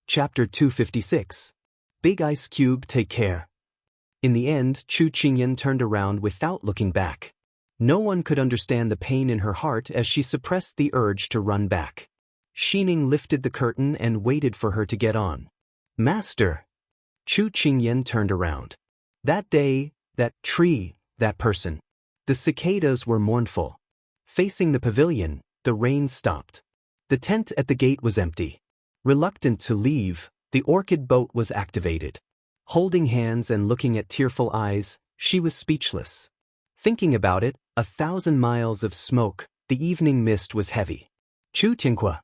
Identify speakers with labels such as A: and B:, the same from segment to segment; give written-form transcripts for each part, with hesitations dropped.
A: Chapter 256. Big Ice Cube, take care. In the end, Chu Qingyan turned around without looking back. No one could understand the pain in her heart as she suppressed the urge to run back. Xining lifted the curtain and waited for her to get on. Master! Chu Qingyan turned around. That day, that tree, that person. The cicadas were mournful. Facing the pavilion, the rain stopped. The tent at the gate was empty. Reluctant to leave, the orchid boat was activated. Holding hands and looking at tearful eyes, she was speechless. Thinking about it, 1,000 miles of smoke, the evening mist was heavy. Chu Tingqua.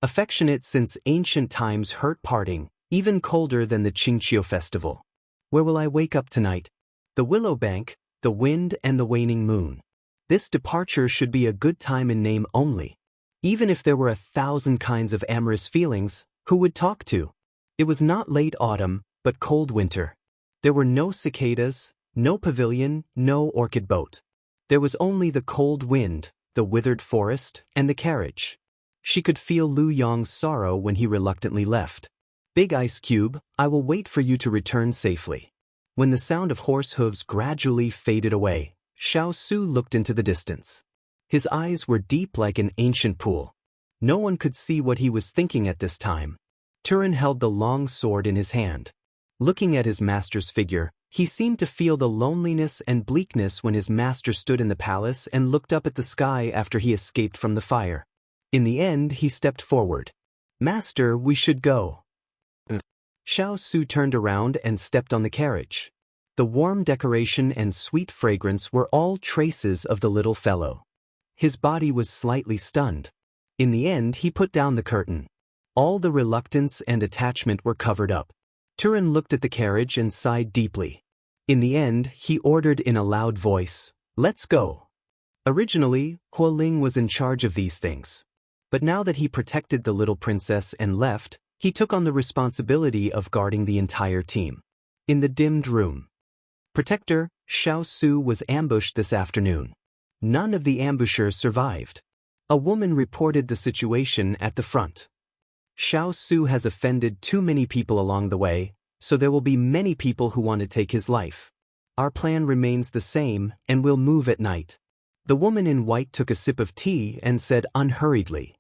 A: Affectionate since ancient times, hurt parting, even colder than the Qingqiu festival. Where will I wake up tonight? The willow bank, the wind and the waning moon. This departure should be a good time in name only. Even if there were 1,000 kinds of amorous feelings, who would talk to? It was not late autumn, but cold winter. There were no cicadas, no pavilion, no orchid boat. There was only the cold wind, the withered forest, and the carriage. She could feel Lu Yong's sorrow when he reluctantly left. Big Ice Cube, I will wait for you to return safely. When the sound of horse hooves gradually faded away, Xiao Su looked into the distance. His eyes were deep like an ancient pool. No one could see what he was thinking at this time. Turin held the long sword in his hand. Looking at his master's figure, he seemed to feel the loneliness and bleakness when his master stood in the palace and looked up at the sky after he escaped from the fire. In the end, he stepped forward. Master, we should go. Xiao Su turned around and stepped on the carriage. The warm decoration and sweet fragrance were all traces of the little fellow. His body was slightly stunned. In the end, he put down the curtain. All the reluctance and attachment were covered up. Turin looked at the carriage and sighed deeply. In the end, he ordered in a loud voice, "Let's go." Originally, Hualing was in charge of these things. But now that he protected the little princess and left, he took on the responsibility of guarding the entire team. In the dimmed room, Protector Xiao Su was ambushed this afternoon. None of the ambushers survived. A woman reported the situation at the front. Xiao Su has offended too many people along the way, so there will be many people who want to take his life. Our plan remains the same, and we'll move at night. The woman in white took a sip of tea and said unhurriedly,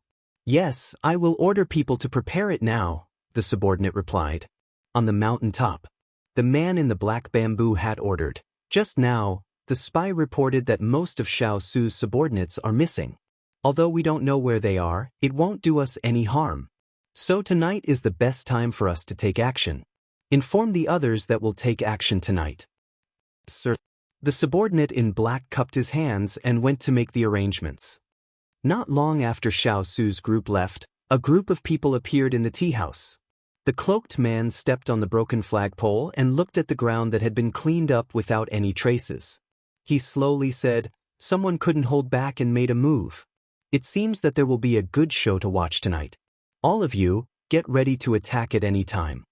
A: "Yes, I will order people to prepare it now," the subordinate replied. On the mountain top, the man in the black bamboo hat ordered, "Just now, the spy reported that most of Xiao Su's subordinates are missing. Although we don't know where they are, it won't do us any harm. So tonight is the best time for us to take action. Inform the others that we'll take action tonight." Sir. The subordinate in black cupped his hands and went to make the arrangements. Not long after Xiao Su's group left, a group of people appeared in the tea house. The cloaked man stepped on the broken flagpole and looked at the ground that had been cleaned up without any traces. He slowly said, "Someone couldn't hold back and made a move. It seems that there will be a good show to watch tonight. All of you, get ready to attack at any time."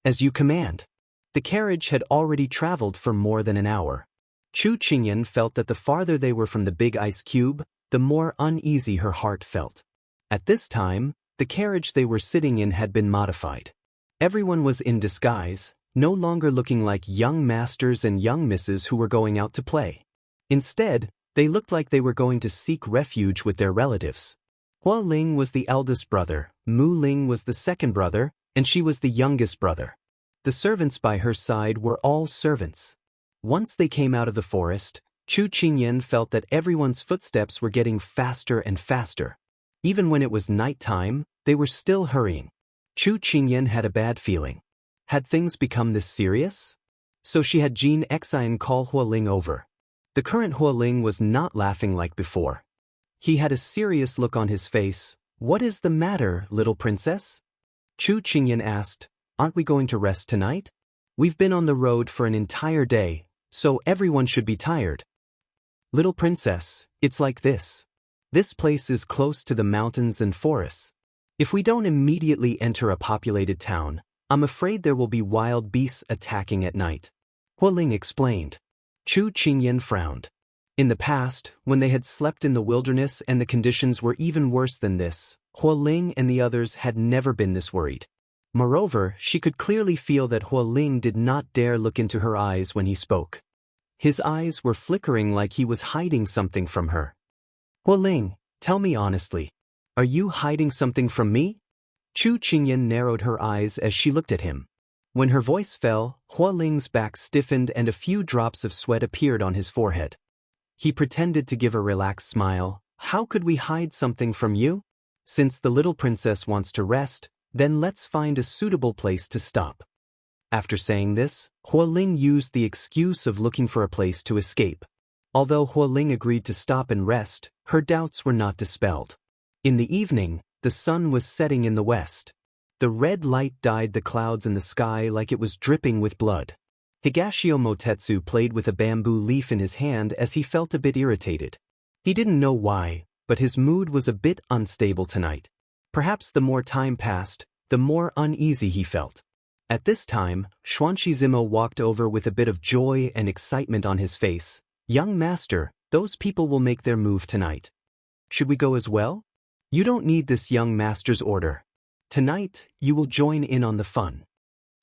A: As you command. The carriage had already traveled for more than an hour. Chu Qingyan felt that the farther they were from the big ice cube, the more uneasy her heart felt. At this time, the carriage they were sitting in had been modified. Everyone was in disguise, no longer looking like young masters and young misses who were going out to play. Instead, they looked like they were going to seek refuge with their relatives. Hua Ling was the eldest brother, Mu Ling was the second brother, and she was the youngest brother. The servants by her side were all servants. Once they came out of the forest, Chu Qingyan felt that everyone's footsteps were getting faster and faster. Even when it was night time, they were still hurrying. Chu Qingyan had a bad feeling. Had things become this serious? So she had Jean Xian call Hua Ling over. The current Hua Ling was not laughing like before. He had a serious look on his face. "What is the matter, little princess?" Chu Qingyan asked, "Aren't we going to rest tonight? We've been on the road for an entire day, so everyone should be tired." "Little princess, it's like this. This place is close to the mountains and forests. If we don't immediately enter a populated town, I'm afraid there will be wild beasts attacking at night," Hua Ling explained. Chu Qingyan frowned. In the past, when they had slept in the wilderness and the conditions were even worse than this, Hua Ling and the others had never been this worried. Moreover, she could clearly feel that Hua Ling did not dare look into her eyes when he spoke. His eyes were flickering like he was hiding something from her. Hua Ling, tell me honestly. Are you hiding something from me? Chu Qingyan narrowed her eyes as she looked at him. When her voice fell, Hua Ling's back stiffened and a few drops of sweat appeared on his forehead. He pretended to give a relaxed smile. How could we hide something from you? Since the little princess wants to rest, then let's find a suitable place to stop. After saying this, Hua Ling used the excuse of looking for a place to escape. Although Hua Ling agreed to stop and rest, her doubts were not dispelled. In the evening, the sun was setting in the west. The red light dyed the clouds in the sky like it was dripping with blood. Higashio Motetsu played with a bamboo leaf in his hand as he felt a bit irritated. He didn't know why, but his mood was a bit unstable tonight. Perhaps the more time passed, the more uneasy he felt. At this time, Xuanqi Zimo walked over with a bit of joy and excitement on his face. Young master, those people will make their move tonight. Should we go as well? You don't need this young master's order. Tonight, you will join in on the fun.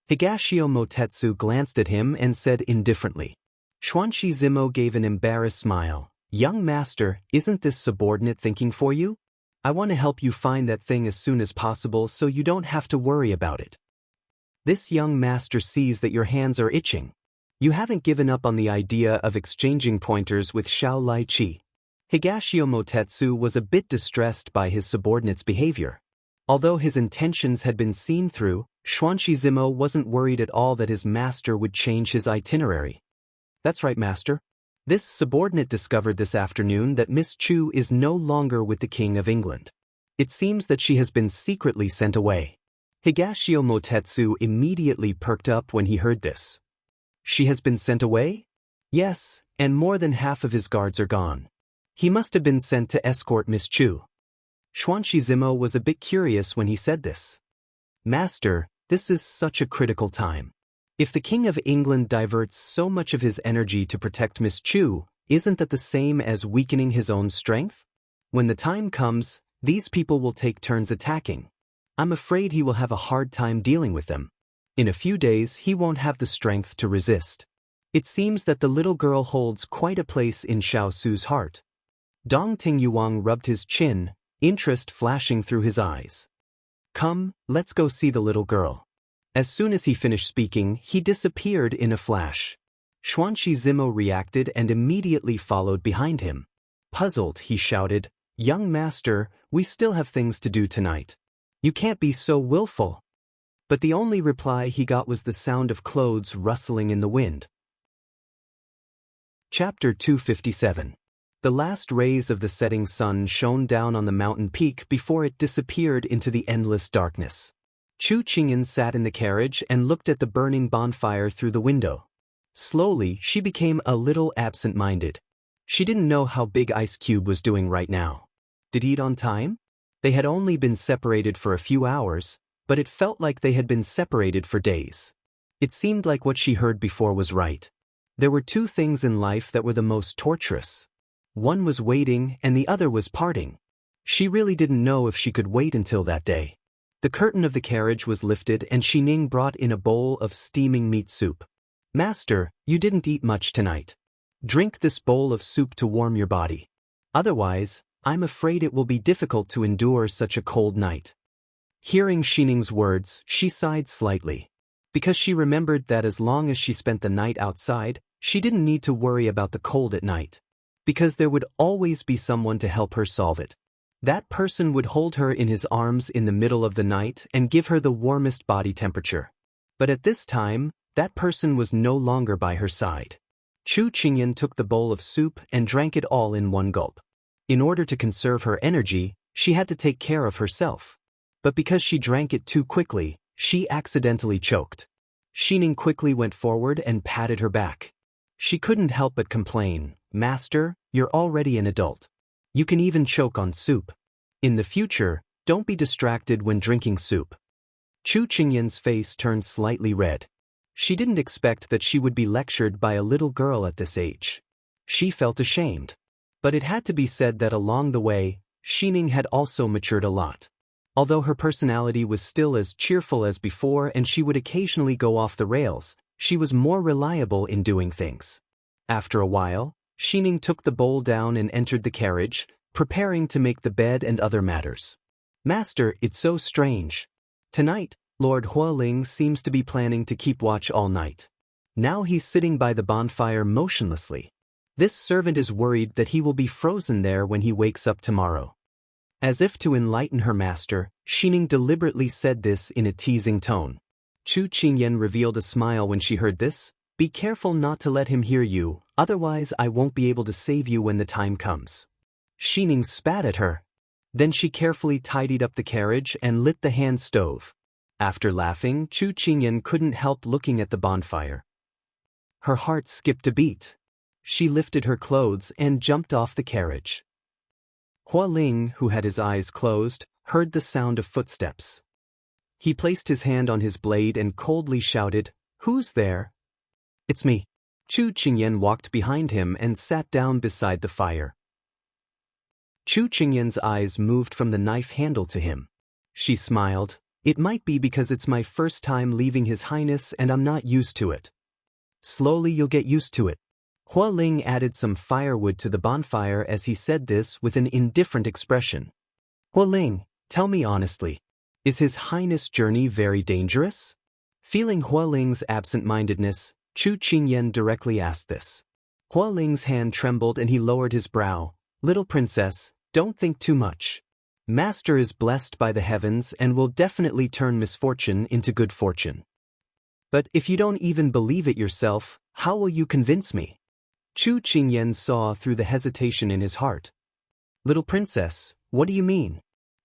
A: Higashio Motetsu glanced at him and said indifferently. Xuanqi Zimo gave an embarrassed smile. Young master, isn't this subordinate thinking for you? I want to help you find that thing as soon as possible so you don't have to worry about it. This young master sees that your hands are itching. You haven't given up on the idea of exchanging pointers with Xiao Lai Chi. Higashio Motetsu was a bit distressed by his subordinate's behavior. Although his intentions had been seen through, Xuanqi Zimo wasn't worried at all that his master would change his itinerary. That's right, master. This subordinate discovered this afternoon that Miss Chu is no longer with the King of England. It seems that she has been secretly sent away. Higashio Motetsu immediately perked up when he heard this. She has been sent away? Yes, and more than half of his guards are gone. He must have been sent to escort Miss Chu. Xuanqi Zimo was a bit curious when he said this. Master, this is such a critical time. If the King of England diverts so much of his energy to protect Miss Chu, isn't that the same as weakening his own strength? When the time comes, these people will take turns attacking. I'm afraid he will have a hard time dealing with them. In a few days he won't have the strength to resist. It seems that the little girl holds quite a place in Xiao Su's heart. Dong Tingyuang rubbed his chin, interest flashing through his eyes. Come, let's go see the little girl. As soon as he finished speaking, he disappeared in a flash. Xuanqi Zimo reacted and immediately followed behind him. Puzzled, he shouted, Young master, we still have things to do tonight. You can't be so willful. But the only reply he got was the sound of clothes rustling in the wind. Chapter 257. The last rays of the setting sun shone down on the mountain peak before it disappeared into the endless darkness. Chu Qingyan sat in the carriage and looked at the burning bonfire through the window. Slowly, she became a little absent-minded. She didn't know how Big Ice Cube was doing right now. Did he eat on time? They had only been separated for a few hours, but it felt like they had been separated for days. It seemed like what she heard before was right. There were two things in life that were the most torturous. One was waiting and the other was parting. She really didn't know if she could wait until that day. The curtain of the carriage was lifted and Xining brought in a bowl of steaming meat soup. Master, you didn't eat much tonight. Drink this bowl of soup to warm your body. Otherwise, I'm afraid it will be difficult to endure such a cold night. Hearing Xining's words, she sighed slightly. Because she remembered that as long as she spent the night outside, she didn't need to worry about the cold at night. Because there would always be someone to help her solve it. That person would hold her in his arms in the middle of the night and give her the warmest body temperature. But at this time, that person was no longer by her side. Chu Qingyan took the bowl of soup and drank it all in one gulp. In order to conserve her energy, she had to take care of herself. But because she drank it too quickly, she accidentally choked. Xining quickly went forward and patted her back. She couldn't help but complain, Master, you're already an adult. You can even choke on soup. In the future, don't be distracted when drinking soup. Chu Qingyan's face turned slightly red. She didn't expect that she would be lectured by a little girl at this age. She felt ashamed. But it had to be said that along the way, Xining had also matured a lot. Although her personality was still as cheerful as before and she would occasionally go off the rails, she was more reliable in doing things. After a while, Xining took the bowl down and entered the carriage, preparing to make the bed and other matters. Master, it's so strange. Tonight, Lord Hualing seems to be planning to keep watch all night. Now he's sitting by the bonfire motionlessly. This servant is worried that he will be frozen there when he wakes up tomorrow. As if to enlighten her master, Xining deliberately said this in a teasing tone. Chu Qingyan revealed a smile when she heard this. Be careful not to let him hear you, otherwise I won't be able to save you when the time comes. Xining spat at her. Then she carefully tidied up the carriage and lit the hand stove. After laughing, Chu Qingyan couldn't help looking at the bonfire. Her heart skipped a beat. She lifted her clothes and jumped off the carriage. Hualing, who had his eyes closed, heard the sound of footsteps. He placed his hand on his blade and coldly shouted, "Who's there?" "It's me." Chu Qingyan walked behind him and sat down beside the fire. Chu Qingyan's eyes moved from the knife handle to him. She smiled. "It might be because it's my first time leaving His Highness and I'm not used to it." "Slowly you'll get used to it." Hualing added some firewood to the bonfire as he said this with an indifferent expression. "Hualing, tell me honestly, is His Highness' journey very dangerous?" Feeling Hualing's absent-mindedness, Chu Qingyan directly asked this. Hualing's hand trembled and he lowered his brow. "Little princess, don't think too much. Master is blessed by the heavens and will definitely turn misfortune into good fortune. But if you don't even believe it yourself, how will you convince me?" Chu Qingyan saw through the hesitation in his heart. "Little princess, what do you mean?"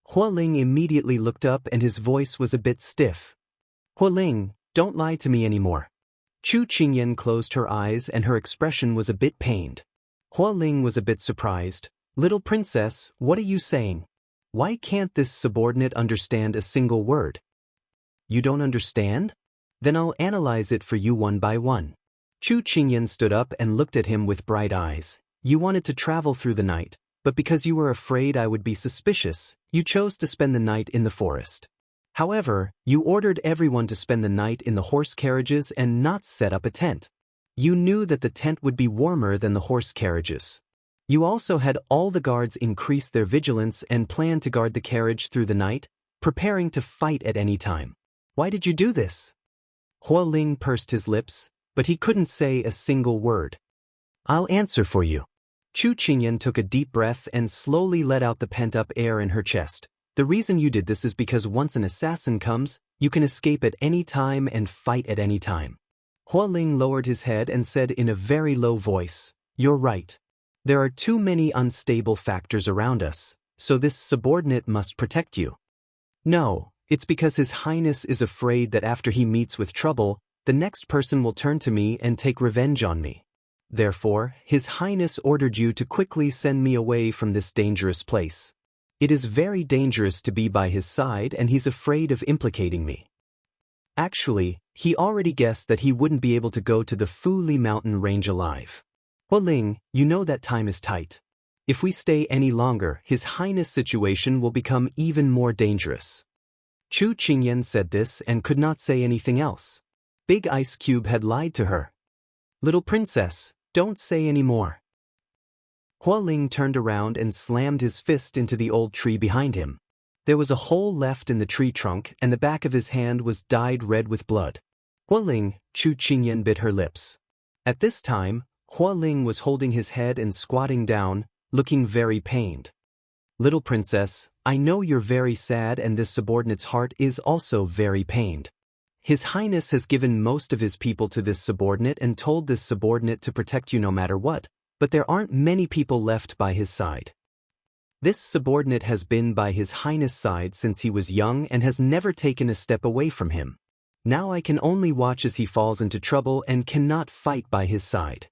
A: Hualing immediately looked up and his voice was a bit stiff. "Hualing, don't lie to me anymore." Chu Qingyan closed her eyes and her expression was a bit pained. Hualing was a bit surprised. "Little princess, what are you saying? Why can't this subordinate understand a single word?" "You don't understand? Then I'll analyze it for you one by one." Chu Qingyan stood up and looked at him with bright eyes. "You wanted to travel through the night, but because you were afraid I would be suspicious, you chose to spend the night in the forest. However, you ordered everyone to spend the night in the horse carriages and not set up a tent. You knew that the tent would be warmer than the horse carriages. You also had all the guards increase their vigilance and plan to guard the carriage through the night, preparing to fight at any time. Why did you do this?" Hualing pursed his lips, but he couldn't say a single word. "I'll answer for you." Chu Qingyan took a deep breath and slowly let out the pent-up air in her chest. "The reason you did this is because once an assassin comes, you can escape at any time and fight at any time." Hualing lowered his head and said in a very low voice, "You're right. There are too many unstable factors around us, so this subordinate must protect you." "No, it's because His Highness is afraid that after he meets with trouble, the next person will turn to me and take revenge on me. Therefore, His Highness ordered you to quickly send me away from this dangerous place. It is very dangerous to be by his side and he's afraid of implicating me." Actually, he already guessed that he wouldn't be able to go to the Fuli mountain range alive. "Hualing, you know that time is tight. If we stay any longer, His Highness' situation will become even more dangerous." Chu Qingyan said this and could not say anything else. Big Ice Cube had lied to her. "Little princess, don't say any more." Hualing turned around and slammed his fist into the old tree behind him. There was a hole left in the tree trunk and the back of his hand was dyed red with blood. "Hualing," Chu Qingyan bit her lips. At this time, Hualing was holding his head and squatting down, looking very pained. "Little princess, I know you're very sad and this subordinate's heart is also very pained. His Highness has given most of his people to this subordinate and told this subordinate to protect you no matter what, but there aren't many people left by his side. This subordinate has been by His Highness' side since he was young and has never taken a step away from him. Now I can only watch as he falls into trouble and cannot fight by his side.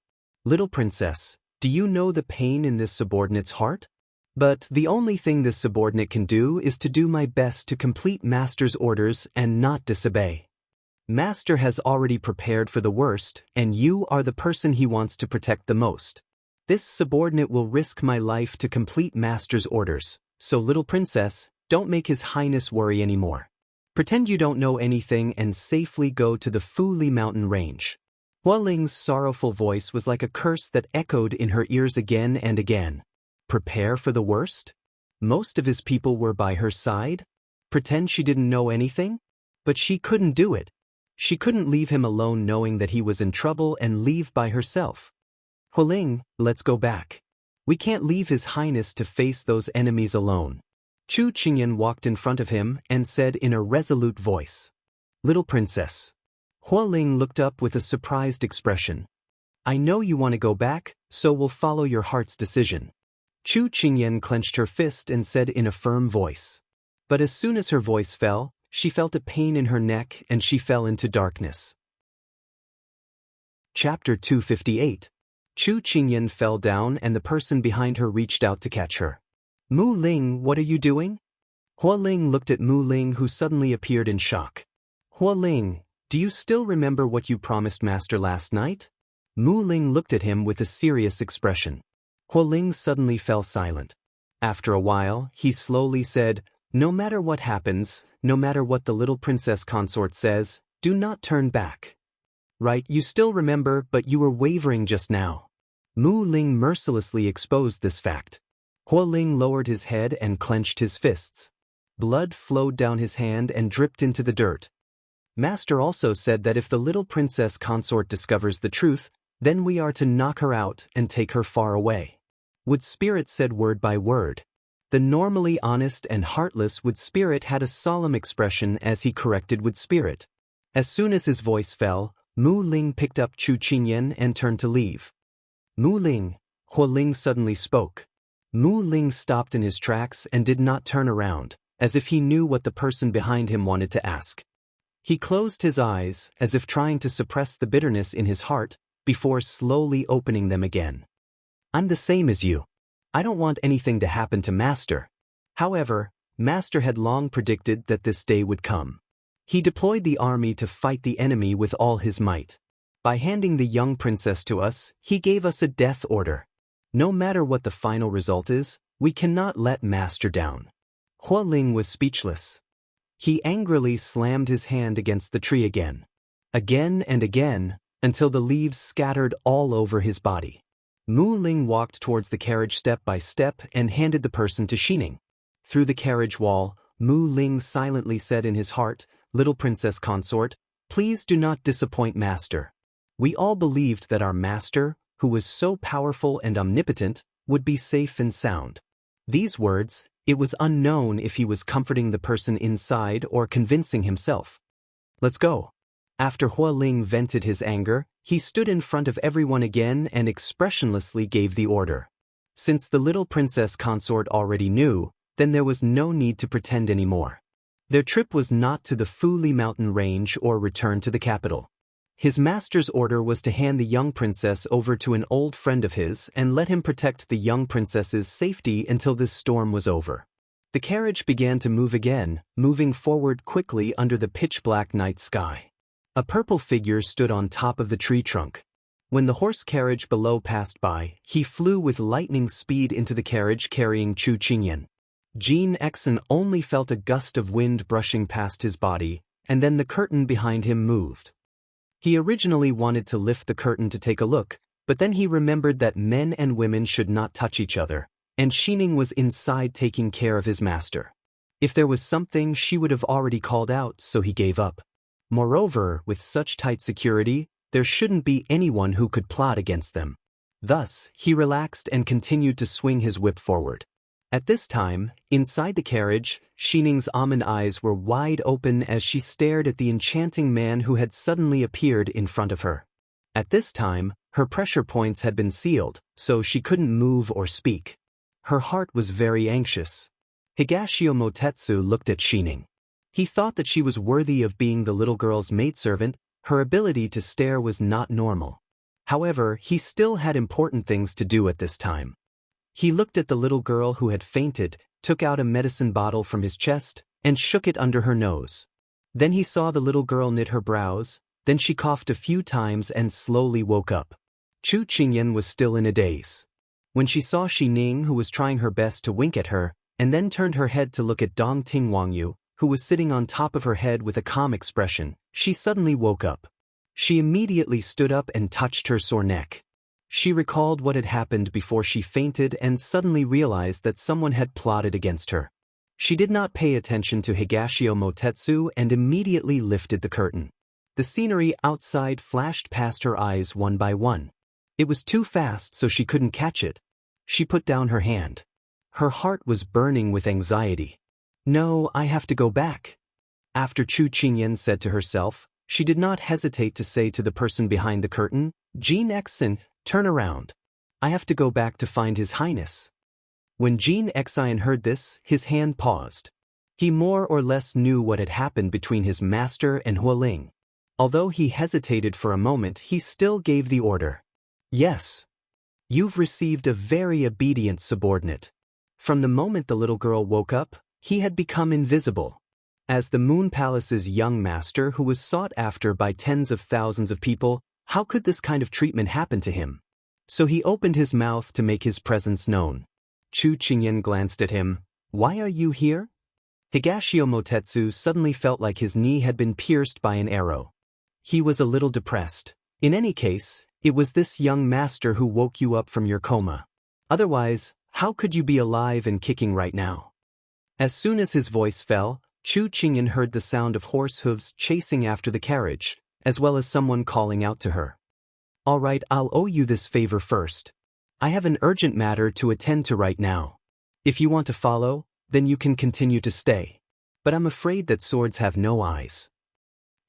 A: Little princess, do you know the pain in this subordinate's heart? But the only thing this subordinate can do is to do my best to complete Master's orders and not disobey. Master has already prepared for the worst, and you are the person he wants to protect the most. This subordinate will risk my life to complete Master's orders, so little princess, Don't make His Highness worry anymore. Pretend you don't know anything and safely go to the Fuli mountain range. Hualing's sorrowful voice was like a curse that echoed in her ears again and again. Prepare for the worst? Most of his people were by her side? Pretend she didn't know anything? But she couldn't do it. She couldn't leave him alone knowing that he was in trouble and leave by herself. Hualing, let's go back. We can't leave His Highness to face those enemies alone. Chu Qingyan walked in front of him and said in a resolute voice. Little princess. Hualing looked up with a surprised expression. I know you want to go back, so we'll follow your heart's decision. Chu Qingyan clenched her fist and said in a firm voice. But as soon as her voice fell, she felt a pain in her neck and she fell into darkness. Chapter 258. Chu Qingyan fell down and the person behind her reached out to catch her. Mu Ling, what are you doing? Hualing looked at Mu Ling, who suddenly appeared in shock. Hualing, do you still remember what you promised Master last night? Mu Ling looked at him with a serious expression. Hualing suddenly fell silent. After a while, he slowly said, no matter what happens, no matter what the little princess consort says, do not turn back. Right, you still remember, but you were wavering just now. Mu Ling mercilessly exposed this fact. Hualing lowered his head and clenched his fists. Blood flowed down his hand and dripped into the dirt. Master also said that if the little princess consort discovers the truth, then we are to knock her out and take her far away. Wood Spirit said word by word. The normally honest and heartless Wood Spirit had a solemn expression as he corrected Wood Spirit. As soon as his voice fell, Mu Ling picked up Chu Qingyan and turned to leave. Mu Ling, Hualing suddenly spoke. Mu Ling stopped in his tracks and did not turn around, as if he knew what the person behind him wanted to ask. He closed his eyes, as if trying to suppress the bitterness in his heart, before slowly opening them again. I'm the same as you. I don't want anything to happen to Master. However, Master had long predicted that this day would come. He deployed the army to fight the enemy with all his might. By handing the young princess to us, he gave us a death order. No matter what the final result is, we cannot let Master down. Hualing was speechless. He angrily slammed his hand against the tree again and again, until the leaves scattered all over his body. Mu Ling walked towards the carriage step by step and handed the person to Xining. Through the carriage wall, Mu Ling silently said in his heart, Little princess consort, please do not disappoint Master. We all believed that our Master, who was so powerful and omnipotent, would be safe and sound. These words, it was unknown if he was comforting the person inside or convincing himself. Let's go. After Hualing vented his anger, he stood in front of everyone again and expressionlessly gave the order. Since the little princess consort already knew, then there was no need to pretend anymore. Their trip was not to the Fuli mountain range or return to the capital. His master's order was to hand the young princess over to an old friend of his and let him protect the young princess's safety until this storm was over. The carriage began to move again, moving forward quickly under the pitch-black night sky. A purple figure stood on top of the tree trunk. When the horse carriage below passed by, he flew with lightning speed into the carriage carrying Chu Qingyan. Jean Exon only felt a gust of wind brushing past his body, and then the curtain behind him moved. He originally wanted to lift the curtain to take a look, but then he remembered that men and women should not touch each other, and Xining was inside taking care of his master. If there was something, she would have already called out, so he gave up. Moreover, with such tight security, there shouldn't be anyone who could plot against them. Thus, he relaxed and continued to swing his whip forward. At this time, inside the carriage, Xining's almond eyes were wide open as she stared at the enchanting man who had suddenly appeared in front of her. At this time, her pressure points had been sealed, so she couldn't move or speak. Her heart was very anxious. Higashio Motetsu looked at Xining. He thought that she was worthy of being the little girl's maidservant. Her ability to stare was not normal. However, he still had important things to do at this time. He looked at the little girl who had fainted, took out a medicine bottle from his chest, and shook it under her nose. Then he saw the little girl knit her brows, then she coughed a few times and slowly woke up. Chu Qingyan was still in a daze. When she saw Xining, who was trying her best to wink at her, and then turned her head to look at Dong Ting Wangyu, who was sitting on top of her head with a calm expression. She suddenly woke up. She immediately stood up and touched her sore neck. She recalled what had happened before she fainted and suddenly realized that someone had plotted against her. She did not pay attention to Higashio Motetsu and immediately lifted the curtain. The scenery outside flashed past her eyes one by one. It was too fast so she couldn't catch it. She put down her hand. Her heart was burning with anxiety. No, I have to go back. After Chu Qingyan said to herself, she did not hesitate to say to the person behind the curtain, Jin Exin, turn around. I have to go back to find His Highness. When Jin Exin heard this, his hand paused. He more or less knew what had happened between his master and Hualing. Although he hesitated for a moment, he still gave the order. Yes. You've received a very obedient subordinate. From the moment the little girl woke up, he had become invisible. As the Moon Palace's young master who was sought after by tens of thousands of people, how could this kind of treatment happen to him? So he opened his mouth to make his presence known. Chu Qingyan glanced at him. Why are you here? Higashio Motetsu suddenly felt like his knee had been pierced by an arrow. He was a little depressed. In any case, it was this young master who woke you up from your coma. Otherwise, how could you be alive and kicking right now? As soon as his voice fell, Chu Qingyan heard the sound of horse hooves chasing after the carriage, as well as someone calling out to her. All right, I'll owe you this favor first. I have an urgent matter to attend to right now. If you want to follow, then you can continue to stay. But I'm afraid that swords have no eyes.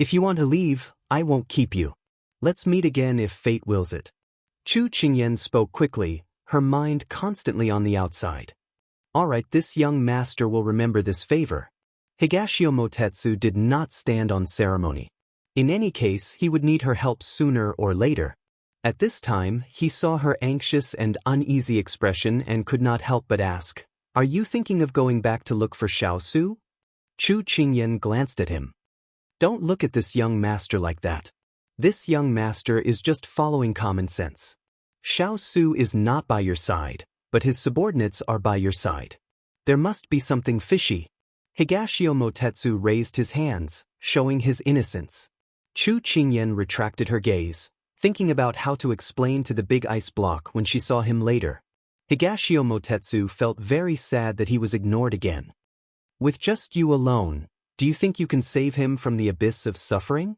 A: If you want to leave, I won't keep you. Let's meet again if fate wills it. Chu Qingyan spoke quickly, her mind constantly on the outside. All right, this young master will remember this favor. Higashio Motetsu did not stand on ceremony. In any case, he would need her help sooner or later. At this time, he saw her anxious and uneasy expression and could not help but ask, Are you thinking of going back to look for Xiao Su? Chu Qingyan glanced at him. Don't look at this young master like that. This young master is just following common sense. Xiao Su is not by your side, but his subordinates are by your side. There must be something fishy. Higashio Motetsu raised his hands, showing his innocence. Chu Qingyan retracted her gaze, thinking about how to explain to the big ice block when she saw him later. Higashio Motetsu felt very sad that he was ignored again. With just you alone, do you think you can save him from the abyss of suffering?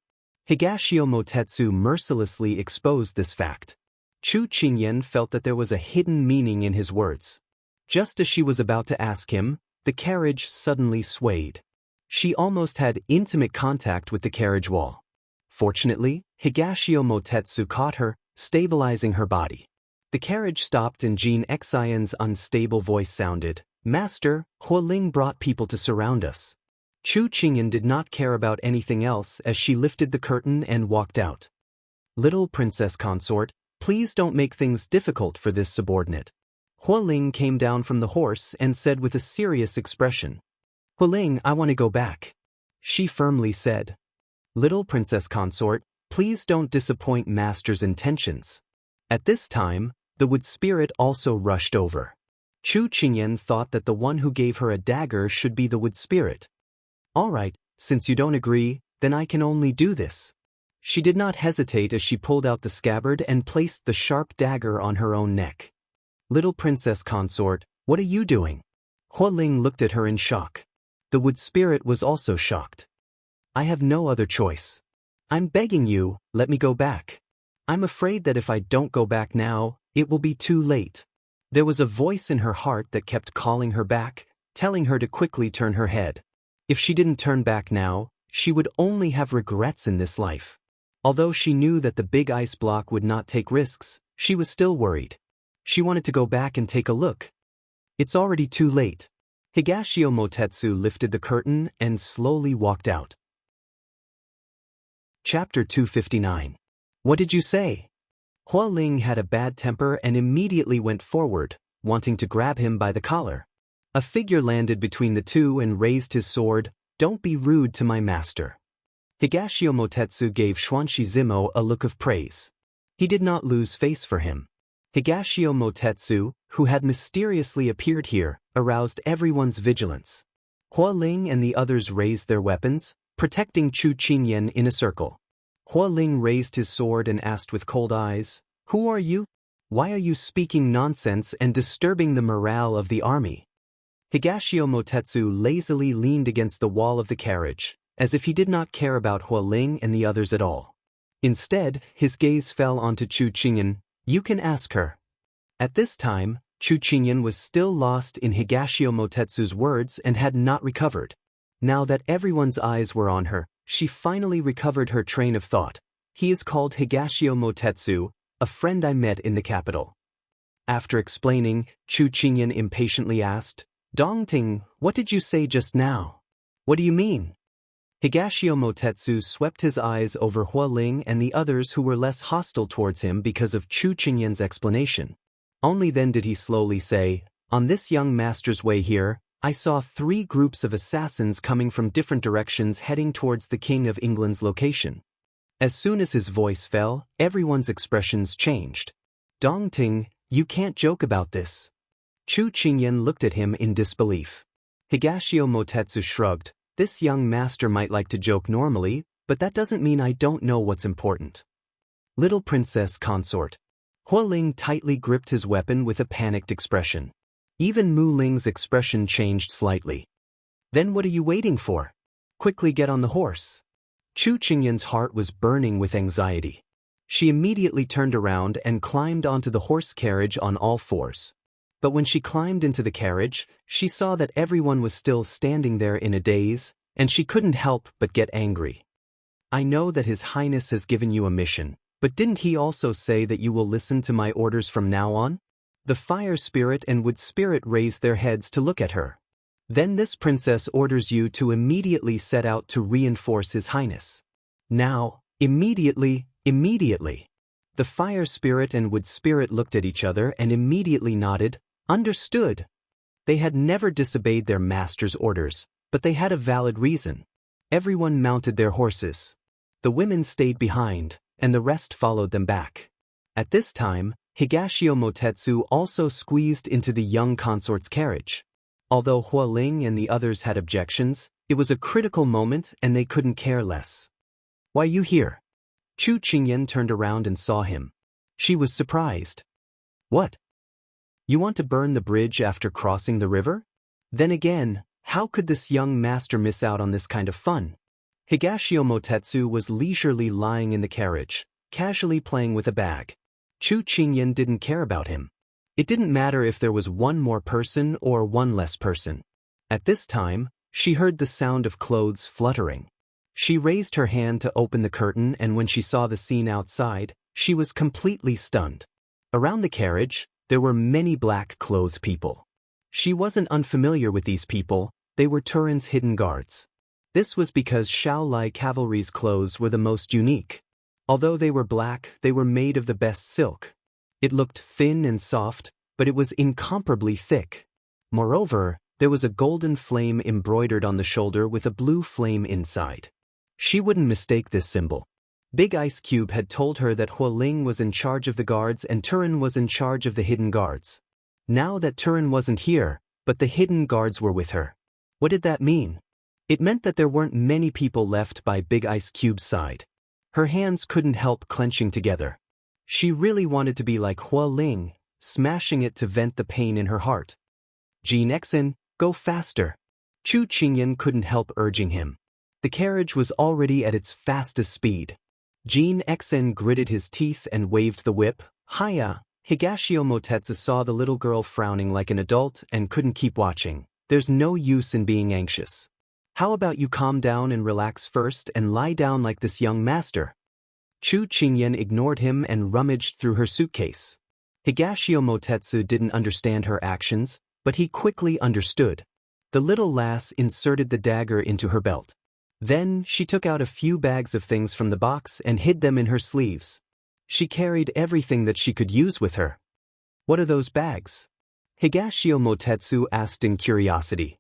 A: Higashio Motetsu mercilessly exposed this fact. Chu Qingyan felt that there was a hidden meaning in his words. Just as she was about to ask him, the carriage suddenly swayed. She almost had intimate contact with the carriage wall. Fortunately, Higashio Motetsu caught her, stabilizing her body. The carriage stopped and Jin Exion's unstable voice sounded, Master, Hualing brought people to surround us. Chu Qingyan did not care about anything else as she lifted the curtain and walked out. Little princess consort, please don't make things difficult for this subordinate. Hualing came down from the horse and said with a serious expression. Hualing, I want to go back. She firmly said. Little princess consort, please don't disappoint master's intentions. At this time, the wood spirit also rushed over. Chu Qingyan thought that the one who gave her a dagger should be the wood spirit. All right, since you don't agree, then I can only do this. She did not hesitate as she pulled out the scabbard and placed the sharp dagger on her own neck. Little princess consort, what are you doing? Hualing looked at her in shock. The wood spirit was also shocked. I have no other choice. I'm begging you, let me go back. I'm afraid that if I don't go back now, it will be too late. There was a voice in her heart that kept calling her back, telling her to quickly turn her head. If she didn't turn back now, she would only have regrets in this life. Although she knew that the big ice block would not take risks, she was still worried. She wanted to go back and take a look. It's already too late. Higashio Motetsu lifted the curtain and slowly walked out. Chapter 259. What did you say? Hualing had a bad temper and immediately went forward, wanting to grab him by the collar. A figure landed between the two and raised his sword. Don't be rude to my master. Higashio Motetsu gave Xuanshi Zimo a look of praise. He did not lose face for him. Higashio Motetsu, who had mysteriously appeared here, aroused everyone's vigilance. Hua Ling and the others raised their weapons, protecting Chu Qingyan in a circle. Hua Ling raised his sword and asked with cold eyes, "Who are you? Why are you speaking nonsense and disturbing the morale of the army?" Higashio Motetsu lazily leaned against the wall of the carriage, as if he did not care about Hua Ling and the others at all. Instead, his gaze fell onto Chu Qingyan. "You can ask her." At this time, Chu Qingyan was still lost in Higashio Motetsu's words and had not recovered. Now that everyone's eyes were on her, she finally recovered her train of thought. "He is called Higashio Motetsu, a friend I met in the capital." After explaining, Chu Qingyan impatiently asked, "Dongting, what did you say just now? What do you mean?" Higashio Motetsu swept his eyes over Hua Ling and the others who were less hostile towards him because of Chu Qingyan's explanation. Only then did he slowly say, "On this young master's way here, I saw 3 groups of assassins coming from different directions heading towards the King of England's location." As soon as his voice fell, everyone's expressions changed. "Dongting, you can't joke about this." Chu Qingyan looked at him in disbelief. Higashio Motetsu shrugged. "This young master might like to joke normally, but that doesn't mean I don't know what's important." Little princess consort. Hua Ling tightly gripped his weapon with a panicked expression. Even Mu Ling's expression changed slightly. "Then what are you waiting for? Quickly get on the horse." Chu Qingyan's heart was burning with anxiety. She immediately turned around and climbed onto the horse carriage on all 4s. But when she climbed into the carriage, she saw that everyone was still standing there in a daze, and she couldn't help but get angry. "I know that His Highness has given you a mission, but didn't he also say that you will listen to my orders from now on?" The fire spirit and wood spirit raised their heads to look at her. "Then this princess orders you to immediately set out to reinforce His Highness. Now, immediately. The fire spirit and wood spirit looked at each other and immediately nodded. Understood. They had never disobeyed their master's orders, but they had a valid reason. Everyone mounted their horses. The women stayed behind, and the rest followed them back. At this time, Higashio Motetsu also squeezed into the young consort's carriage. Although Hua Ling and the others had objections, it was a critical moment and they couldn't care less. "Why are you here?" Chu Qingyan turned around and saw him. She was surprised. "What? You want to burn the bridge after crossing the river? Then again, how could this young master miss out on this kind of fun?" Higashio Motetsu was leisurely lying in the carriage, casually playing with a bag. Chu Qingyan didn't care about him. It didn't matter if there was one more person or one less person. At this time, she heard the sound of clothes fluttering. She raised her hand to open the curtain, and when she saw the scene outside, she was completely stunned. Around the carriage, there were many black-clothed people. She wasn't unfamiliar with these people, they were Turin's hidden guards. This was because Xiao Lai cavalry's clothes were the most unique. Although they were black, they were made of the best silk. It looked thin and soft, but it was incomparably thick. Moreover, there was a golden flame embroidered on the shoulder with a blue flame inside. She wouldn't mistake this symbol. Big Ice Cube had told her that Hua Ling was in charge of the guards and Turin was in charge of the hidden guards. Now that Turin wasn't here, but the hidden guards were with her. What did that mean? It meant that there weren't many people left by Big Ice Cube's side. Her hands couldn't help clenching together. She really wanted to be like Hua Ling, smashing it to vent the pain in her heart. "Jin Exin, go faster." Chu Qingyan couldn't help urging him. The carriage was already at its fastest speed. Jin Exin gritted his teeth and waved the whip. "Hiya!" Higashio Motetsu saw the little girl frowning like an adult and couldn't keep watching. "There's no use in being anxious. How about you calm down and relax first and lie down like this young master?" Chu Qingyan ignored him and rummaged through her suitcase. Higashio Motetsu didn't understand her actions, but he quickly understood. The little lass inserted the dagger into her belt. Then, she took out a few bags of things from the box and hid them in her sleeves. She carried everything that she could use with her. "What are those bags?" Higashio Motetsu asked in curiosity.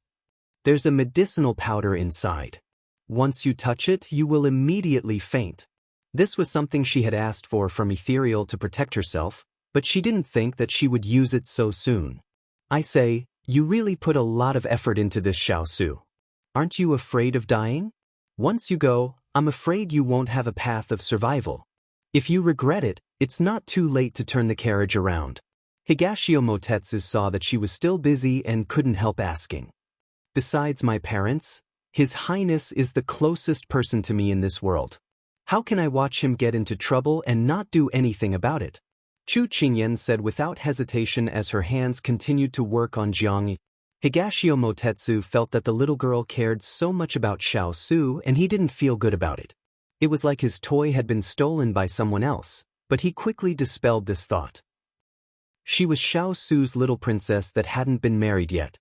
A: "There's a medicinal powder inside. Once you touch it, you will immediately faint." This was something she had asked for from Ethereal to protect herself, but she didn't think that she would use it so soon. I say, you really put a lot of effort into this, Xiao Su. Aren't you afraid of dying? Once you go, I'm afraid you won't have a path of survival. If you regret it, it's not too late to turn the carriage around. Higashio Motetsu saw that she was still busy and couldn't help asking. Besides my parents, His Highness is the closest person to me in this world. How can I watch him get into trouble and not do anything about it? Chu Qingyan said without hesitation as her hands continued to work on Jiang. Higashio Motetsu felt that the little girl cared so much about Xiao Su and he didn't feel good about it. It was like his toy had been stolen by someone else, but he quickly dispelled this thought. She was Xiao Su's little princess that hadn't been married yet.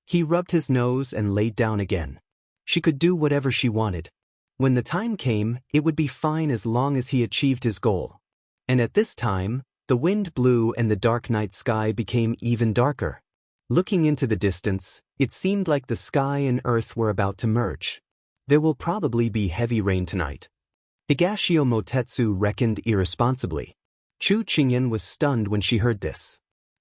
A: He rubbed his nose and laid down again. She could do whatever she wanted. When the time came, it would be fine as long as he achieved his goal. And at this time, the wind blew and the dark night sky became even darker. Looking into the distance, it seemed like the sky and earth were about to merge. There will probably be heavy rain tonight. Higashio Motetsu reckoned irresponsibly. Chu Qingyan was stunned when she heard this.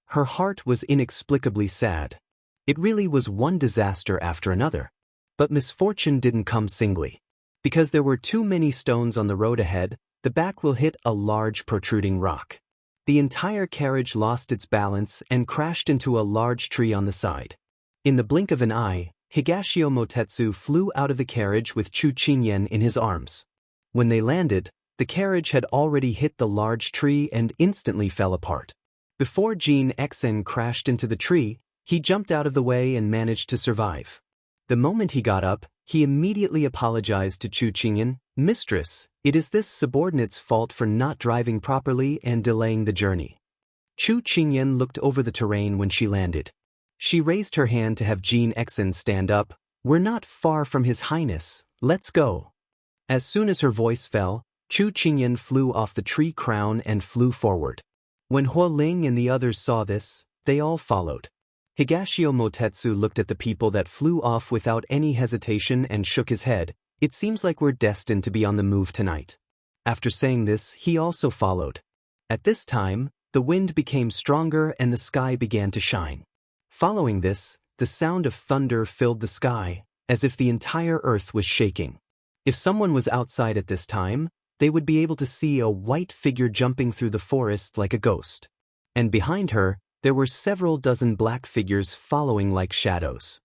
A: Her heart was inexplicably sad. It really was one disaster after another. But misfortune didn't come singly. Because there were too many stones on the road ahead, the back wheel hit a large protruding rock. The entire carriage lost its balance and crashed into a large tree on the side. In the blink of an eye, Higashio Motetsu flew out of the carriage with Chu Qingyan in his arms. When they landed, the carriage had already hit the large tree and instantly fell apart. Before Jin Xen crashed into the tree, he jumped out of the way and managed to survive. The moment he got up, he immediately apologized to Chu Qingyan. Mistress, it is this subordinate's fault for not driving properly and delaying the journey. Chu Qingyan looked over the terrain when she landed. She raised her hand to have Jin Xen stand up. We're not far from His Highness, let's go. As soon as her voice fell, Chu Qingyan flew off the tree crown and flew forward. When Hua Ling and the others saw this, they all followed. Higashio Motetsu looked at the people that flew off without any hesitation and shook his head. It seems like we're destined to be on the move tonight. After saying this, he also followed. At this time, the wind became stronger and the sky began to shine. Following this, the sound of thunder filled the sky, as if the entire earth was shaking. If someone was outside at this time, they would be able to see a white figure jumping through the forest like a ghost. And behind her, there were several dozen black figures following like shadows.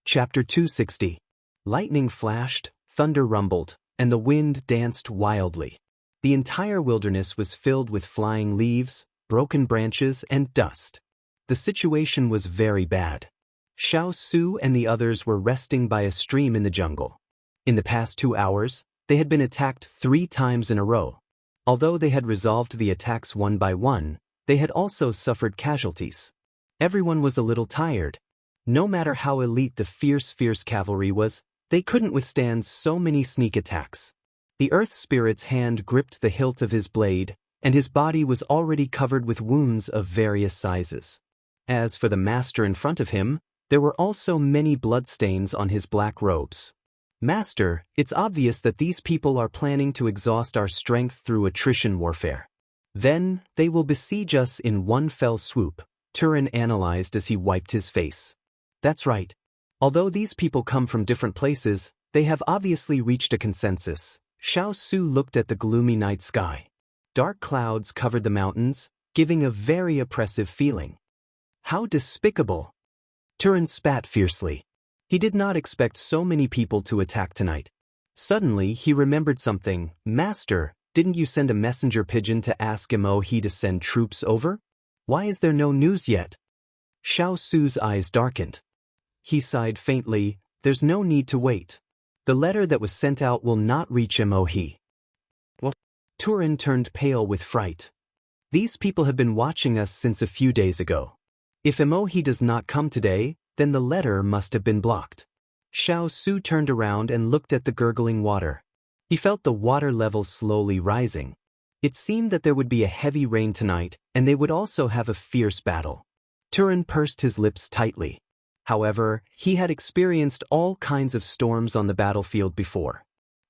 A: Chapter 260. Lightning flashed, thunder rumbled, and the wind danced wildly. The entire wilderness was filled with flying leaves, broken branches, and dust. The situation was very bad. Xiao Su and the others were resting by a stream in the jungle. In the past 2 hours, they had been attacked 3 times in a row. Although they had resolved the attacks one by one, they had also suffered casualties. Everyone was a little tired. No matter how elite the fierce cavalry was, they couldn't withstand so many sneak attacks. The Earth Spirit's hand gripped the hilt of his blade, and his body was already covered with wounds of various sizes. As for the master in front of him, there were also many bloodstains on his black robes. Master, it's obvious that these people are planning to exhaust our strength through attrition warfare. Then, they will besiege us in one fell swoop, Turin analyzed as he wiped his face. That's right. Although these people come from different places, they have obviously reached a consensus. Xiao Su looked at the gloomy night sky. Dark clouds covered the mountains, giving a very oppressive feeling. How despicable! Turin spat fiercely. He did not expect so many people to attack tonight. Suddenly, he remembered something. Master, didn't you send a messenger pigeon to ask Mo-he to send troops over? Why is there no news yet? Xiao Su's eyes darkened. He sighed faintly. There's no need to wait. The letter that was sent out will not reach Mo-he. What? Turin turned pale with fright. These people have been watching us since a few days ago. If Mo-he does not come today, then the letter must have been blocked. Xiao Su turned around and looked at the gurgling water. He felt the water level slowly rising. It seemed that there would be a heavy rain tonight, and they would also have a fierce battle. Turin pursed his lips tightly. However, he had experienced all kinds of storms on the battlefield before.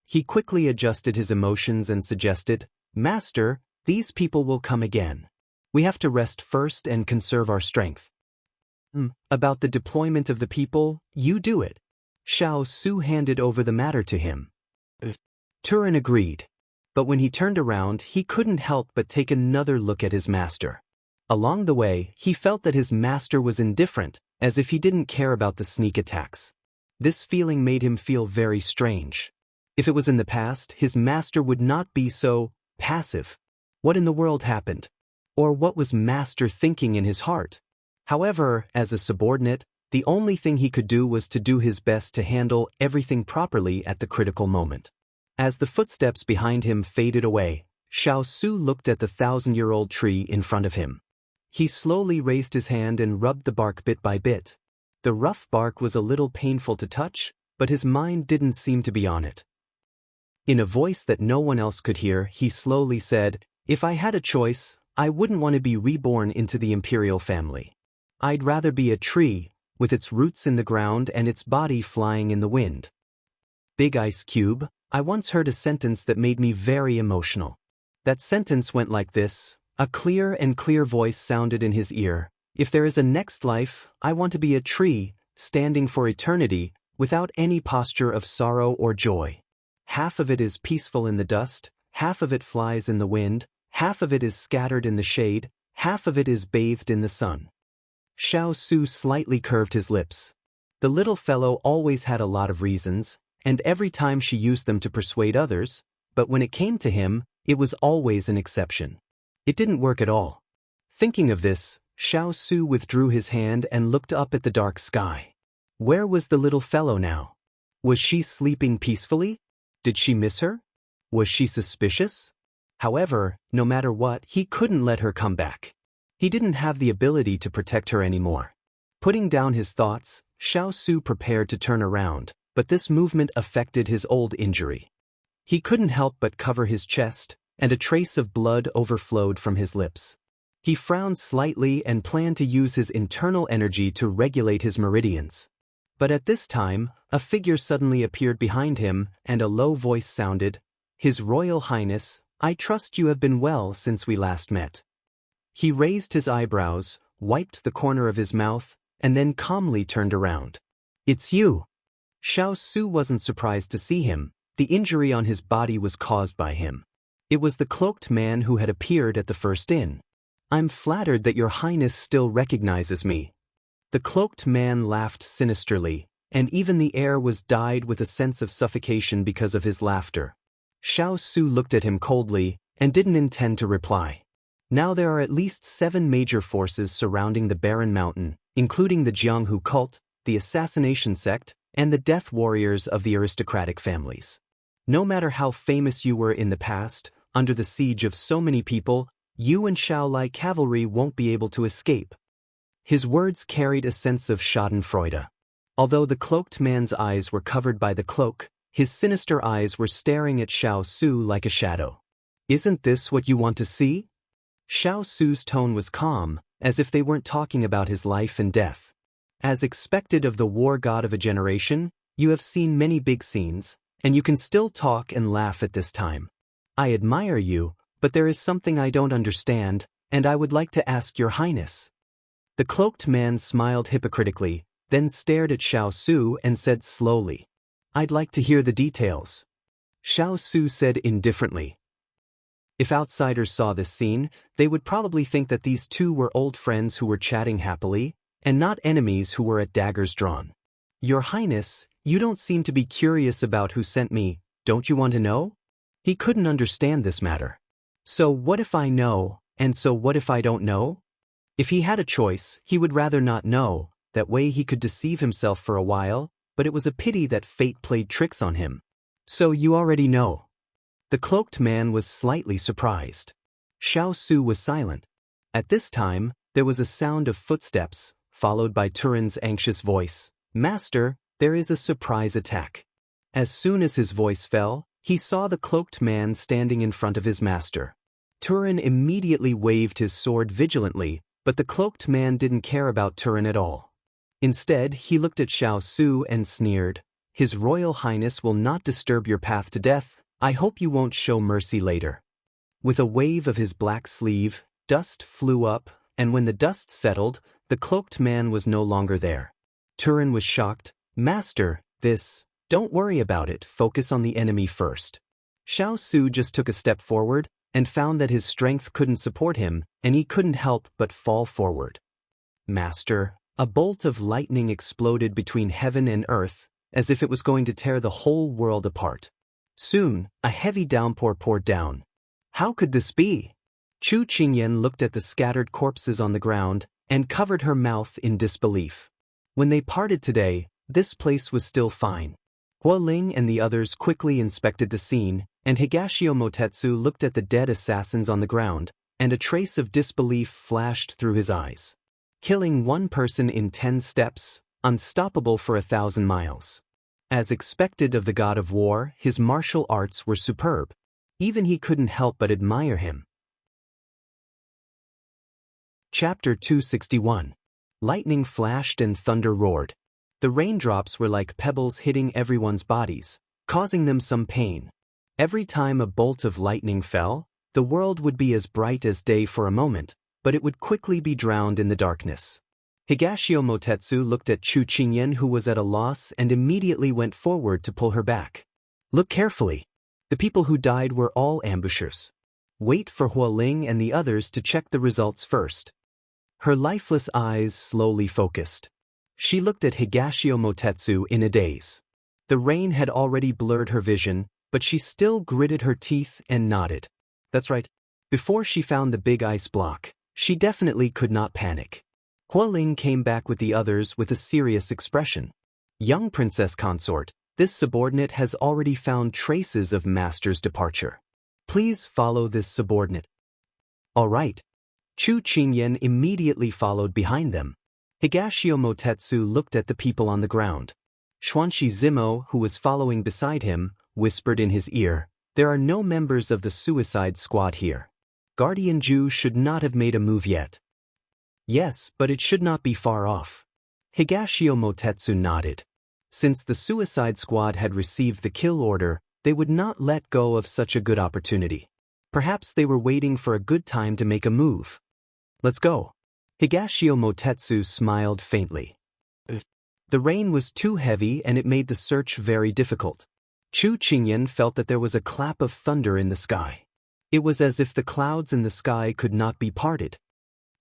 A: He quickly adjusted his emotions and suggested, Master, These people will come again. We have to rest first and conserve our strength. About the deployment of the people, you do it. Xiao Su handed over the matter to him. Turin agreed. But when he turned around, he couldn't help but take another look at his master. Along the way, he felt that his master was indifferent, as if he didn't care about the sneak attacks. This feeling made him feel very strange. If it was in the past, his master would not be so passive. What in the world happened? Or what was master thinking in his heart? However, as a subordinate, the only thing he could do was to do his best to handle everything properly at the critical moment. As the footsteps behind him faded away, Xiao Su looked at the 1,000-year-old tree in front of him. He slowly raised his hand and rubbed the bark bit by bit. The rough bark was a little painful to touch, but his mind didn't seem to be on it. In a voice that no one else could hear, he slowly said, "If I had a choice, I wouldn't want to be reborn into the imperial family. I'd rather be a tree, with its roots in the ground and its body flying in the wind." Big Ice Cube, I once heard a sentence that made me very emotional. That sentence went like this. A clear voice sounded in his ear. "If there is a next life, I want to be a tree, standing for eternity, without any posture of sorrow or joy. Half of it is peaceful in the dust, half of it flies in the wind, half of it is scattered in the shade, half of it is bathed in the sun." Xiao Su slightly curved his lips. The little fellow always had a lot of reasons, and every time she used them to persuade others, but when it came to him, it was always an exception. It didn't work at all. Thinking of this, Xiao Su withdrew his hand and looked up at the dark sky. Where was the little fellow now? Was she sleeping peacefully? Did she miss her? Was she suspicious? However, no matter what, he couldn't let her come back. He didn't have the ability to protect her anymore. Putting down his thoughts, Xiao Su prepared to turn around, but this movement affected his old injury. He couldn't help but cover his chest, and a trace of blood overflowed from his lips. He frowned slightly and planned to use his internal energy to regulate his meridians. But at this time, a figure suddenly appeared behind him, and a low voice sounded, "His Royal Highness, I trust you have been well since we last met." He raised his eyebrows, wiped the corner of his mouth, and then calmly turned around. "It's you." Xiao Su wasn't surprised to see him. The injury on his body was caused by him. It was the cloaked man who had appeared at the first inn. "I'm flattered that your highness still recognizes me." The cloaked man laughed sinisterly, and even the air was dyed with a sense of suffocation because of his laughter. Xiao Su looked at him coldly, and didn't intend to reply. Now there are at least 7 major forces surrounding the Barren Mountain, including the Jianghu cult, the assassination sect, and the death warriors of the aristocratic families. No matter how famous you were in the past, under the siege of so many people, you and Shaolai cavalry won't be able to escape. His words carried a sense of schadenfreude. Although the cloaked man's eyes were covered by the cloak, his sinister eyes were staring at Xiao Su like a shadow. "Isn't this what you want to see?" Xiao Su's tone was calm, as if they weren't talking about his life and death. "As expected of the war god of a generation, you have seen many big scenes, and you can still talk and laugh at this time. I admire you, but there is something I don't understand, and I would like to ask your highness." The cloaked man smiled hypocritically, then stared at Xiao Su and said slowly, "I'd like to hear the details." Xiao Su said indifferently. If outsiders saw this scene, they would probably think that these two were old friends who were chatting happily, and not enemies who were at daggers drawn. "Your highness, you don't seem to be curious about who sent me, don't you want to know?" He couldn't understand this matter. "So what if I know, and so what if I don't know?" If he had a choice, he would rather not know. That way he could deceive himself for a while, but it was a pity that fate played tricks on him. "So you already know." The cloaked man was slightly surprised. Xiao Su was silent. At this time, there was a sound of footsteps, followed by Turin's anxious voice, "Master, there is a surprise attack." As soon as his voice fell, he saw the cloaked man standing in front of his master. Turin immediately waved his sword vigilantly, but the cloaked man didn't care about Turin at all. Instead, he looked at Xiao Su and sneered, "His Royal Highness will not disturb your path to death. I hope you won't show mercy later." With a wave of his black sleeve, dust flew up, and when the dust settled, the cloaked man was no longer there. Turin was shocked. "Master, don't worry about it, focus on the enemy first." Xiao Su just took a step forward, and found that his strength couldn't support him, and he couldn't help but fall forward. "Master," a bolt of lightning exploded between heaven and earth, as if it was going to tear the whole world apart. Soon, a heavy downpour poured down. How could this be? Chu Qingyan looked at the scattered corpses on the ground, and covered her mouth in disbelief. When they parted today, this place was still fine. Hua Ling and the others quickly inspected the scene, and Higashio Motetsu looked at the dead assassins on the ground, and a trace of disbelief flashed through his eyes. Killing one person in 10 steps, unstoppable for 1,000 miles. As expected of the god of war, his martial arts were superb. Even he couldn't help but admire him. Chapter 261. Lightning flashed and thunder roared. The raindrops were like pebbles hitting everyone's bodies, causing them some pain. Every time a bolt of lightning fell, the world would be as bright as day for a moment, but it would quickly be drowned in the darkness. Higashio Motetsu looked at Chu Qingyan, who was at a loss, and immediately went forward to pull her back. "Look carefully. The people who died were all ambushers. Wait for Hua Ling and the others to check the results first." Her lifeless eyes slowly focused. She looked at Higashio Motetsu in a daze. The rain had already blurred her vision, but she still gritted her teeth and nodded. That's right. Before she found the big ice block, she definitely could not panic. Hua Ling came back with the others with a serious expression. "Young princess consort, this subordinate has already found traces of master's departure. Please follow this subordinate." "All right." Chu Qingyan immediately followed behind them. Higashio Motetsu looked at the people on the ground. Xuanxi Zimo, who was following beside him, whispered in his ear, "There are no members of the suicide squad here. Guardian Ju should not have made a move yet." "Yes, but it should not be far off." Higashio Motetsu nodded. Since the suicide squad had received the kill order, they would not let go of such a good opportunity. Perhaps they were waiting for a good time to make a move. "Let's go." Higashio Motetsu smiled faintly. The rain was too heavy and it made the search very difficult. Chu Qingyan felt that there was a clap of thunder in the sky. It was as if the clouds in the sky could not be parted.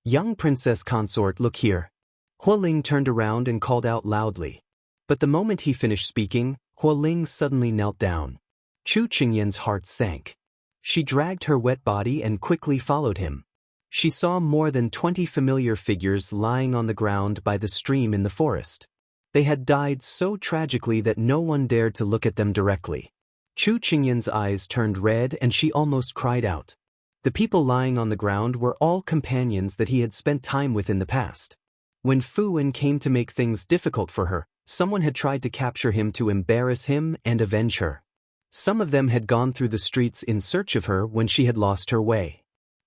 A: "Young princess consort, look here." Hua Ling turned around and called out loudly. But the moment he finished speaking, Hua Ling suddenly knelt down. Chu Qingyan's heart sank. She dragged her wet body and quickly followed him. She saw more than 20 familiar figures lying on the ground by the stream in the forest. They had died so tragically that no one dared to look at them directly. Chu Qingyan's eyes turned red and she almost cried out. The people lying on the ground were all companions that he had spent time with in the past. When Fu Wen came to make things difficult for her, someone had tried to capture him to embarrass him and avenge her. Some of them had gone through the streets in search of her when she had lost her way.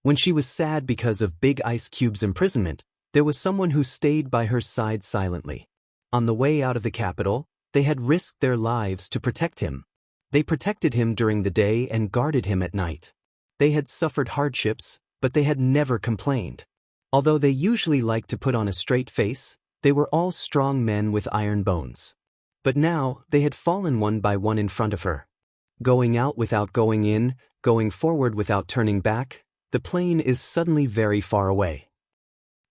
A: When she was sad because of Big Ice Cube's imprisonment, there was someone who stayed by her side silently. On the way out of the capital, they had risked their lives to protect him. They protected him during the day and guarded him at night. They had suffered hardships, but they had never complained. Although they usually liked to put on a straight face, they were all strong men with iron bones. But now, they had fallen one by one in front of her. Going out without going in, going forward without turning back, the plane is suddenly very far away.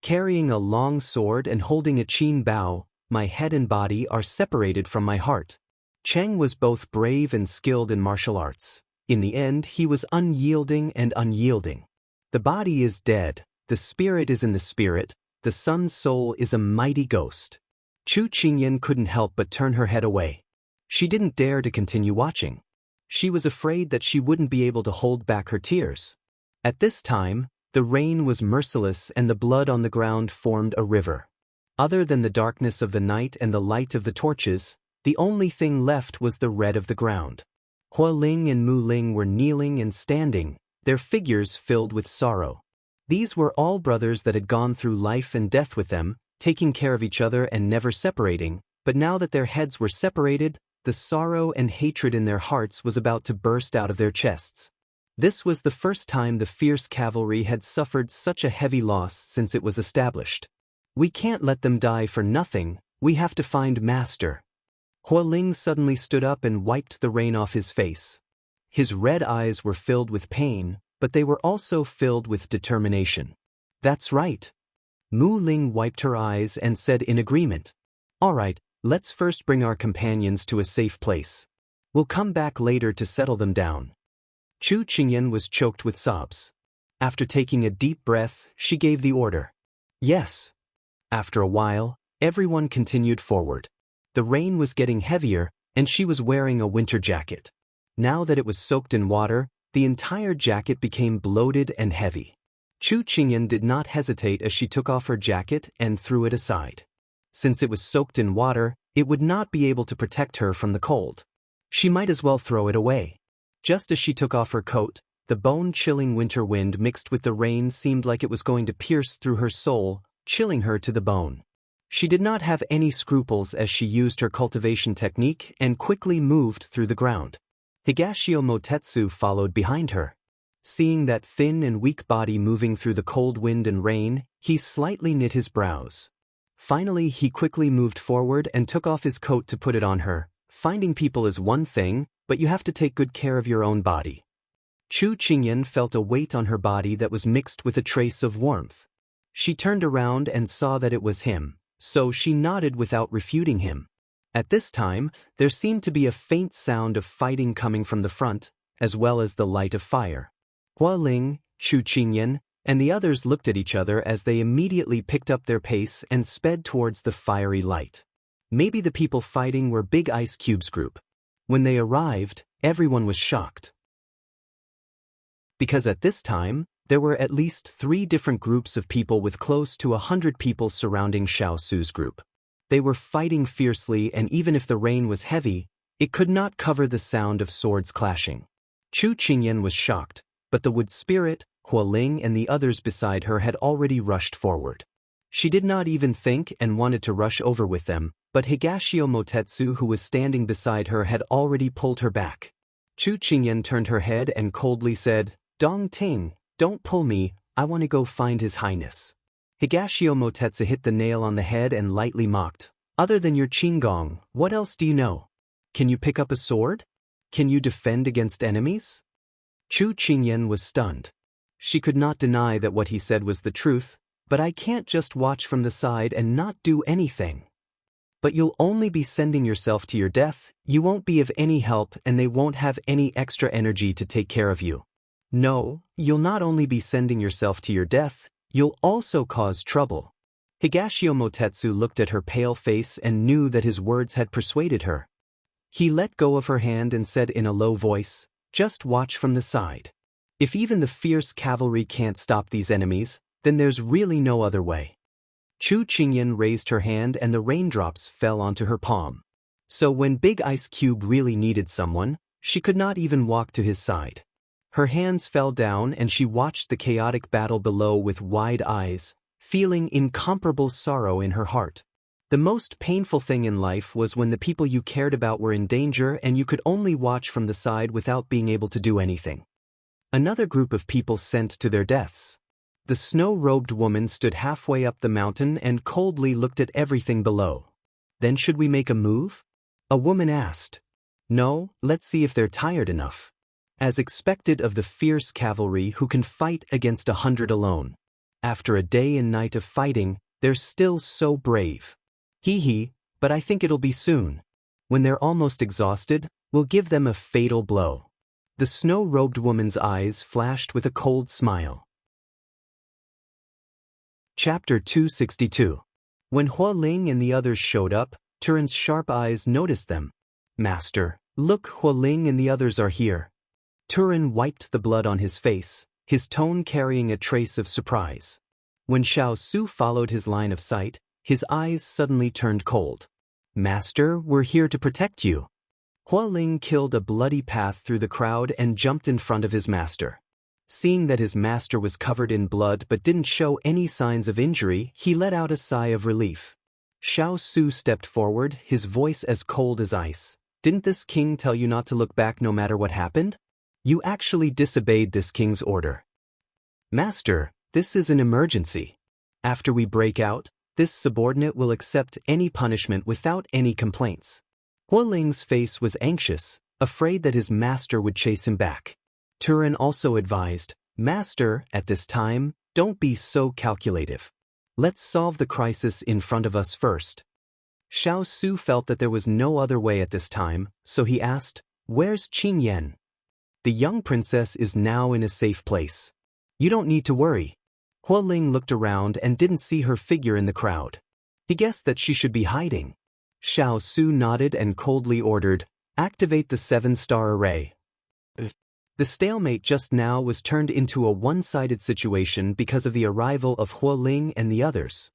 A: Carrying a long sword and holding a qin bao, my head and body are separated from my heart. Cheng was both brave and skilled in martial arts. In the end, he was unyielding and unyielding. The body is dead, the spirit is in the spirit, the sun's soul is a mighty ghost. Chu Qingyan couldn't help but turn her head away. She didn't dare to continue watching. She was afraid that she wouldn't be able to hold back her tears. At this time, the rain was merciless and the blood on the ground formed a river. Other than the darkness of the night and the light of the torches, the only thing left was the red of the ground. Hua Ling and Mu Ling were kneeling and standing, their figures filled with sorrow. These were all brothers that had gone through life and death with them, taking care of each other and never separating, but now that their heads were separated, the sorrow and hatred in their hearts was about to burst out of their chests. This was the first time the fierce cavalry had suffered such a heavy loss since it was established. We can't let them die for nothing, we have to find Master. Hualing suddenly stood up and wiped the rain off his face. His red eyes were filled with pain, but they were also filled with determination. That's right. Mu Ling wiped her eyes and said in agreement. All right, let's first bring our companions to a safe place. We'll come back later to settle them down. Chu Qingyan was choked with sobs. After taking a deep breath, she gave the order. Yes. After a while, everyone continued forward. The rain was getting heavier, and she was wearing a winter jacket. Now that it was soaked in water, the entire jacket became bloated and heavy. Chu Qingyan did not hesitate as she took off her jacket and threw it aside. Since it was soaked in water, it would not be able to protect her from the cold. She might as well throw it away. Just as she took off her coat, the bone-chilling winter wind mixed with the rain seemed like it was going to pierce through her soul, chilling her to the bone. She did not have any scruples as she used her cultivation technique and quickly moved through the ground. Higashio Motetsu followed behind her. Seeing that thin and weak body moving through the cold wind and rain, he slightly knit his brows. Finally, he quickly moved forward and took off his coat to put it on her. Finding people is one thing, but you have to take good care of your own body. Chu Qingyan felt a weight on her body that was mixed with a trace of warmth. She turned around and saw that it was him, so she nodded without refuting him. At this time, there seemed to be a faint sound of fighting coming from the front, as well as the light of fire. Hualing, Chu Qingyan, and the others looked at each other as they immediately picked up their pace and sped towards the fiery light. Maybe the people fighting were Big Ice Cube's group. When they arrived, everyone was shocked. Because at this time, there were at least 3 different groups of people with close to 100 people surrounding Xiao Su's group. They were fighting fiercely, and even if the rain was heavy, it could not cover the sound of swords clashing. Chu Qingyan was shocked, but the wood spirit, Hualing, and the others beside her had already rushed forward. She did not even think and wanted to rush over with them, but Higashio Motetsu, who was standing beside her, had already pulled her back. Chu Qingyan turned her head and coldly said, Dong Ting, don't pull me, I want to go find His Highness. Higashio Motetsu hit the nail on the head and lightly mocked. Other than your qinggong, what else do you know? Can you pick up a sword? Can you defend against enemies? Chu Qingyan was stunned. She could not deny that what he said was the truth, but I can't just watch from the side and not do anything. But you'll only be sending yourself to your death, you won't be of any help, and they won't have any extra energy to take care of you. No, you'll not only be sending yourself to your death, you'll also cause trouble. Higashio Motetsu looked at her pale face and knew that his words had persuaded her. He let go of her hand and said in a low voice, just watch from the side. If even the fierce cavalry can't stop these enemies, then there's really no other way. Chu Qingyan raised her hand and the raindrops fell onto her palm. So when Big Ice Cube really needed someone, she could not even walk to his side. Her hands fell down and she watched the chaotic battle below with wide eyes, feeling incomparable sorrow in her heart. The most painful thing in life was when the people you cared about were in danger and you could only watch from the side without being able to do anything. Another group of people sent to their deaths. The snow-robed woman stood halfway up the mountain and coldly looked at everything below. Then should we make a move? A woman asked. No, let's see if they're tired enough. As expected of the fierce cavalry who can fight against 100 alone. After a day and night of fighting, they're still so brave. Hee, but I think it'll be soon. When they're almost exhausted, we'll give them a fatal blow. The snow-robed woman's eyes flashed with a cold smile. Chapter 262. When Hualing and the others showed up, Turin's sharp eyes noticed them. Master, look, Hualing and the others are here. Turin wiped the blood on his face, his tone carrying a trace of surprise. When Xiao Su followed his line of sight, his eyes suddenly turned cold. Master, we're here to protect you. Hualing killed a bloody path through the crowd and jumped in front of his master. Seeing that his master was covered in blood but didn't show any signs of injury, he let out a sigh of relief. Xiao Su stepped forward, his voice as cold as ice. Didn't this king tell you not to look back no matter what happened? You actually disobeyed this king's order. Master, this is an emergency. After we break out, this subordinate will accept any punishment without any complaints. Hua Ling's face was anxious, afraid that his master would chase him back. Turin also advised, Master, at this time, don't be so calculative. Let's solve the crisis in front of us first. Xiao Su felt that there was no other way at this time, so he asked, Where's Qing Yan? The young princess is now in a safe place. You don't need to worry. Hua Ling looked around and didn't see her figure in the crowd. He guessed that she should be hiding. Xiao Su nodded and coldly ordered, Activate the 7-star array. The stalemate just now was turned into a one-sided situation because of the arrival of Hua Ling and the others.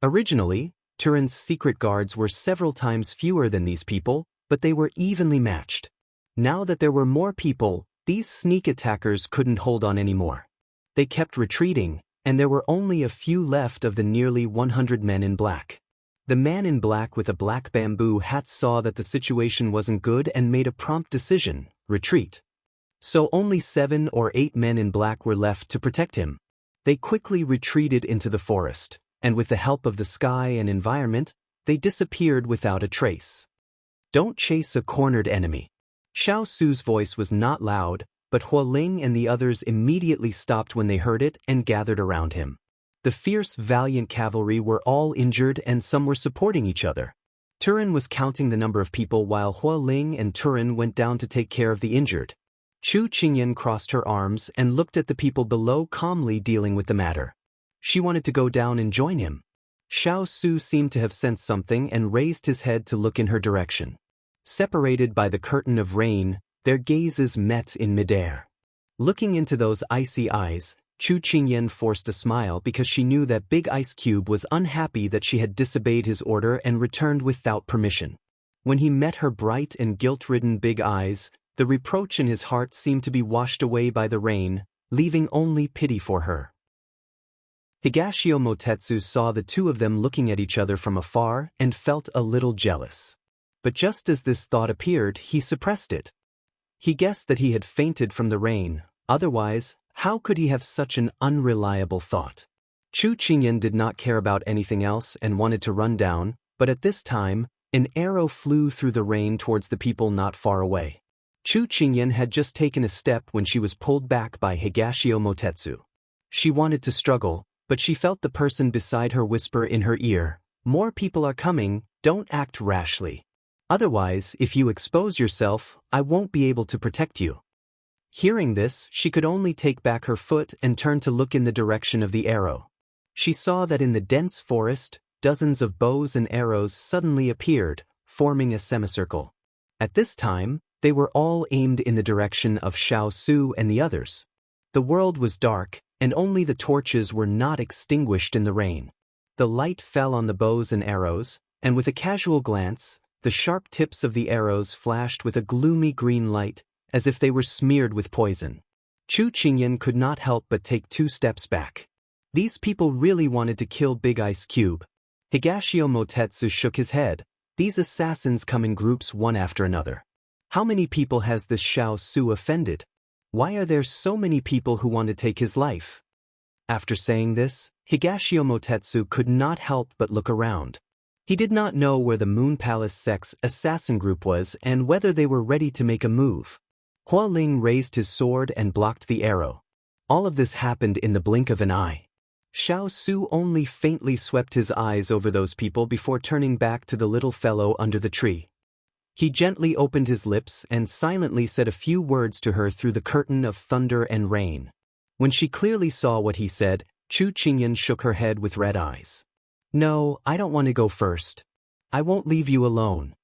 A: Originally, Turin's secret guards were several times fewer than these people, but they were evenly matched. Now that there were more people, these sneak attackers couldn't hold on anymore. They kept retreating, and there were only a few left of the nearly 100 men in black. The man in black with a black bamboo hat saw that the situation wasn't good and made a prompt decision, retreat. So only 7 or 8 men in black were left to protect him. They quickly retreated into the forest, and with the help of the sky and environment, they disappeared without a trace. Don't chase a cornered enemy. Xiao Su's voice was not loud, but Hua Ling and the others immediately stopped when they heard it and gathered around him. The fierce, valiant cavalry were all injured and some were supporting each other. Turin was counting the number of people while Hua Ling and Turin went down to take care of the injured. Chu Qingyan crossed her arms and looked at the people below calmly dealing with the matter. She wanted to go down and join him. Xiao Su seemed to have sensed something and raised his head to look in her direction. Separated by the curtain of rain, their gazes met in midair. Looking into those icy eyes, Chu Qingyan forced a smile because she knew that Big Ice Cube was unhappy that she had disobeyed his order and returned without permission. When he met her bright and guilt-ridden big eyes, the reproach in his heart seemed to be washed away by the rain, leaving only pity for her. Higashio Motetsu saw the two of them looking at each other from afar and felt a little jealous. But just as this thought appeared, he suppressed it. He guessed that he had fainted from the rain, otherwise, how could he have such an unreliable thought? Chu Qingyan did not care about anything else and wanted to run down, but at this time, an arrow flew through the rain towards the people not far away. Chu Qingyan had just taken a step when she was pulled back by Higashio Motetsu. She wanted to struggle, but she felt the person beside her whisper in her ear, More people are coming, don't act rashly. Otherwise, if you expose yourself, I won't be able to protect you. Hearing this, she could only take back her foot and turn to look in the direction of the arrow. She saw that in the dense forest, dozens of bows and arrows suddenly appeared, forming a semicircle. At this time, they were all aimed in the direction of Xiao Su and the others. The world was dark, and only the torches were not extinguished in the rain. The light fell on the bows and arrows, and with a casual glance, the sharp tips of the arrows flashed with a gloomy green light, as if they were smeared with poison. Chu Qingyan could not help but take 2 steps back. These people really wanted to kill Big Ice Cube. Higashio Motetsu shook his head. These assassins come in groups one after another. How many people has this Xiao Su offended? Why are there so many people who want to take his life? After saying this, Higashio Motetsu could not help but look around. He did not know where the Moon Palace Sect's assassin group was and whether they were ready to make a move. Hua Ling raised his sword and blocked the arrow. All of this happened in the blink of an eye. Xiao Su only faintly swept his eyes over those people before turning back to the little fellow under the tree. He gently opened his lips and silently said a few words to her through the curtain of thunder and rain. When she clearly saw what he said, Chu Qingyan shook her head with red eyes. No, I don't want to go first. I won't leave you alone.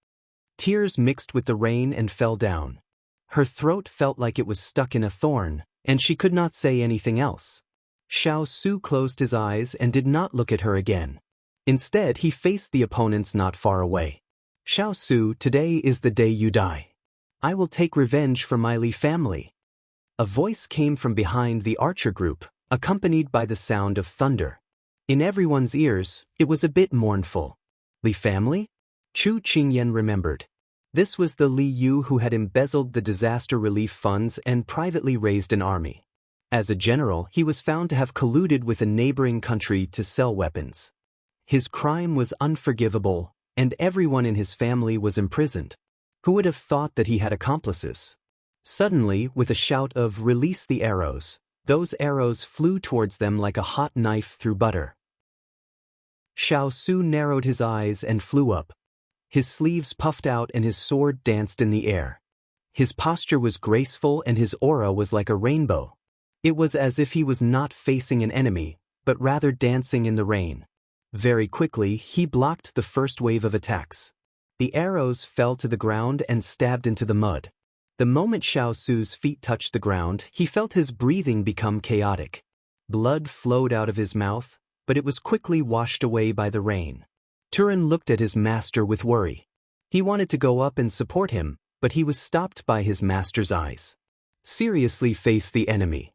A: Tears mixed with the rain and fell down. Her throat felt like it was stuck in a thorn, and she could not say anything else. Xiao Su closed his eyes and did not look at her again. Instead, he faced the opponents not far away. Xiao Su, today is the day you die. I will take revenge for my Li family. A voice came from behind the archer group, accompanied by the sound of thunder. In everyone's ears, it was a bit mournful. Li family? Chu Qingyan remembered. This was the Li Yu who had embezzled the disaster relief funds and privately raised an army. As a general, he was found to have colluded with a neighboring country to sell weapons. His crime was unforgivable, and everyone in his family was imprisoned. Who would have thought that he had accomplices? Suddenly, with a shout of "Release the arrows," those arrows flew towards them like a hot knife through butter. Xiao Su narrowed his eyes and flew up. His sleeves puffed out and his sword danced in the air. His posture was graceful and his aura was like a rainbow. It was as if he was not facing an enemy, but rather dancing in the rain. Very quickly, he blocked the first wave of attacks. The arrows fell to the ground and stabbed into the mud. The moment Xiao Su's feet touched the ground, he felt his breathing become chaotic. Blood flowed out of his mouth, but it was quickly washed away by the rain. Turin looked at his master with worry. He wanted to go up and support him, but he was stopped by his master's eyes. Seriously face the enemy.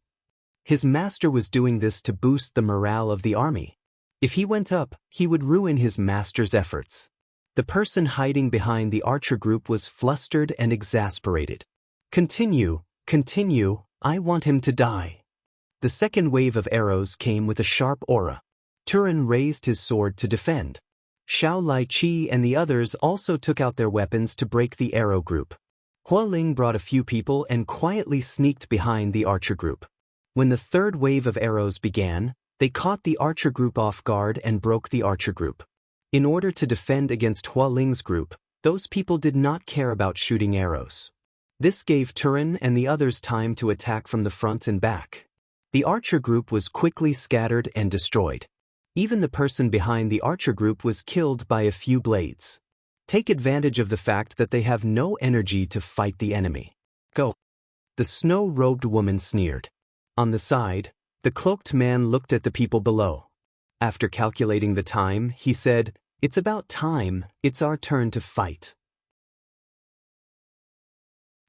A: His master was doing this to boost the morale of the army. If he went up, he would ruin his master's efforts. The person hiding behind the archer group was flustered and exasperated. Continue, I want him to die. The second wave of arrows came with a sharp aura. Turin raised his sword to defend. Xiao Lai Qi and the others also took out their weapons to break the arrow group. Hua Ling brought a few people and quietly sneaked behind the archer group. When the third wave of arrows began, they caught the archer group off guard and broke the archer group. In order to defend against Hua Ling's group, those people did not care about shooting arrows. This gave Turin and the others time to attack from the front and back. The archer group was quickly scattered and destroyed. Even the person behind the archer group was killed by a few blades. Take advantage of the fact that they have no energy to fight the enemy. Go. The snow-robed woman sneered. On the side, the cloaked man looked at the people below. After calculating the time, he said, "It's about time, it's our turn to fight."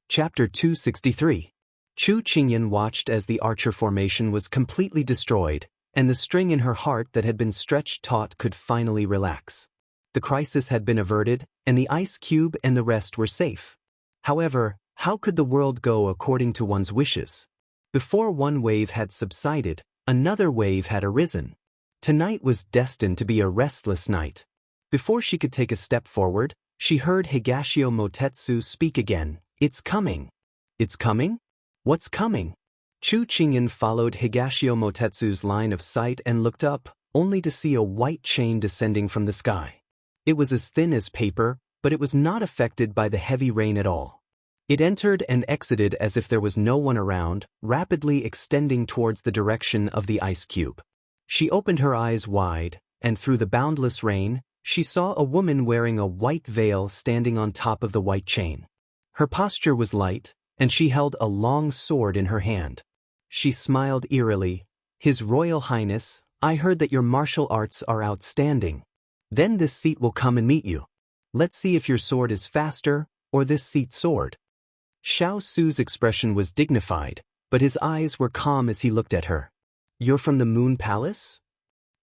A: Chapter 263. Chu Qingyan watched as the archer formation was completely destroyed, and the string in her heart that had been stretched taut could finally relax. The crisis had been averted, and the ice cube and the rest were safe. However, how could the world go according to one's wishes? Before one wave had subsided, another wave had arisen. Tonight was destined to be a restless night. Before she could take a step forward, she heard Higashio Motetsu speak again. "It's coming. It's coming? What's coming?" Chu Qingyan followed Higashio Motetsu's line of sight and looked up, only to see a white chain descending from the sky. It was as thin as paper, but it was not affected by the heavy rain at all. It entered and exited as if there was no one around, rapidly extending towards the direction of the ice cube. She opened her eyes wide, and through the boundless rain, she saw a woman wearing a white veil standing on top of the white chain. Her posture was light, and she held a long sword in her hand. She smiled eerily. "His Royal Highness, I heard that your martial arts are outstanding. Then this seat will come and meet you. Let's see if your sword is faster, or this seat's sword." Xiao Su's expression was dignified, but his eyes were calm as he looked at her. "You're from the Moon Palace?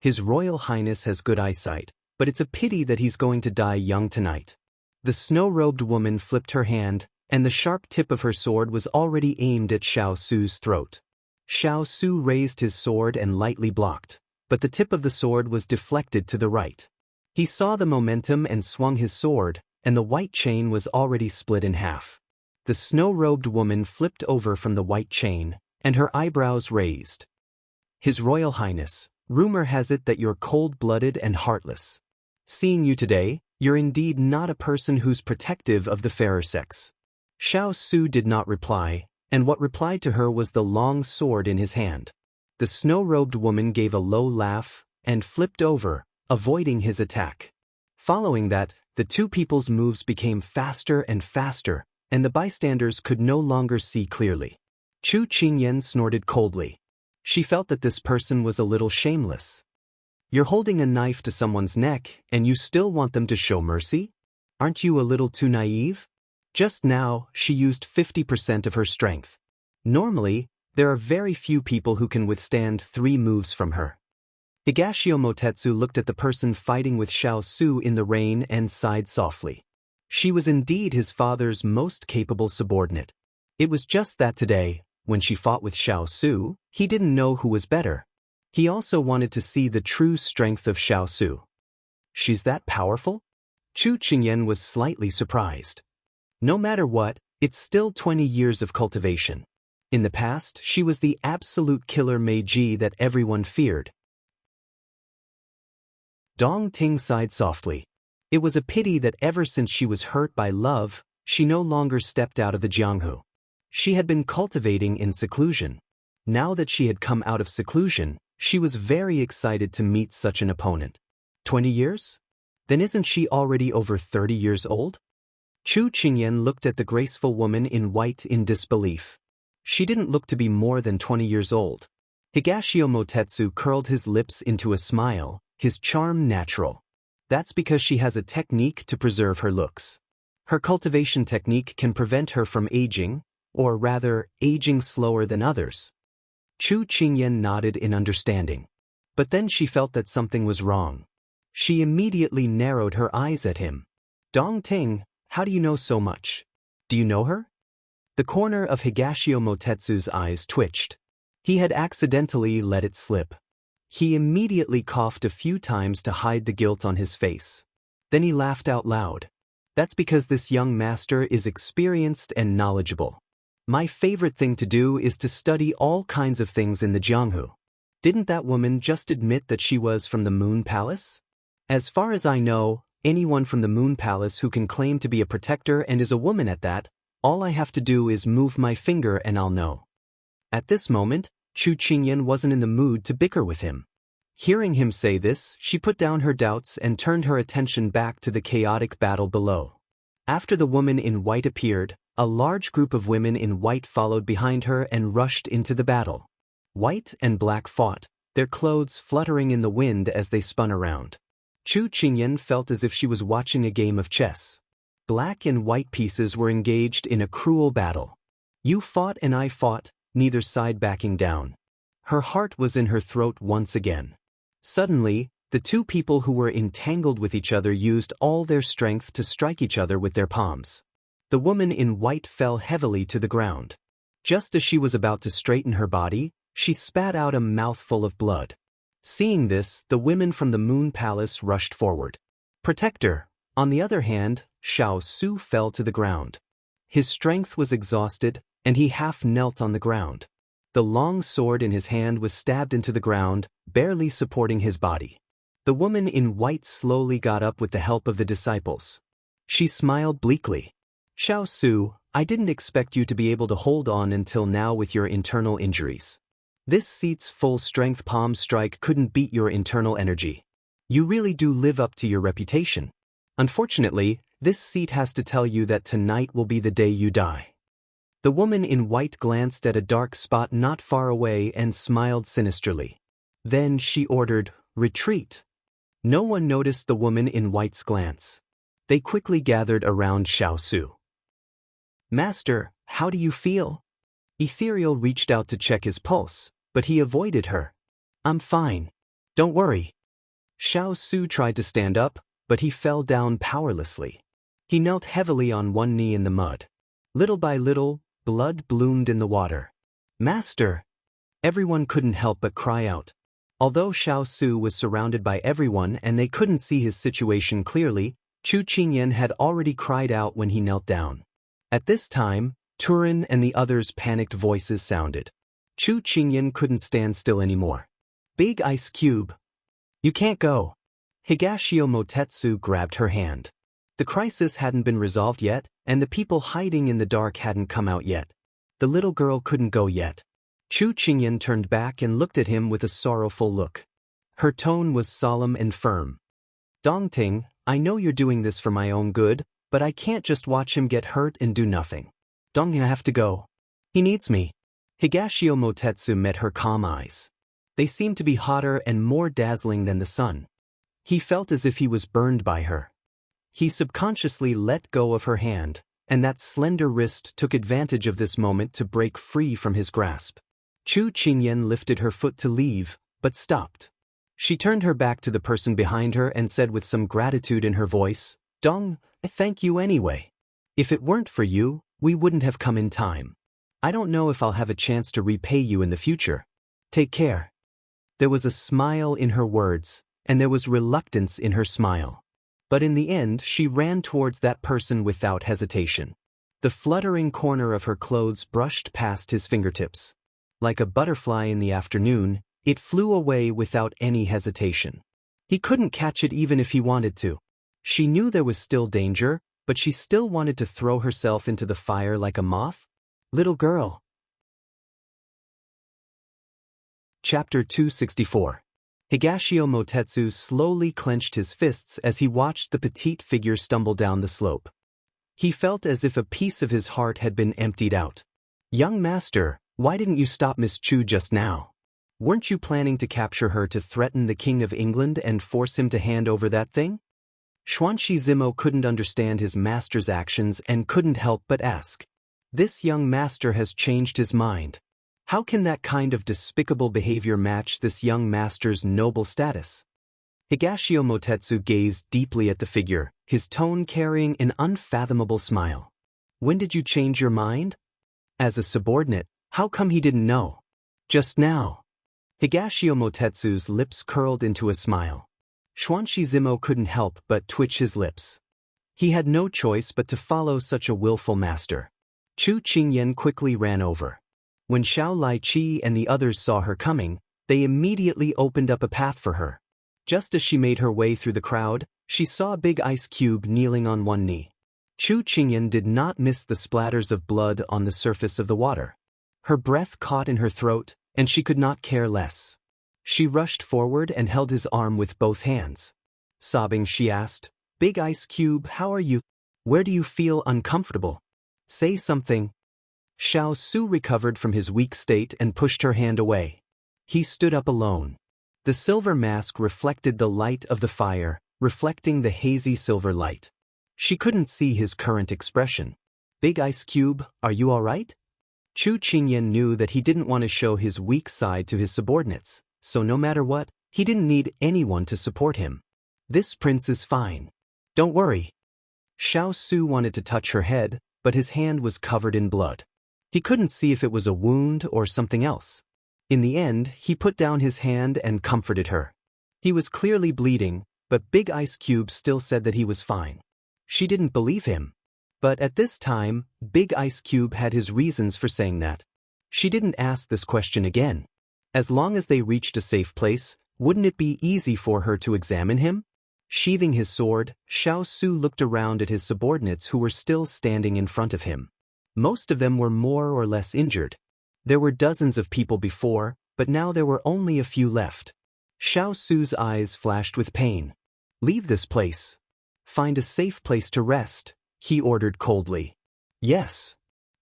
A: His Royal Highness has good eyesight, but it's a pity that he's going to die young tonight." The snow-robed woman flipped her hand, and the sharp tip of her sword was already aimed at Xiao Su's throat. Xiao Su raised his sword and lightly blocked, but the tip of the sword was deflected to the right. He saw the momentum and swung his sword, and the white chain was already split in half. The snow-robed woman flipped over from the white chain, and her eyebrows raised. "His Royal Highness, rumor has it that you're cold-blooded and heartless. Seeing you today, you're indeed not a person who's protective of the fairer sex." Xiao Su did not reply, and what replied to her was the long sword in his hand. The snow-robed woman gave a low laugh and flipped over, avoiding his attack. Following that, the two people's moves became faster and faster, and the bystanders could no longer see clearly. Chu Qingyan snorted coldly. She felt that this person was a little shameless. "You're holding a knife to someone's neck, and you still want them to show mercy? Aren't you a little too naive?" Just now, she used 50% of her strength. Normally, there are very few people who can withstand 3 moves from her. Higashio Motetsu looked at the person fighting with Xiao Su in the rain and sighed softly. She was indeed his father's most capable subordinate. It was just that today, when she fought with Xiao Su, he didn't know who was better. He also wanted to see the true strength of Xiao Su. She's that powerful? Chu Qingyan was slightly surprised. No matter what, it's still 20 years of cultivation. In the past, she was the absolute killer Meiji that everyone feared. Dong Ting sighed softly. It was a pity that ever since she was hurt by love, she no longer stepped out of the Jianghu. She had been cultivating in seclusion. Now that she had come out of seclusion, she was very excited to meet such an opponent. 20 years? Then isn't she already over 30 years old? Chu Qingyan looked at the graceful woman in white in disbelief. She didn't look to be more than 20 years old. Higashio Motetsu curled his lips into a smile, his charm natural. That's because she has a technique to preserve her looks. Her cultivation technique can prevent her from aging, or rather, aging slower than others. Chu Qingyan nodded in understanding. But then she felt that something was wrong. She immediately narrowed her eyes at him. Dong Ting, how do you know so much? Do you know her? The corner of Higashio Motetsu's eyes twitched. He had accidentally let it slip. He immediately coughed a few times to hide the guilt on his face. Then he laughed out loud. That's because this young master is experienced and knowledgeable. My favorite thing to do is to study all kinds of things in the Jianghu. Didn't that woman just admit that she was from the Moon Palace? As far as I know, anyone from the Moon Palace who can claim to be a protector and is a woman at that, all I have to do is move my finger and I'll know. At this moment, Chu Qingyan wasn't in the mood to bicker with him. Hearing him say this, she put down her doubts and turned her attention back to the chaotic battle below. After the woman in white appeared, a large group of women in white followed behind her and rushed into the battle. White and black fought, their clothes fluttering in the wind as they spun around. Chu Qingyan felt as if she was watching a game of chess. Black and white pieces were engaged in a cruel battle. You fought and I fought, neither side backing down. Her heart was in her throat once again. Suddenly, the two people who were entangled with each other used all their strength to strike each other with their palms. The woman in white fell heavily to the ground. Just as she was about to straighten her body, she spat out a mouthful of blood. Seeing this, the women from the Moon Palace rushed forward. Protector. On the other hand, Xiao Su fell to the ground. His strength was exhausted, and he half knelt on the ground. The long sword in his hand was stabbed into the ground, barely supporting his body. The woman in white slowly got up with the help of the disciples. She smiled bleakly. Xiao Su, I didn't expect you to be able to hold on until now with your internal injuries. This seat's full-strength palm strike couldn't beat your internal energy. You really do live up to your reputation. Unfortunately, this seat has to tell you that tonight will be the day you die. The woman in white glanced at a dark spot not far away and smiled sinisterly. Then she ordered, retreat. No one noticed the woman in white's glance. They quickly gathered around Xiao Su. Master, how do you feel? Ethereal reached out to check his pulse, but he avoided her. I'm fine. Don't worry. Xiao Su tried to stand up, but he fell down powerlessly. He knelt heavily on one knee in the mud. Little by little, blood bloomed in the water. Master! Everyone couldn't help but cry out. Although Xiao Su was surrounded by everyone and they couldn't see his situation clearly, Chu Qingyan had already cried out when he knelt down. At this time, Turin and the others' panicked voices sounded. Chu Qingyan couldn't stand still anymore. Big Ice Cube. You can't go. Higashio Motetsu grabbed her hand. The crisis hadn't been resolved yet, and the people hiding in the dark hadn't come out yet. The little girl couldn't go yet. Chu Qingyan turned back and looked at him with a sorrowful look. Her tone was solemn and firm. Dongting, I know you're doing this for my own good, but I can't just watch him get hurt and do nothing. Dongting, I have to go. He needs me. Higashio Motetsu met her calm eyes. They seemed to be hotter and more dazzling than the sun. He felt as if he was burned by her. He subconsciously let go of her hand, and that slender wrist took advantage of this moment to break free from his grasp. Chu Qingyan lifted her foot to leave, but stopped. She turned her back to the person behind her and said with some gratitude in her voice, Dong, I thank you anyway. If it weren't for you, we wouldn't have come in time. I don't know if I'll have a chance to repay you in the future. Take care. There was a smile in her words, and there was reluctance in her smile. But in the end, she ran towards that person without hesitation. The fluttering corner of her clothes brushed past his fingertips. Like a butterfly in the afternoon, it flew away without any hesitation. He couldn't catch it even if he wanted to. She knew there was still danger, but she still wanted to throw herself into the fire like a moth. Little girl. Chapter 264. Higashio Motetsu slowly clenched his fists as he watched the petite figure stumble down the slope. He felt as if a piece of his heart had been emptied out. Young master, why didn't you stop Miss Chu just now? Weren't you planning to capture her to threaten the King of England and force him to hand over that thing? Xuanxi Zimo couldn't understand his master's actions and couldn't help but ask. This young master has changed his mind. How can that kind of despicable behavior match this young master's noble status? Higashio Motetsu gazed deeply at the figure, his tone carrying an unfathomable smile. When did you change your mind? As a subordinate, how come he didn't know? Just now. Higashio Motetsu's lips curled into a smile. Xuanxi Zimo couldn't help but twitch his lips. He had no choice but to follow such a willful master. Chu Qingyan quickly ran over. When Xiao Lai-chi and the others saw her coming, they immediately opened up a path for her. Just as she made her way through the crowd, she saw a big ice cube kneeling on one knee. Chu Qingyan did not miss the splatters of blood on the surface of the water. Her breath caught in her throat, and she could not care less. She rushed forward and held his arm with both hands. Sobbing, she asked, "Big ice cube, how are you? Where do you feel uncomfortable? Say something." Xiao Su recovered from his weak state and pushed her hand away. He stood up alone. The silver mask reflected the light of the fire, reflecting the hazy silver light. She couldn't see his current expression. "Big ice cube, are you all right?" Chu Qingyan knew that he didn't want to show his weak side to his subordinates, so no matter what, he didn't need anyone to support him. "This prince is fine. Don't worry." Xiao Su wanted to touch her head, but his hand was covered in blood. He couldn't see if it was a wound or something else. In the end, he put down his hand and comforted her. He was clearly bleeding, but Big Ice Cube still said that he was fine. She didn't believe him. But at this time, Big Ice Cube had his reasons for saying that. She didn't ask this question again. As long as they reached a safe place, wouldn't it be easy for her to examine him? Sheathing his sword, Xiao Su looked around at his subordinates who were still standing in front of him. Most of them were more or less injured. There were dozens of people before, but now there were only a few left. Xiao Su's eyes flashed with pain. "Leave this place. Find a safe place to rest," he ordered coldly. Yes.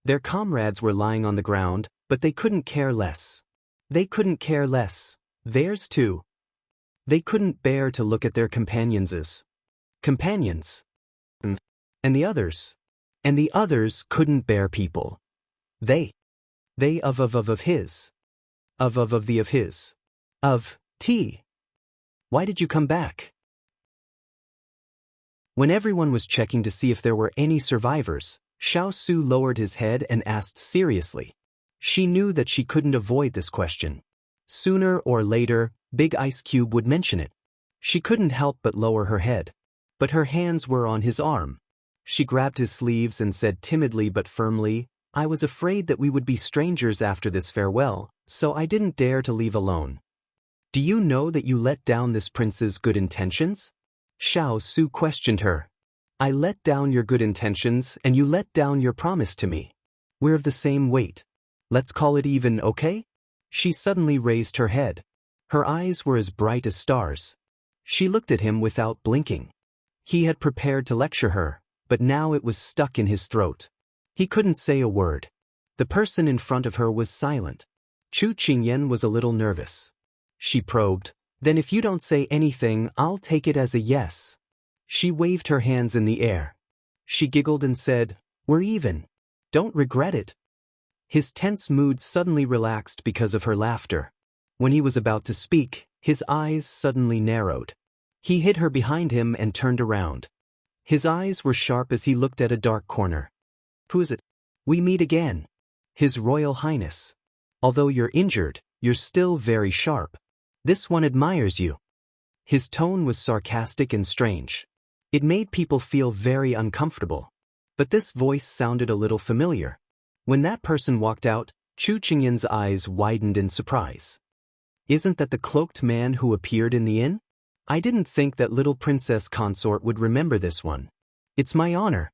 A: Their comrades were lying on the ground, but they couldn't care less. They couldn't care less. Theirs too. They couldn't bear to look at their companions. Companions. And the others. And the others couldn't bear people. They of his. Of the of his. Of T. Why did you come back? When everyone was checking to see if there were any survivors, Xiao Su lowered his head and asked seriously. She knew that she couldn't avoid this question. Sooner or later, Big Ice Cube would mention it. She couldn't help but lower her head. But her hands were on his arm. She grabbed his sleeves and said timidly but firmly, "I was afraid that we would be strangers after this farewell, so I didn't dare to leave alone." "Do you know that you let down this prince's good intentions?" Xiao Su questioned her. "I let down your good intentions and you let down your promise to me. We're of the same weight. Let's call it even, okay?" She suddenly raised her head. Her eyes were as bright as stars. She looked at him without blinking. He had prepared to lecture her, but now it was stuck in his throat. He couldn't say a word. The person in front of her was silent. Chu Qingyan was a little nervous. She probed, "Then if you don't say anything, I'll take it as a yes." She waved her hands in the air. She giggled and said, "We're even. Don't regret it." His tense mood suddenly relaxed because of her laughter. When he was about to speak, his eyes suddenly narrowed. He hid her behind him and turned around. His eyes were sharp as he looked at a dark corner. Who is it? We meet again. His Royal Highness. Although you're injured, you're still very sharp. This one admires you. His tone was sarcastic and strange. It made people feel very uncomfortable. But this voice sounded a little familiar. When that person walked out, Chu Qingyan's eyes widened in surprise. Isn't that the cloaked man who appeared in the inn? I didn't think that little princess consort would remember this one. It's my honor.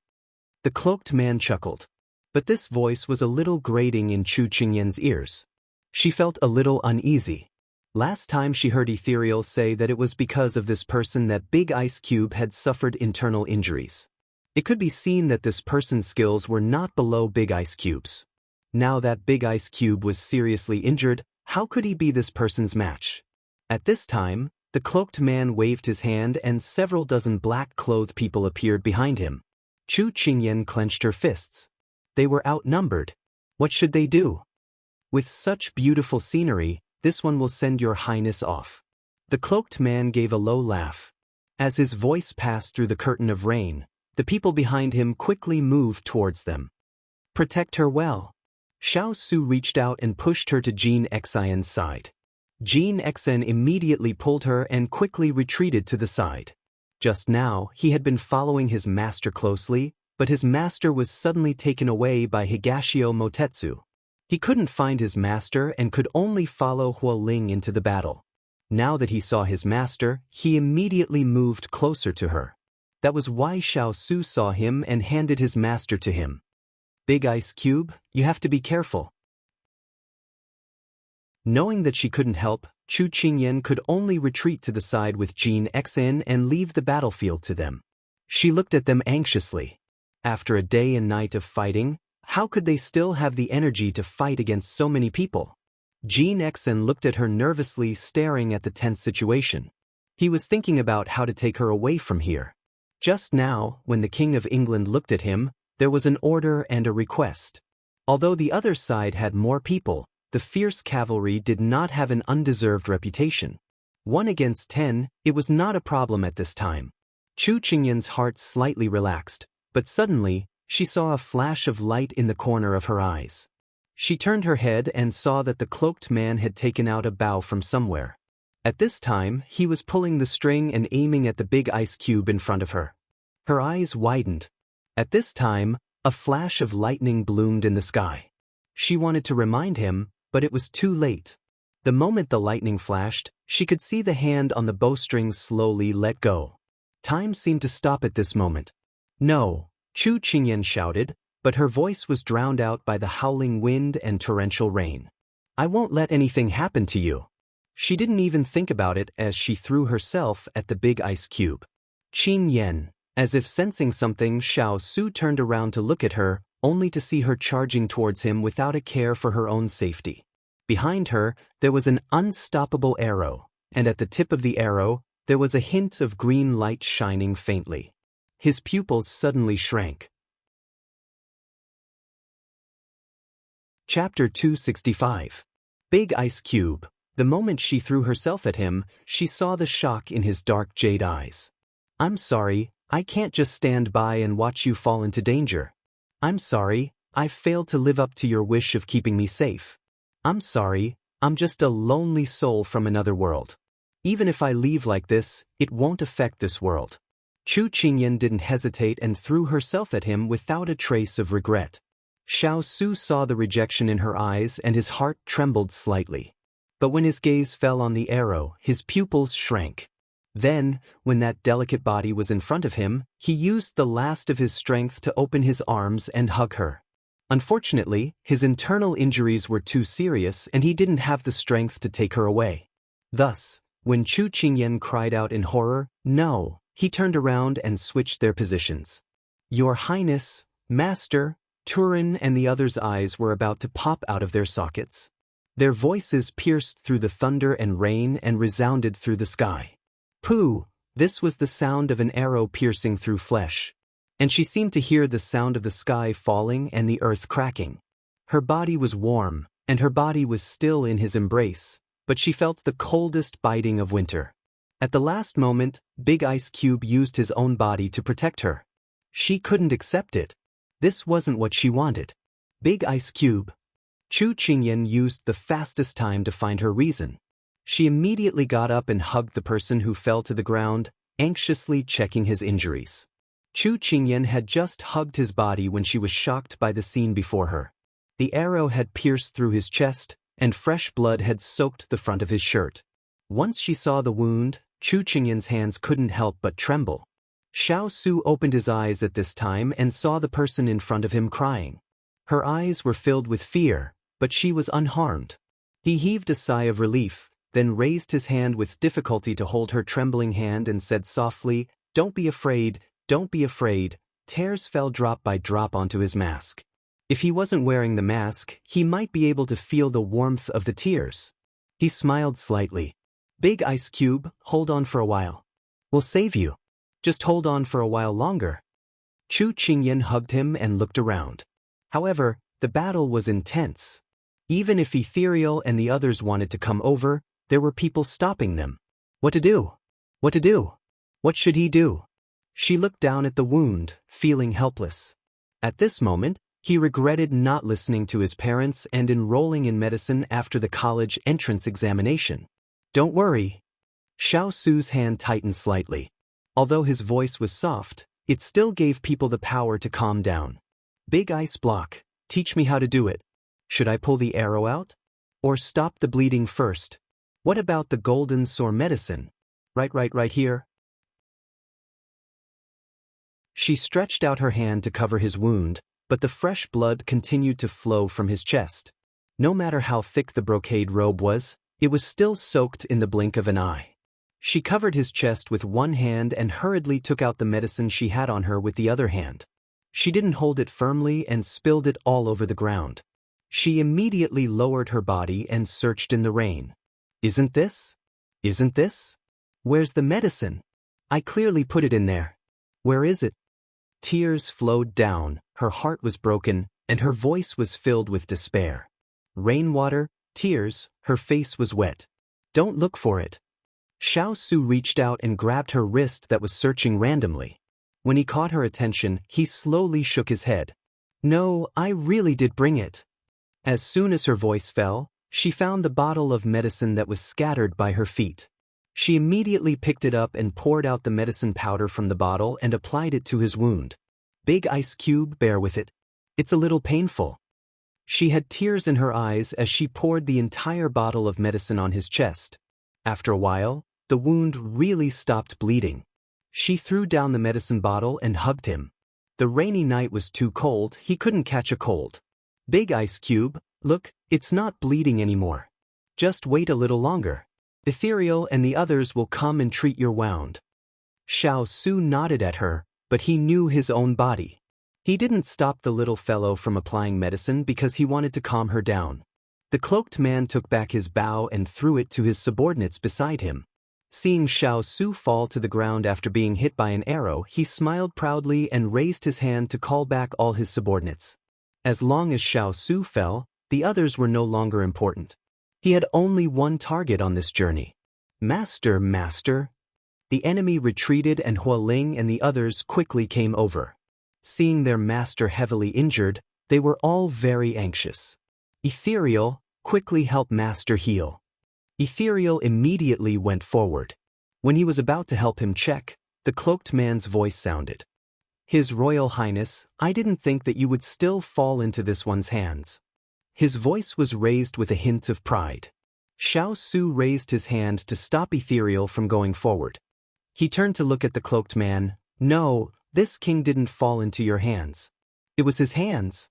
A: The cloaked man chuckled. But this voice was a little grating in Chu Qingyan's ears. She felt a little uneasy. Last time she heard Ethereal say that it was because of this person that Big Ice Cube had suffered internal injuries. It could be seen that this person's skills were not below Big Ice Cube's. Now that Big Ice Cube was seriously injured, how could he be this person's match? At this time, the cloaked man waved his hand and several dozen black-clothed people appeared behind him. Chu Qingyan clenched her fists. They were outnumbered. What should they do? With such beautiful scenery, this one will send your highness off. The cloaked man gave a low laugh. As his voice passed through the curtain of rain, the people behind him quickly moved towards them. Protect her well. Xiao Su reached out and pushed her to Jean Xian's side. Jean Xian immediately pulled her and quickly retreated to the side. Just now, he had been following his master closely, but his master was suddenly taken away by Higashio Motetsu. He couldn't find his master and could only follow Huo Ling into the battle. Now that he saw his master, he immediately moved closer to her. That was why Xiao Su saw him and handed his master to him. Big Ice Cube, you have to be careful. Knowing that she couldn't help, Chu Qingyan could only retreat to the side with Jean Xian and leave the battlefield to them. She looked at them anxiously. After a day and night of fighting, how could they still have the energy to fight against so many people? Jean Xian looked at her nervously, staring at the tense situation. He was thinking about how to take her away from here. Just now, when the King of England looked at him, there was an order and a request. Although the other side had more people, the fierce cavalry did not have an undeserved reputation. 1 against 10, it was not a problem at this time. Chu Qingyan's heart slightly relaxed, but suddenly, she saw a flash of light in the corner of her eyes. She turned her head and saw that the cloaked man had taken out a bow from somewhere. At this time, he was pulling the string and aiming at the big ice cube in front of her. Her eyes widened. At this time, a flash of lightning bloomed in the sky. She wanted to remind him, but it was too late. The moment the lightning flashed, she could see the hand on the bowstring slowly let go. Time seemed to stop at this moment. No, Chu Qingyan shouted, but her voice was drowned out by the howling wind and torrential rain. I won't let anything happen to you. She didn't even think about it as she threw herself at the big ice cube. Qingyan, as if sensing something, Xiao Su turned around to look at her, only to see her charging towards him without a care for her own safety. Behind her, there was an unstoppable arrow, and at the tip of the arrow, there was a hint of green light shining faintly. His pupils suddenly shrank. Chapter 265. Big Ice Cube. The moment she threw herself at him, she saw the shock in his dark jade eyes. I'm sorry, I can't just stand by and watch you fall into danger. I'm sorry, I've failed to live up to your wish of keeping me safe. I'm sorry, I'm just a lonely soul from another world. Even if I leave like this, it won't affect this world. Chu Qingyan didn't hesitate and threw herself at him without a trace of regret. Xiao Su saw the rejection in her eyes and his heart trembled slightly. But when his gaze fell on the arrow, his pupils shrank. Then, when that delicate body was in front of him, he used the last of his strength to open his arms and hug her. Unfortunately, his internal injuries were too serious and he didn't have the strength to take her away. Thus, when Chu Qingyan cried out in horror, "No!" he turned around and switched their positions. Your Highness, Master, Turin and the others' eyes were about to pop out of their sockets. Their voices pierced through the thunder and rain and resounded through the sky. Pooh! This was the sound of an arrow piercing through flesh. And she seemed to hear the sound of the sky falling and the earth cracking. Her body was warm, and her body was still in his embrace, but she felt the coldest biting of winter. At the last moment, Big Ice Cube used his own body to protect her. She couldn't accept it. This wasn't what she wanted. Big Ice Cube. Chu Qingyan used the fastest time to find her reason. She immediately got up and hugged the person who fell to the ground, anxiously checking his injuries. Chu Qingyan had just hugged his body when she was shocked by the scene before her. The arrow had pierced through his chest, and fresh blood had soaked the front of his shirt. Once she saw the wound, Chu Qingyan's hands couldn't help but tremble. Xiao Su opened his eyes at this time and saw the person in front of him crying. Her eyes were filled with fear, but she was unharmed. He heaved a sigh of relief, then raised his hand with difficulty to hold her trembling hand and said softly, "Don't be afraid, don't be afraid." Tears fell drop by drop onto his mask. If he wasn't wearing the mask, he might be able to feel the warmth of the tears. He smiled slightly. "Big Ice Cube, hold on for a while. We'll save you. Just hold on for a while longer." Chu Qingyan hugged him and looked around. However, the battle was intense. Even if Ethereal and the others wanted to come over, there were people stopping them. What to do? What to do? What should he do? She looked down at the wound, feeling helpless. At this moment, he regretted not listening to his parents and enrolling in medicine after the college entrance examination. "Don't worry." Xiao Su's hand tightened slightly. Although his voice was soft, it still gave people the power to calm down. "Big Ice Block, teach me how to do it. Should I pull the arrow out? Or stop the bleeding first? What about the golden sore medicine? Right here?" She stretched out her hand to cover his wound, but the fresh blood continued to flow from his chest. No matter how thick the brocade robe was, it was still soaked in the blink of an eye. She covered his chest with one hand and hurriedly took out the medicine she had on her with the other hand. She didn't hold it firmly and spilled it all over the ground. She immediately lowered her body and searched in the rain. Isn't this? Where's the medicine? I clearly put it in there. Where is it?" Tears flowed down, her heart was broken, and her voice was filled with despair. Rainwater, tears, her face was wet. "Don't look for it." Xiao Su reached out and grabbed her wrist that was searching randomly. When he caught her attention, he slowly shook his head. "No, I really did bring it." As soon as her voice fell, she found the bottle of medicine that was scattered by her feet. She immediately picked it up and poured out the medicine powder from the bottle and applied it to his wound. "Big Ice Cube, bear with it. It's a little painful." She had tears in her eyes as she poured the entire bottle of medicine on his chest. After a while, the wound really stopped bleeding. She threw down the medicine bottle and hugged him. The rainy night was too cold, he couldn't catch a cold. "Big Ice Cube, look, it's not bleeding anymore. Just wait a little longer. Ethereal and the others will come and treat your wound." Xiao Su nodded at her, but he knew his own body. He didn't stop the little fellow from applying medicine because he wanted to calm her down. The cloaked man took back his bow and threw it to his subordinates beside him. Seeing Xiao Su fall to the ground after being hit by an arrow, he smiled proudly and raised his hand to call back all his subordinates. As long as Xiao Su fell, the others were no longer important. He had only one target on this journey. Master. The enemy retreated and Hualing and the others quickly came over. Seeing their master heavily injured, they were all very anxious. Ethereal, quickly help Master heal. Ethereal immediately went forward. When he was about to help him check, the cloaked man's voice sounded. "His Royal Highness, I didn't think that you would still fall into this one's hands." His voice was raised with a hint of pride. Xiao Su raised his hand to stop Ethereal from going forward. He turned to look at the cloaked man. "No, this king didn't fall into your hands. It was his hands."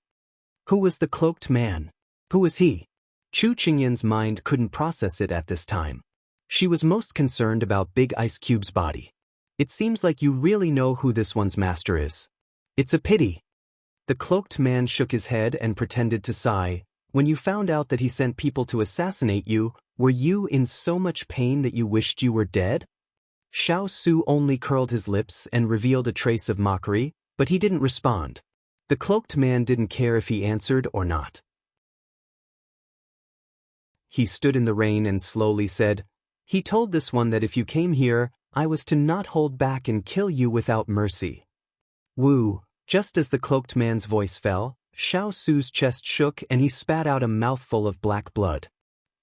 A: Who was the cloaked man? Who was he? Chu Qingyan's mind couldn't process it at this time. She was most concerned about Big Ice Cube's body. "It seems like you really know who this one's master is. It's a pity." The cloaked man shook his head and pretended to sigh. "When you found out that he sent people to assassinate you, were you in so much pain that you wished you were dead?" Xiao Su only curled his lips and revealed a trace of mockery, but he didn't respond. The cloaked man didn't care if he answered or not. He stood in the rain and slowly said, He told this one that if you came here, I was to not hold back and kill you without mercy. Woo! Just as the cloaked man's voice fell, Xiao Su's chest shook and he spat out a mouthful of black blood.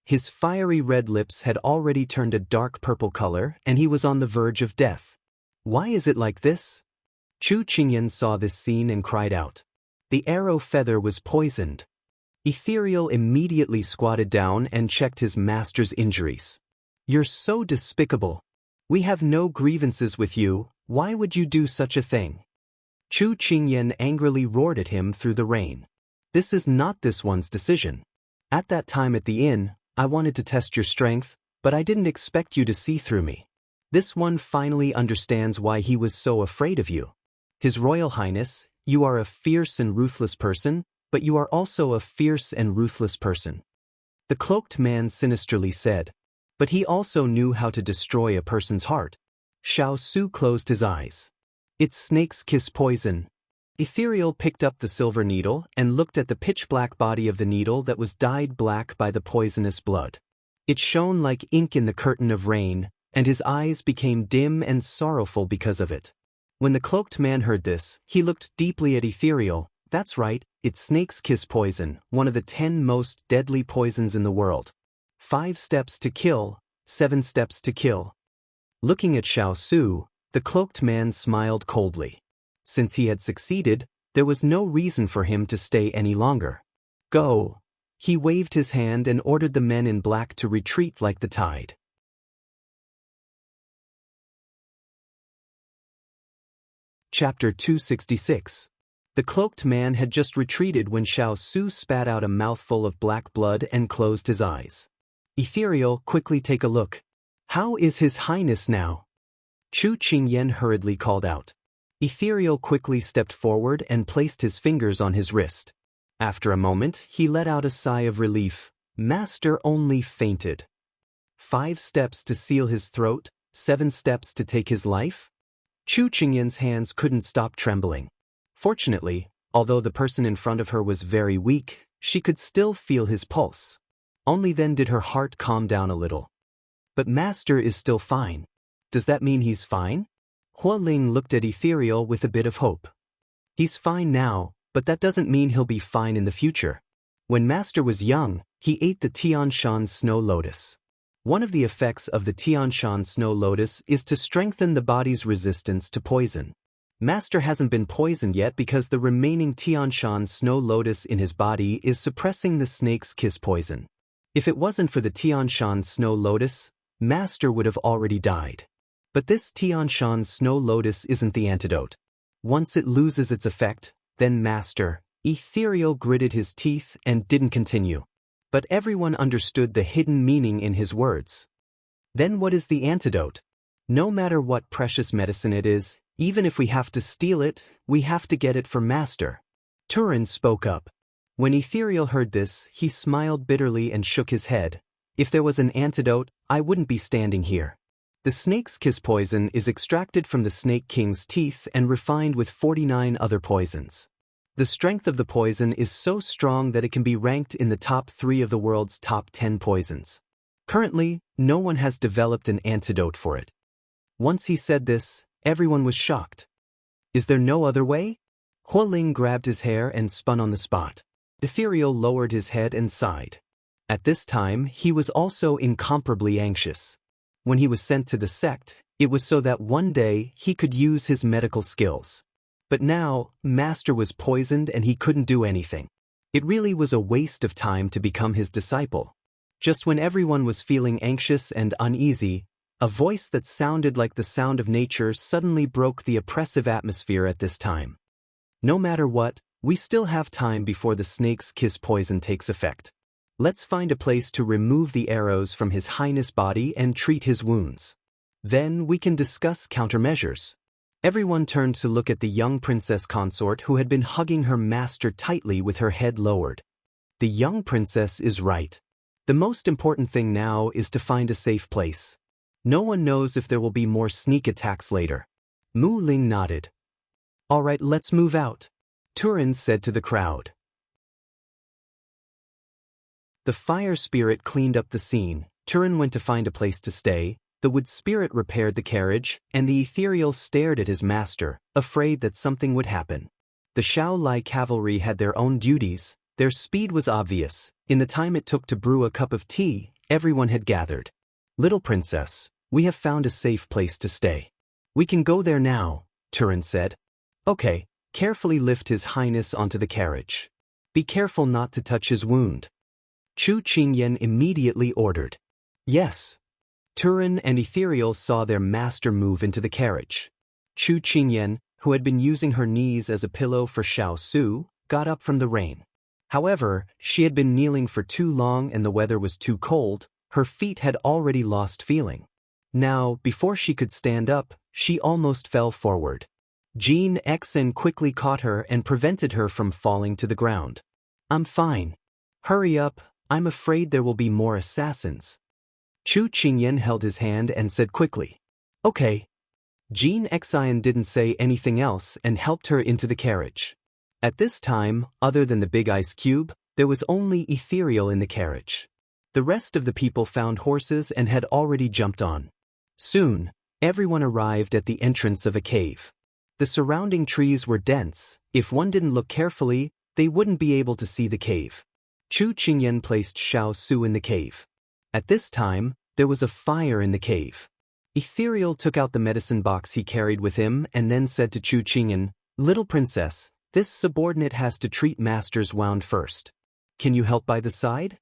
A: His fiery red lips had already turned a dark purple color and he was on the verge of death. Why is it like this? Chu Qingyan saw this scene and cried out. The arrow feather was poisoned. Ethereal immediately squatted down and checked his master's injuries. You're so despicable. We have no grievances with you, why would you do such a thing? Chu Qingyan angrily roared at him through the rain. This is not this one's decision. At that time at the inn, I wanted to test your strength, but I didn't expect you to see through me. This one finally understands why he was so afraid of you. His Royal Highness, you are a fierce and ruthless person, but you are also a fierce and ruthless person. The cloaked man sinisterly said. But he also knew how to destroy a person's heart. Xiao Su closed his eyes. It's snake's kiss poison. Ethereal picked up the silver needle and looked at the pitch-black body of the needle that was dyed black by the poisonous blood. It shone like ink in the curtain of rain, and his eyes became dim and sorrowful because of it. When the cloaked man heard this, he looked deeply at Ethereal. That's right, it's snake's kiss poison, one of the 10 most deadly poisons in the world. 5 steps to kill, 7 steps to kill. Looking at Xiao Su, the cloaked man smiled coldly. Since he had succeeded, there was no reason for him to stay any longer. Go! He waved his hand and ordered the men in black to retreat like the tide. Chapter 266. The cloaked man had just retreated when Xiao Su spat out a mouthful of black blood and closed his eyes. Ethereal, quickly take a look. How is His Highness now? Chu Qingyan hurriedly called out. Ethereal quickly stepped forward and placed his fingers on his wrist. After a moment, he let out a sigh of relief. Master only fainted. 5 steps to seal his throat, 7 steps to take his life? Chu Qingyan's hands couldn't stop trembling. Fortunately, although the person in front of her was very weak, she could still feel his pulse. Only then did her heart calm down a little. But Master is still fine. Does that mean he's fine? Hua Ling looked at Ethereal with a bit of hope. He's fine now, but that doesn't mean he'll be fine in the future. When Master was young, he ate the Tianshan snow lotus. One of the effects of the Tianshan snow lotus is to strengthen the body's resistance to poison. Master hasn't been poisoned yet because the remaining Tianshan snow lotus in his body is suppressing the snake's kiss poison. If it wasn't for the Tianshan snow lotus, Master would have already died. But this Tianshan snow lotus isn't the antidote. Once it loses its effect, then Master, Ethereal gritted his teeth and didn't continue. But everyone understood the hidden meaning in his words. Then what is the antidote? No matter what precious medicine it is, even if we have to steal it, we have to get it for Master. Turin spoke up. When Ethereal heard this, he smiled bitterly and shook his head. If there was an antidote, I wouldn't be standing here. The snake's kiss poison is extracted from the snake king's teeth and refined with 49 other poisons. The strength of the poison is so strong that it can be ranked in the top 3 of the world's top 10 poisons. Currently, no one has developed an antidote for it. Once he said this, everyone was shocked. Is there no other way? Hua Ling grabbed his hair and spun on the spot. Ethereal lowered his head and sighed. At this time, he was also incomparably anxious. When he was sent to the sect, it was so that one day he could use his medical skills. But now, Master was poisoned and he couldn't do anything. It really was a waste of time to become his disciple. Just when everyone was feeling anxious and uneasy, a voice that sounded like the sound of nature suddenly broke the oppressive atmosphere at this time. No matter what, we still have time before the snake's kiss poison takes effect. Let's find a place to remove the arrows from His Highness' body and treat his wounds. Then we can discuss countermeasures. Everyone turned to look at the young princess consort who had been hugging her master tightly with her head lowered. The young princess is right. The most important thing now is to find a safe place. No one knows if there will be more sneak attacks later. Mu Ling nodded. All right, let's move out, Turin said to the crowd. The fire spirit cleaned up the scene, Turin went to find a place to stay, the wood spirit repaired the carriage, and the ethereal stared at his master, afraid that something would happen. The Xiao Lai cavalry had their own duties, their speed was obvious. In the time it took to brew a cup of tea, everyone had gathered. "Little princess, we have found a safe place to stay. We can go there now," Turin said. "Okay." Carefully lift His Highness onto the carriage. "Be careful not to touch his wound." Chu Qingyan immediately ordered. "Yes." Turin and Ethereal saw their master move into the carriage. Chu Qingyan, who had been using her knees as a pillow for Xiao Su, got up from the rain. However, she had been kneeling for too long and the weather was too cold, her feet had already lost feeling. Now, before she could stand up, she almost fell forward. Jean Xen quickly caught her and prevented her from falling to the ground. "I'm fine. Hurry up, I'm afraid there will be more assassins." Chu Qingyan held his hand and said quickly, "Okay." Jean Xen didn't say anything else and helped her into the carriage. At this time, other than the big ice cube, there was only Ethereal in the carriage. The rest of the people found horses and had already jumped on. Soon, everyone arrived at the entrance of a cave. The surrounding trees were dense. If one didn't look carefully, they wouldn't be able to see the cave. Chu Qingyan placed Xiao Su in the cave. At this time, there was a fire in the cave. Ethereal took out the medicine box he carried with him and then said to Chu Qingyan, "Little princess, this subordinate has to treat master's wound first. Can you help by the side?"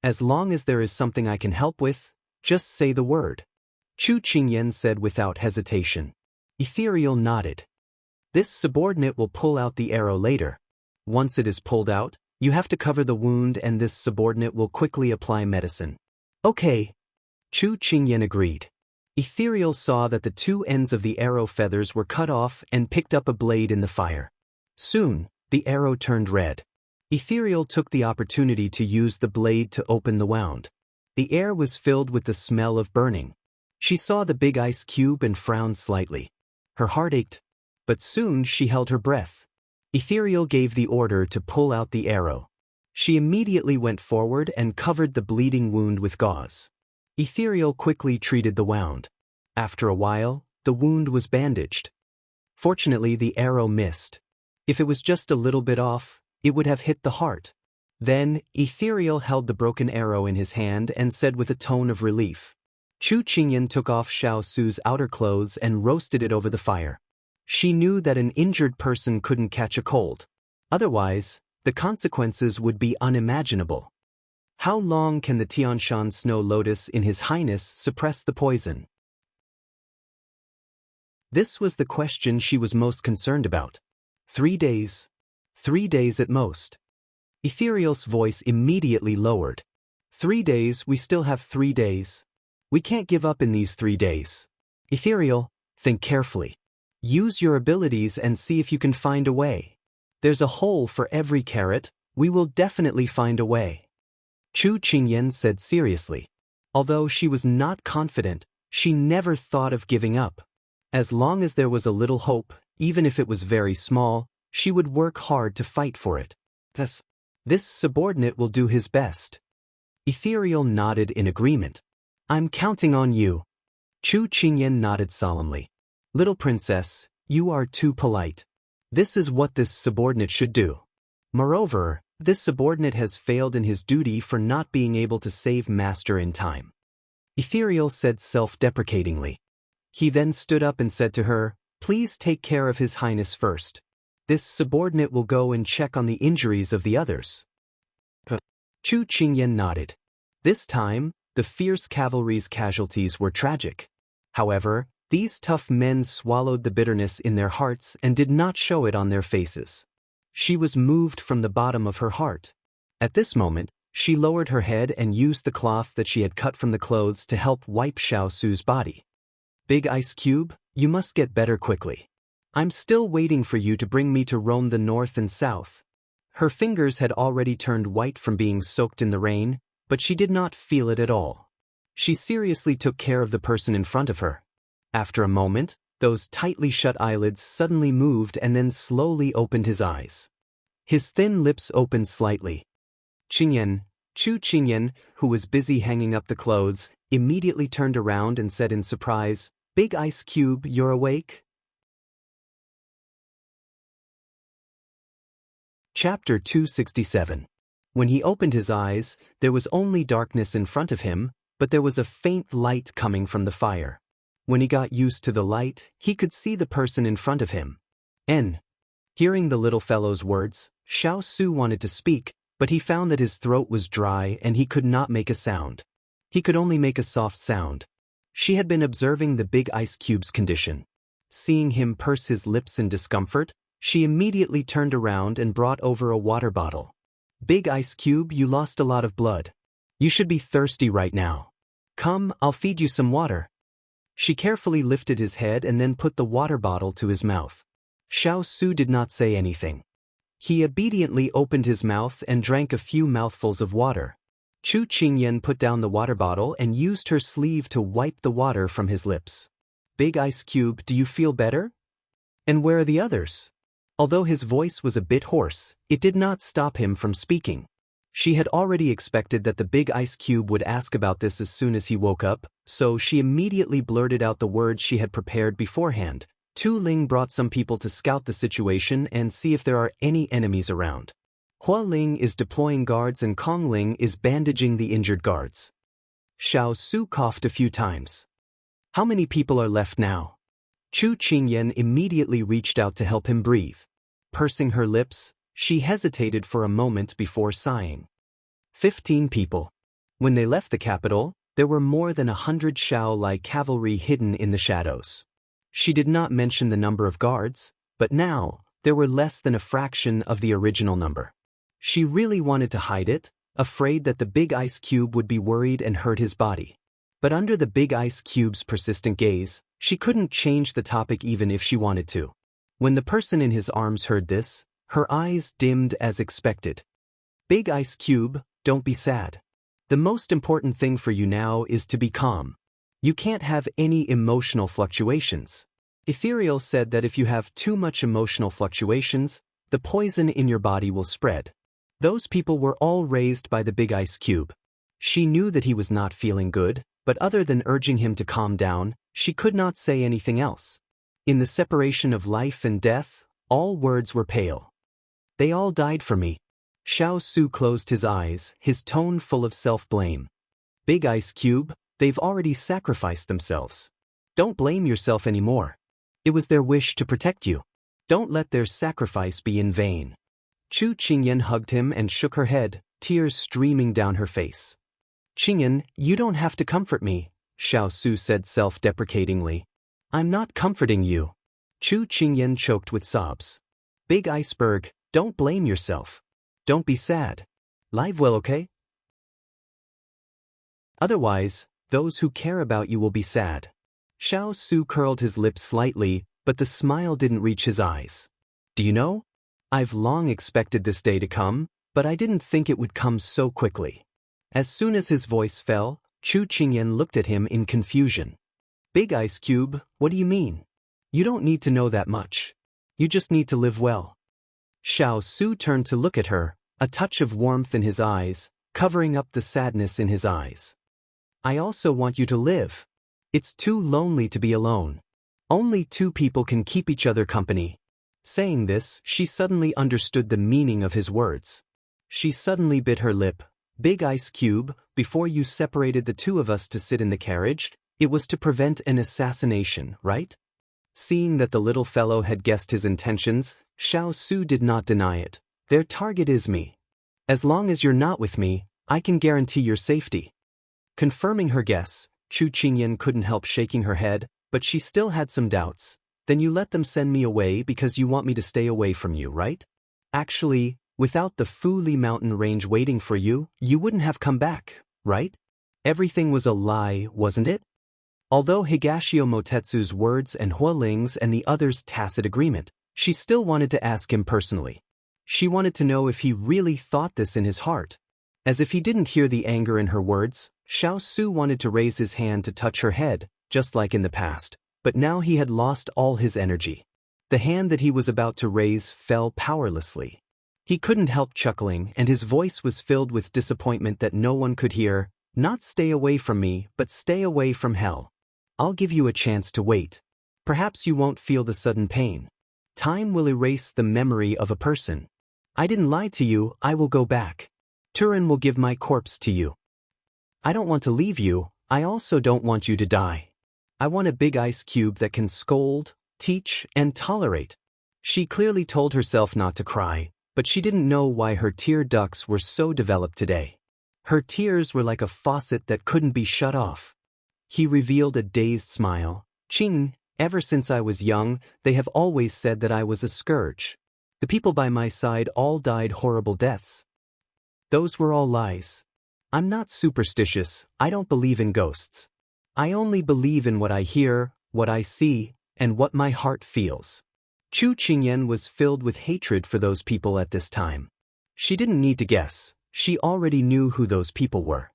A: "As long as there is something I can help with, just say the word," Chu Qingyan said without hesitation. Ethereal nodded. "This subordinate will pull out the arrow later. Once it is pulled out, you have to cover the wound and this subordinate will quickly apply medicine." "Okay." Chu Qingyan agreed. Ethereal saw that the two ends of the arrow feathers were cut off and picked up a blade in the fire. Soon, the arrow turned red. Ethereal took the opportunity to use the blade to open the wound. The air was filled with the smell of burning. She saw the big ice cube and frowned slightly. Her heart ached, but soon she held her breath. Ethereal gave the order to pull out the arrow. She immediately went forward and covered the bleeding wound with gauze. Ethereal quickly treated the wound. After a while, the wound was bandaged. Fortunately, the arrow missed. If it was just a little bit off, it would have hit the heart. Then, Ethereal held the broken arrow in his hand and said with a tone of relief. Chu Qingyan took off Xiao Su's outer clothes and roasted it over the fire. She knew that an injured person couldn't catch a cold. Otherwise, the consequences would be unimaginable. How long can the Tianshan snow lotus in His Highness suppress the poison? This was the question she was most concerned about. 3 days. 3 days at most. Ethereal's voice immediately lowered. 3 days, we still have 3 days. We can't give up in these 3 days. Ethereal, think carefully. Use your abilities and see if you can find a way. There's a hole for every carrot, we will definitely find a way. Chu Qingyan said seriously. Although she was not confident, she never thought of giving up. As long as there was a little hope, even if it was very small, she would work hard to fight for it. This subordinate will do his best. Ethereal nodded in agreement. "I'm counting on you." Chu Qingyan nodded solemnly. "Little princess, you are too polite. This is what this subordinate should do. Moreover, this subordinate has failed in his duty for not being able to save master in time." Ethereal said self-deprecatingly. He then stood up and said to her, "Please take care of His Highness first. This subordinate will go and check on the injuries of the others." Chu Qingyan nodded. This time, the fierce cavalry's casualties were tragic. However, these tough men swallowed the bitterness in their hearts and did not show it on their faces. She was moved from the bottom of her heart. At this moment, she lowered her head and used the cloth that she had cut from the clothes to help wipe Xiao Su's body. "Big Ice Cube, you must get better quickly. I'm still waiting for you to bring me to roam the north and south." Her fingers had already turned white from being soaked in the rain, but she did not feel it at all. She seriously took care of the person in front of her. After a moment, those tightly shut eyelids suddenly moved and then slowly opened his eyes. His thin lips opened slightly. "Qingyan, Chu Qingyan, who was busy hanging up the clothes, immediately turned around and said in surprise, "Big Ice Cube, you're awake?" Chapter 267. When he opened his eyes, there was only darkness in front of him, but there was a faint light coming from the fire. When he got used to the light, he could see the person in front of him. Hearing the little fellow's words, Xiao Su wanted to speak, but he found that his throat was dry and he could not make a sound. He could only make a soft sound. She had been observing the Big Ice Cube's condition. Seeing him purse his lips in discomfort, she immediately turned around and brought over a water bottle. "Big Ice Cube, you lost a lot of blood. You should be thirsty right now. Come, I'll feed you some water." She carefully lifted his head and then put the water bottle to his mouth. Xiao Su did not say anything. He obediently opened his mouth and drank a few mouthfuls of water. Chu Qingyan put down the water bottle and used her sleeve to wipe the water from his lips. "Big Ice Cube, do you feel better? And where are the others?" Although his voice was a bit hoarse, it did not stop him from speaking. She had already expected that the Big Ice Cube would ask about this as soon as he woke up, so she immediately blurted out the words she had prepared beforehand. Tu Ling brought some people to scout the situation and see if there are any enemies around. Hua Ling is deploying guards and Kong Ling is bandaging the injured guards. Xiao Su coughed a few times. "How many people are left now?" Chu Qingyan immediately reached out to help him breathe. Pursing her lips, she hesitated for a moment before sighing. 15 people. When they left the capital, there were more than 100 Xiao-like cavalry hidden in the shadows. She did not mention the number of guards, but now, there were less than a fraction of the original number. She really wanted to hide it, afraid that the Big Ice Cube would be worried and hurt his body. But under the Big Ice Cube's persistent gaze, she couldn't change the topic even if she wanted to. When the person in his arms heard this, her eyes dimmed as expected. "Big Ice Cube, don't be sad. The most important thing for you now is to be calm. You can't have any emotional fluctuations. Ethereal said that if you have too much emotional fluctuations, the poison in your body will spread." Those people were all raised by the Big Ice Cube. She knew that he was not feeling good, but other than urging him to calm down, she could not say anything else. In the separation of life and death, all words were pale. "They all died for me." Xiao Su closed his eyes, his tone full of self-blame. "Big Ice Cube, they've already sacrificed themselves. Don't blame yourself anymore. It was their wish to protect you. Don't let their sacrifice be in vain." Chu Qingyan hugged him and shook her head, tears streaming down her face. "Qingyan, you don't have to comfort me," Xiao Su said self-deprecatingly. "I'm not comforting you." Chu Qingyan choked with sobs. "Big Iceberg, don't blame yourself. Don't be sad. Live well, okay? Otherwise, those who care about you will be sad." Xiao Su curled his lips slightly, but the smile didn't reach his eyes. "Do you know? I've long expected this day to come, but I didn't think it would come so quickly." As soon as his voice fell, Chu Qingyan looked at him in confusion. "Big Ice Cube, what do you mean? You don't need to know that much. You just need to live well." Xiao Su turned to look at her, a touch of warmth in his eyes, covering up the sadness in his eyes. "I also want you to live. It's too lonely to be alone. Only two people can keep each other company." Saying this, she suddenly understood the meaning of his words. She suddenly bit her lip. "Big Ice Cube, before you separated the two of us to sit in the carriage, it was to prevent an assassination, right?" Seeing that the little fellow had guessed his intentions, Xiao Su did not deny it. "Their target is me. As long as you're not with me, I can guarantee your safety." Confirming her guess, Chu Qingyan couldn't help shaking her head, but she still had some doubts. "Then you let them send me away because you want me to stay away from you, right? Actually, without the Fuli mountain range waiting for you, you wouldn't have come back, right? Everything was a lie, wasn't it?" Although Higashio Motetsu's words and Hua Ling's and the others' tacit agreement, she still wanted to ask him personally. She wanted to know if he really thought this in his heart. As if he didn't hear the anger in her words, Xiao Su wanted to raise his hand to touch her head, just like in the past. But now he had lost all his energy. The hand that he was about to raise fell powerlessly. He couldn't help chuckling, and his voice was filled with disappointment that no one could hear. Not stay away from me, but stay away from hell. I'll give you a chance to wait. Perhaps you won't feel the sudden pain. Time will erase the memory of a person. I didn't lie to you, I will go back. Turin will give my corpse to you. I don't want to leave you, I also don't want you to die. I want a big ice cube that can scold, teach, and tolerate. She clearly told herself not to cry, but she didn't know why her tear ducts were so developed today. Her tears were like a faucet that couldn't be shut off. He revealed a dazed smile. Ching, ever since I was young, they have always said that I was a scourge. The people by my side all died horrible deaths. Those were all lies. I'm not superstitious, I don't believe in ghosts. I only believe in what I hear, what I see, and what my heart feels. Chu Qingyan was filled with hatred for those people at this time. She didn't need to guess, she already knew who those people were.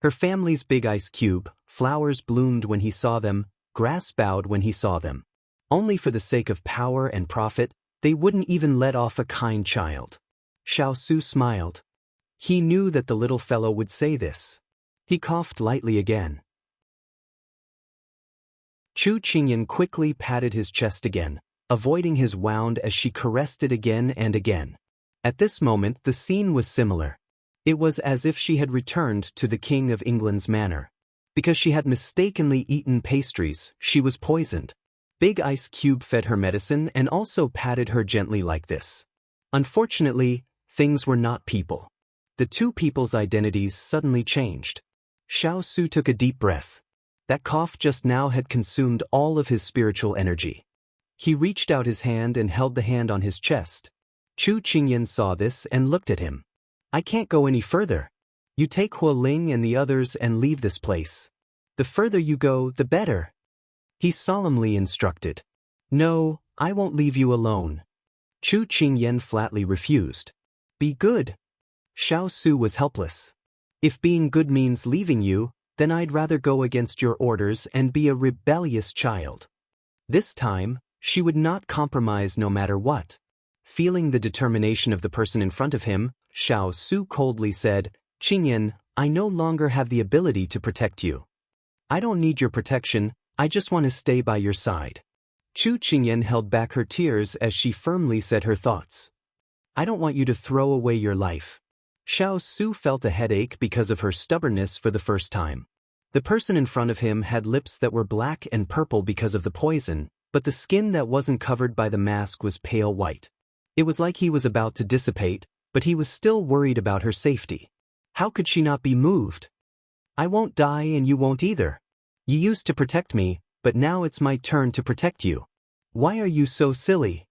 A: Her family's big ice cube, flowers bloomed when he saw them, grass bowed when he saw them. Only for the sake of power and profit, they wouldn't even let off a kind child. Xiao Su smiled. He knew that the little fellow would say this. He coughed lightly again. Chu Qingyan quickly patted his chest again, avoiding his wound as she caressed it again and again. At this moment the scene was similar. It was as if she had returned to the King of England's manor. Because she had mistakenly eaten pastries, she was poisoned. Big Ice Cube fed her medicine and also patted her gently like this. Unfortunately, things were not people. The two people's identities suddenly changed. Xiao Su took a deep breath. That cough just now had consumed all of his spiritual energy. He reached out his hand and held the hand on his chest. Chu Qingyan saw this and looked at him. I can't go any further. You take Hua Ling and the others and leave this place. The further you go, the better. He solemnly instructed. No, I won't leave you alone. Chu Qingyan flatly refused. Be good. Xiao Su was helpless. If being good means leaving you, then I'd rather go against your orders and be a rebellious child. This time, she would not compromise no matter what. Feeling the determination of the person in front of him, Xiao Su coldly said, Qingyan, I no longer have the ability to protect you. I don't need your protection, I just want to stay by your side. Chu Qingyan held back her tears as she firmly said her thoughts. I don't want you to throw away your life. Xiao Su felt a headache because of her stubbornness for the first time. The person in front of him had lips that were black and purple because of the poison, but the skin that wasn't covered by the mask was pale white. It was like he was about to dissipate, but he was still worried about her safety. How could she not be moved? I won't die and you won't either. You used to protect me, but now it's my turn to protect you. Why are you so silly?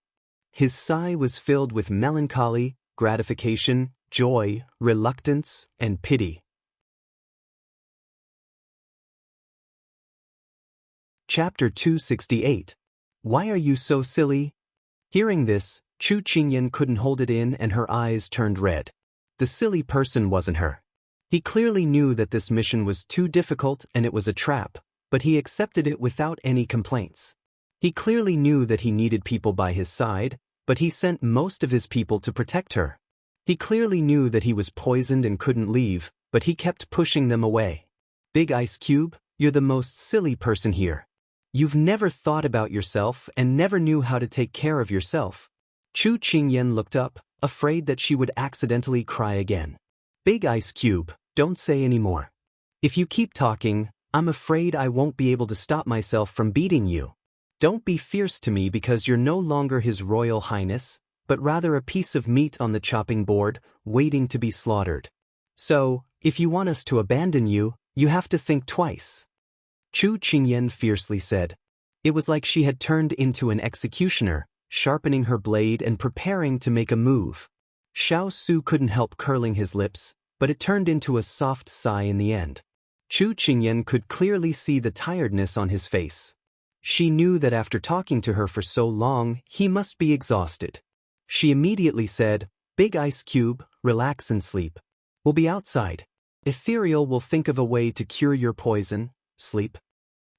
A: His sigh was filled with melancholy, gratification, joy, reluctance, and pity. Chapter 268. Why are you so silly? Hearing this, Chu Qingyan couldn't hold it in and her eyes turned red. The silly person wasn't her. He clearly knew that this mission was too difficult and it was a trap, but he accepted it without any complaints. He clearly knew that he needed people by his side, but he sent most of his people to protect her. He clearly knew that he was poisoned and couldn't leave, but he kept pushing them away. Big Ice Cube, you're the most silly person here. You've never thought about yourself and never knew how to take care of yourself. Chu Qingyan looked up, afraid that she would accidentally cry again. Big Ice Cube, don't say any more. If you keep talking, I'm afraid I won't be able to stop myself from beating you. Don't be fierce to me because you're no longer His Royal Highness, but rather a piece of meat on the chopping board, waiting to be slaughtered. So, if you want us to abandon you, you have to think twice. Chu Qingyan fiercely said. It was like she had turned into an executioner, sharpening her blade and preparing to make a move. Xiao Su couldn't help curling his lips, but it turned into a soft sigh in the end. Chu Qingyan could clearly see the tiredness on his face. She knew that after talking to her for so long, he must be exhausted. She immediately said, Big Ice Cube, relax and sleep. We'll be outside. Ethereal will think of a way to cure your poison. Sleep.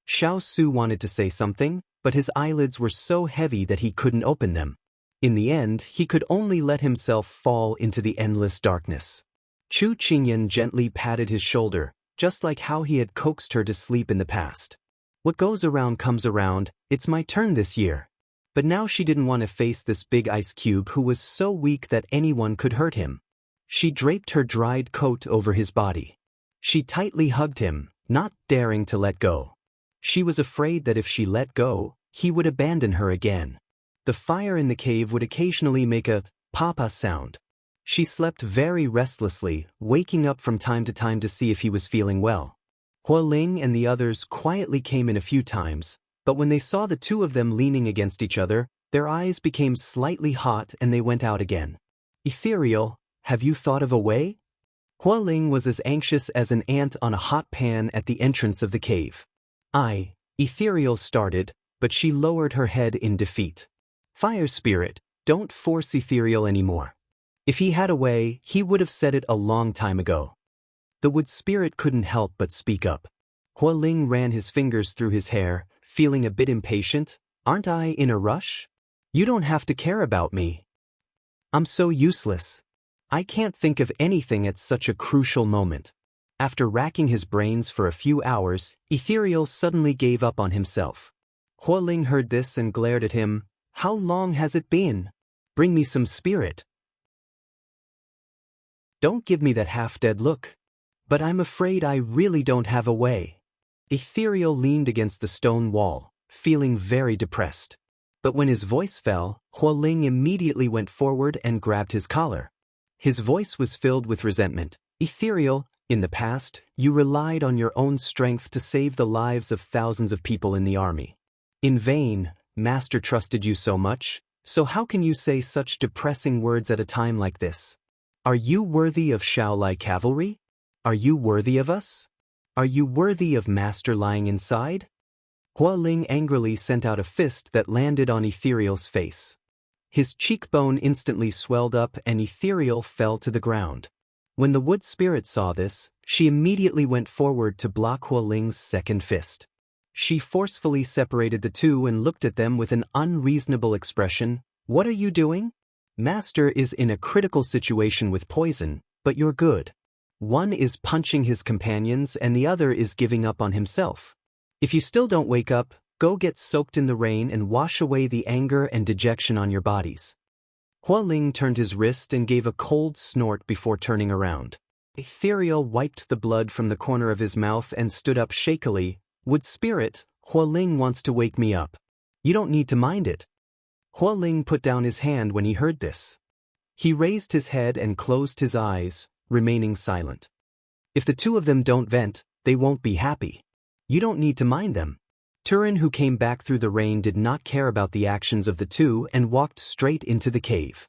A: Xiao Su wanted to say something, but his eyelids were so heavy that he couldn't open them. In the end, he could only let himself fall into the endless darkness. Chu Qingyan gently patted his shoulder, just like how he had coaxed her to sleep in the past. What goes around comes around, it's my turn this year. But now she didn't want to face this big ice cube who was so weak that anyone could hurt him. She draped her dried coat over his body. She tightly hugged him, not daring to let go. She was afraid that if she let go, he would abandon her again. The fire in the cave would occasionally make a papa sound. She slept very restlessly, waking up from time to see if he was feeling well. Hualing and the others quietly came in a few times, but when they saw the two of them leaning against each other, their eyes became slightly hot and they went out again. Ethereal, have you thought of a way? Hualing was as anxious as an ant on a hot pan at the entrance of the cave. Ethereal started, but she lowered her head in defeat. Fire Spirit, don't force Ethereal anymore. If he had a way, he would have said it a long time ago. The Wood Spirit couldn't help but speak up. Hualing ran his fingers through his hair, feeling a bit impatient. Aren't I in a rush? You don't have to care about me. I'm so useless. I can't think of anything at such a crucial moment. After racking his brains for a few hours, Ethereal suddenly gave up on himself. Hualing heard this and glared at him. How long has it been? Bring me some spirit. Don't give me that half-dead look. But I'm afraid I really don't have a way. Ethereal leaned against the stone wall, feeling very depressed. But when his voice fell, Hualing immediately went forward and grabbed his collar. His voice was filled with resentment. Ethereal, in the past, you relied on your own strength to save the lives of thousands of people in the army. In vain, Master trusted you so much, so how can you say such depressing words at a time like this? Are you worthy of Xiao cavalry? Are you worthy of us? Are you worthy of Master lying inside? Hualing angrily sent out a fist that landed on Ethereal's face. His cheekbone instantly swelled up and Ethereal fell to the ground. When the Wood Spirit saw this, she immediately went forward to block Hualing's second fist. She forcefully separated the two and looked at them with an unreasonable expression. What are you doing? Master is in a critical situation with poison, but you're good. One is punching his companions and the other is giving up on himself. If you still don't wake up, go get soaked in the rain and wash away the anger and dejection on your bodies. Hualing turned his wrist and gave a cold snort before turning around. Ethereal wiped the blood from the corner of his mouth and stood up shakily. Wood Spirit, Hualing wants to wake me up. You don't need to mind it. Hualing put down his hand when he heard this. He raised his head and closed his eyes, remaining silent. If the two of them don't vent, they won't be happy. You don't need to mind them. Turin, who came back through the rain, did not care about the actions of the two and walked straight into the cave.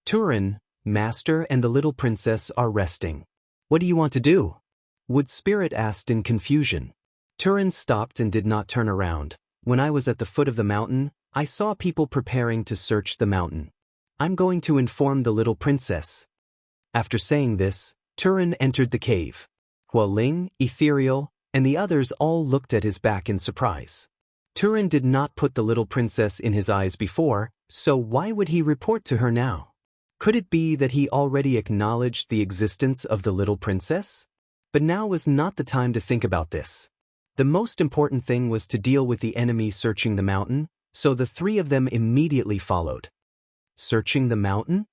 A: Turin, Master and the little princess are resting. What do you want to do? Wood Spirit asked in confusion. Turin stopped and did not turn around. When I was at the foot of the mountain, I saw people preparing to search the mountain. I'm going to inform the little princess. After saying this, Turin entered the cave. Hualing, Ethereal, and the others all looked at his back in surprise. Turin did not put the little princess in his eyes before, so why would he report to her now? Could it be that he already acknowledged the existence of the little princess? But now was not the time to think about this. The most important thing was to deal with the enemy searching the mountain, so the three of them immediately followed. Searching the mountain?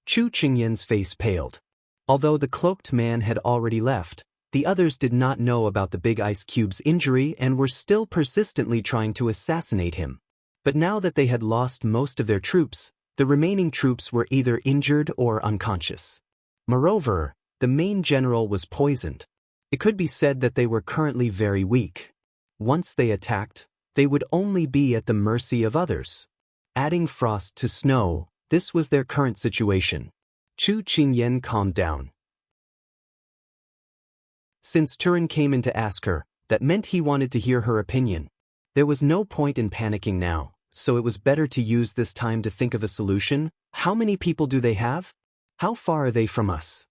A: Chu Qingyan's face paled. Although the cloaked man had already left, the others did not know about the big ice cube's injury and were still persistently trying to assassinate him. But now that they had lost most of their troops, the remaining troops were either injured or unconscious. Moreover, the main general was poisoned. It could be said that they were currently very weak. Once they attacked, they would only be at the mercy of others. Adding frost to snow, this was their current situation. Chu Qingyan calmed down. Since Turin came in to ask her, that meant he wanted to hear her opinion. There was no point in panicking now, so it was better to use this time to think of a solution. How many people do they have? How far are they from us?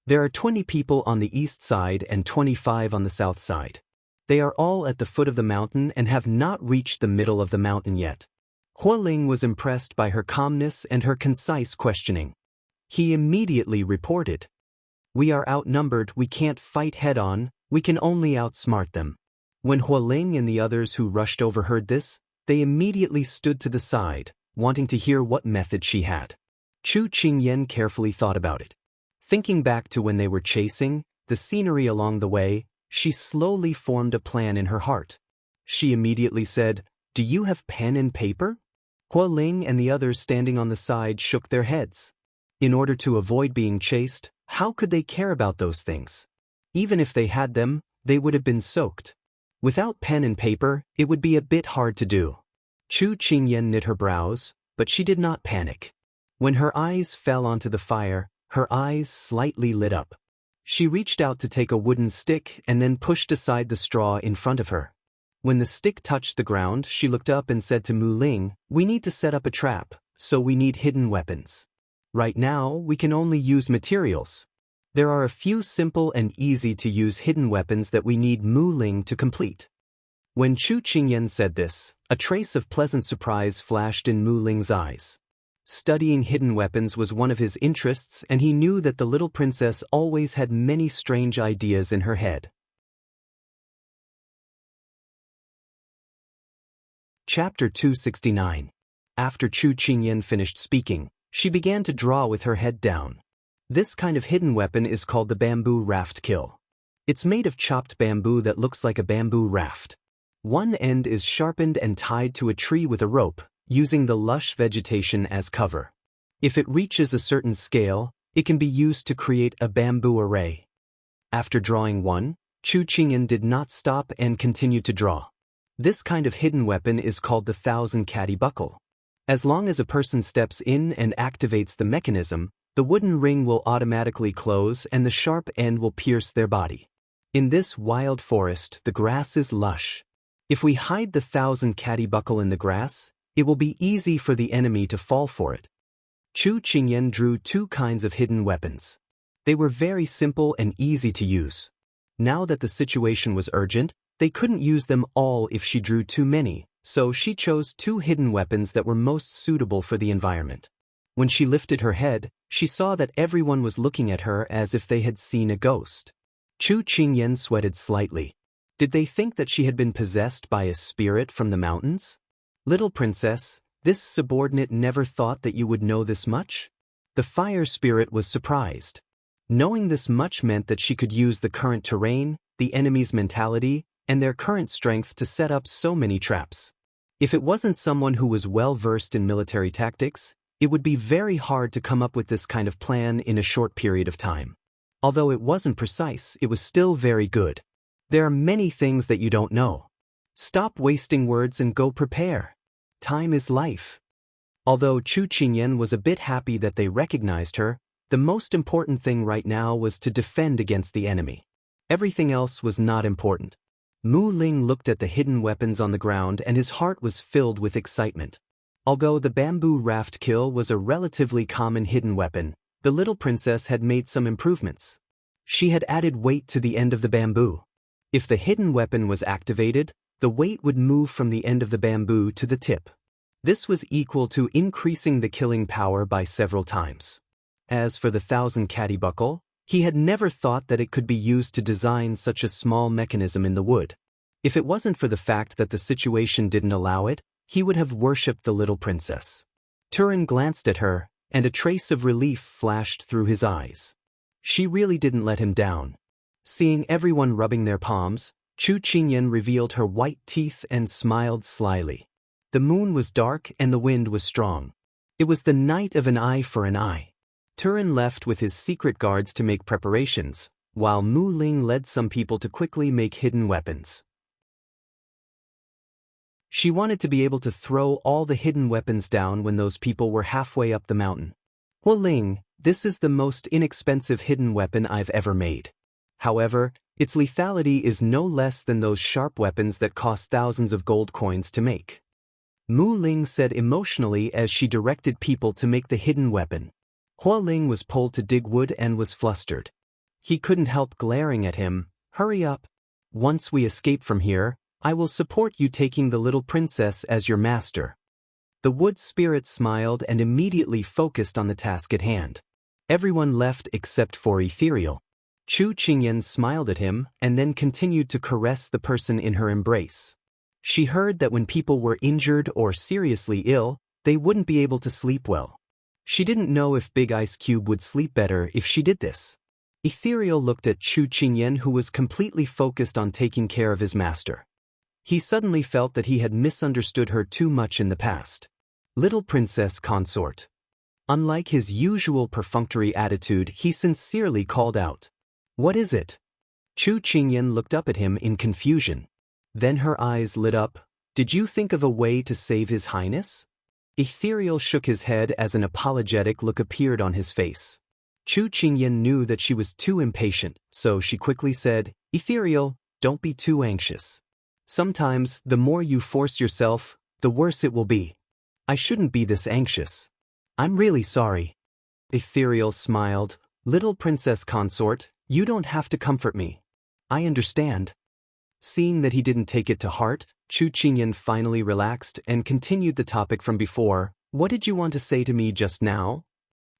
A: There are 20 people on the east side and 25 on the south side. They are all at the foot of the mountain and have not reached the middle of the mountain yet. Hualing was impressed by her calmness and her concise questioning. He immediately reported, "We are outnumbered, we can't fight head-on, we can only outsmart them." When Hualing and the others who rushed overheard this, they immediately stood to the side, wanting to hear what method she had. Chu Qingyan carefully thought about it. Thinking back to when they were chasing the scenery along the way, she slowly formed a plan in her heart. She immediately said, "Do you have pen and paper?" Hualing and the others standing on the side shook their heads. In order to avoid being chased, how could they care about those things? Even if they had them, they would have been soaked. Without pen and paper, it would be a bit hard to do. Chu Qingyan knit her brows, but she did not panic. When her eyes fell onto the fire, her eyes slightly lit up. She reached out to take a wooden stick and then pushed aside the straw in front of her. When the stick touched the ground, she looked up and said to Mu Ling, "We need to set up a trap, so we need hidden weapons. Right now, we can only use materials. There are a few simple and easy-to-use hidden weapons that we need Mu Ling to complete." When Chu Qingyan said this, a trace of pleasant surprise flashed in Mu Ling's eyes. Studying hidden weapons was one of his interests, and he knew that the little princess always had many strange ideas in her head. Chapter 269. After Chu Qingyan finished speaking, she began to draw with her head down. This kind of hidden weapon is called the bamboo raft kill. It's made of chopped bamboo that looks like a bamboo raft. One end is sharpened and tied to a tree with a rope, using the lush vegetation as cover. If it reaches a certain scale, it can be used to create a bamboo array. After drawing one, Chu Qingyan did not stop and continued to draw. This kind of hidden weapon is called the 1,000-catty buckle. As long as a person steps in and activates the mechanism, the wooden ring will automatically close and the sharp end will pierce their body. In this wild forest, the grass is lush. If we hide the 1,000-catty buckle in the grass, it will be easy for the enemy to fall for it. Chu Qingyan drew two kinds of hidden weapons. They were very simple and easy to use. Now that the situation was urgent, they couldn't use them all if she drew too many, so she chose two hidden weapons that were most suitable for the environment. When she lifted her head, she saw that everyone was looking at her as if they had seen a ghost. Chu Qingyan sweated slightly. Did they think that she had been possessed by a spirit from the mountains? "Little princess, this subordinate never thought that you would know this much?" The fire spirit was surprised. Knowing this much meant that she could use the current terrain, the enemy's mentality, and their current strength to set up so many traps. If it wasn't someone who was well-versed in military tactics, it would be very hard to come up with this kind of plan in a short period of time. Although it wasn't precise, it was still very good. There are many things that you don't know. Stop wasting words and go prepare. Time is life. Although Chu Qingyan was a bit happy that they recognized her, the most important thing right now was to defend against the enemy. Everything else was not important. Mu Ling looked at the hidden weapons on the ground and his heart was filled with excitement. Although the bamboo raft kill was a relatively common hidden weapon, the little princess had made some improvements. She had added weight to the end of the bamboo. If the hidden weapon was activated, the weight would move from the end of the bamboo to the tip. This was equal to increasing the killing power by several times. As for the 1,000-catty buckle, he had never thought that it could be used to design such a small mechanism in the wood. If it wasn't for the fact that the situation didn't allow it, he would have worshipped the little princess. Turin glanced at her, and a trace of relief flashed through his eyes. She really didn't let him down. Seeing everyone rubbing their palms, Chu Qingyan revealed her white teeth and smiled slyly. The moon was dark and the wind was strong. It was the night of an eye for an eye. Turin left with his secret guards to make preparations, while Mu Ling led some people to quickly make hidden weapons. She wanted to be able to throw all the hidden weapons down when those people were halfway up the mountain. "Hu Ling, this is the most inexpensive hidden weapon I've ever made. However, its lethality is no less than those sharp weapons that cost thousands of gold coins to make." Mu Ling said emotionally as she directed people to make the hidden weapon. Hua Ling was pulled to dig wood and was flustered. He couldn't help glaring at him. "Hurry up. Once we escape from here, I will support you taking the little princess as your master." The wood spirit smiled and immediately focused on the task at hand. Everyone left except for Ethereal. Chu Qingyan smiled at him and then continued to caress the person in her embrace. She heard that when people were injured or seriously ill, they wouldn't be able to sleep well. She didn't know if Big Ice Cube would sleep better if she did this. Ethereal looked at Chu Qingyan, who was completely focused on taking care of his master. He suddenly felt that he had misunderstood her too much in the past. Little princess consort. Unlike his usual perfunctory attitude, he sincerely called out, "What is it?" Chu Qingyan looked up at him in confusion. Then her eyes lit up. "Did you think of a way to save His Highness?" Ethereal shook his head as an apologetic look appeared on his face. Chu Qingyan knew that she was too impatient, so she quickly said, "Ethereal, don't be too anxious. Sometimes, the more you force yourself, the worse it will be. I shouldn't be this anxious. I'm really sorry." Ethereal smiled. "Little princess consort, you don't have to comfort me. I understand." Seeing that he didn't take it to heart, Chu Qingyan finally relaxed and continued the topic from before. "What did you want to say to me just now?"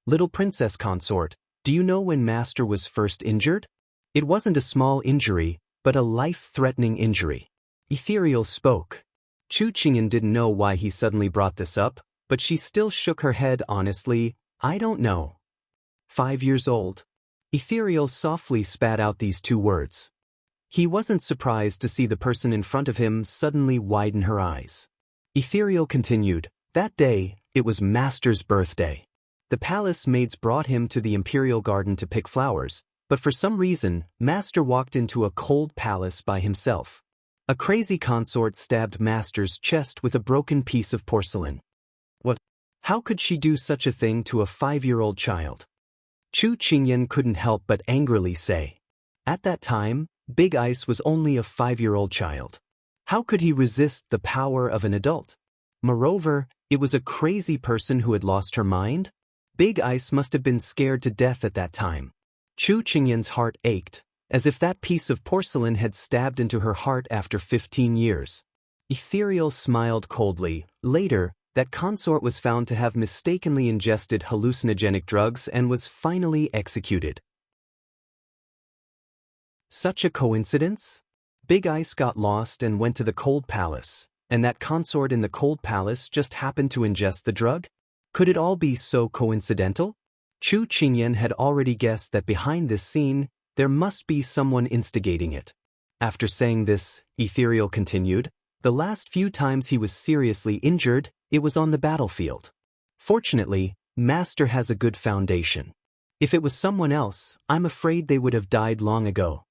A: "Little princess consort, do you know when Master was first injured? It wasn't a small injury, but a life-threatening injury." Ethereal spoke. Chu Qingyan didn't know why he suddenly brought this up, but she still shook her head honestly. "I don't know." 5 years old. Ethereal softly spat out these 2 words. He wasn't surprised to see the person in front of him suddenly widen her eyes. Ethereal continued, "That day, it was Master's birthday. The palace maids brought him to the imperial garden to pick flowers, but for some reason, Master walked into a cold palace by himself. A crazy consort stabbed Master's chest with a broken piece of porcelain." "What? How could she do such a thing to a 5-year-old child?" Chu Qingyan couldn't help but angrily say. At that time, Big Ice was only a 5-year-old child. How could he resist the power of an adult? Moreover, it was a crazy person who had lost her mind. Big Ice must have been scared to death at that time. Chu Qingyan's heart ached, as if that piece of porcelain had stabbed into her heart after 15 years. Ethereal smiled coldly. Later, that consort was found to have mistakenly ingested hallucinogenic drugs and was finally executed. Such a coincidence? Big Ice got lost and went to the cold palace, and that consort in the cold palace just happened to ingest the drug? Could it all be so coincidental? Chu Qingyan had already guessed that behind this scene, there must be someone instigating it. After saying this, Ethereal continued, "The last few times he was seriously injured, it was on the battlefield. Fortunately, Master has a good foundation. If it was someone else, I'm afraid they would have died long ago."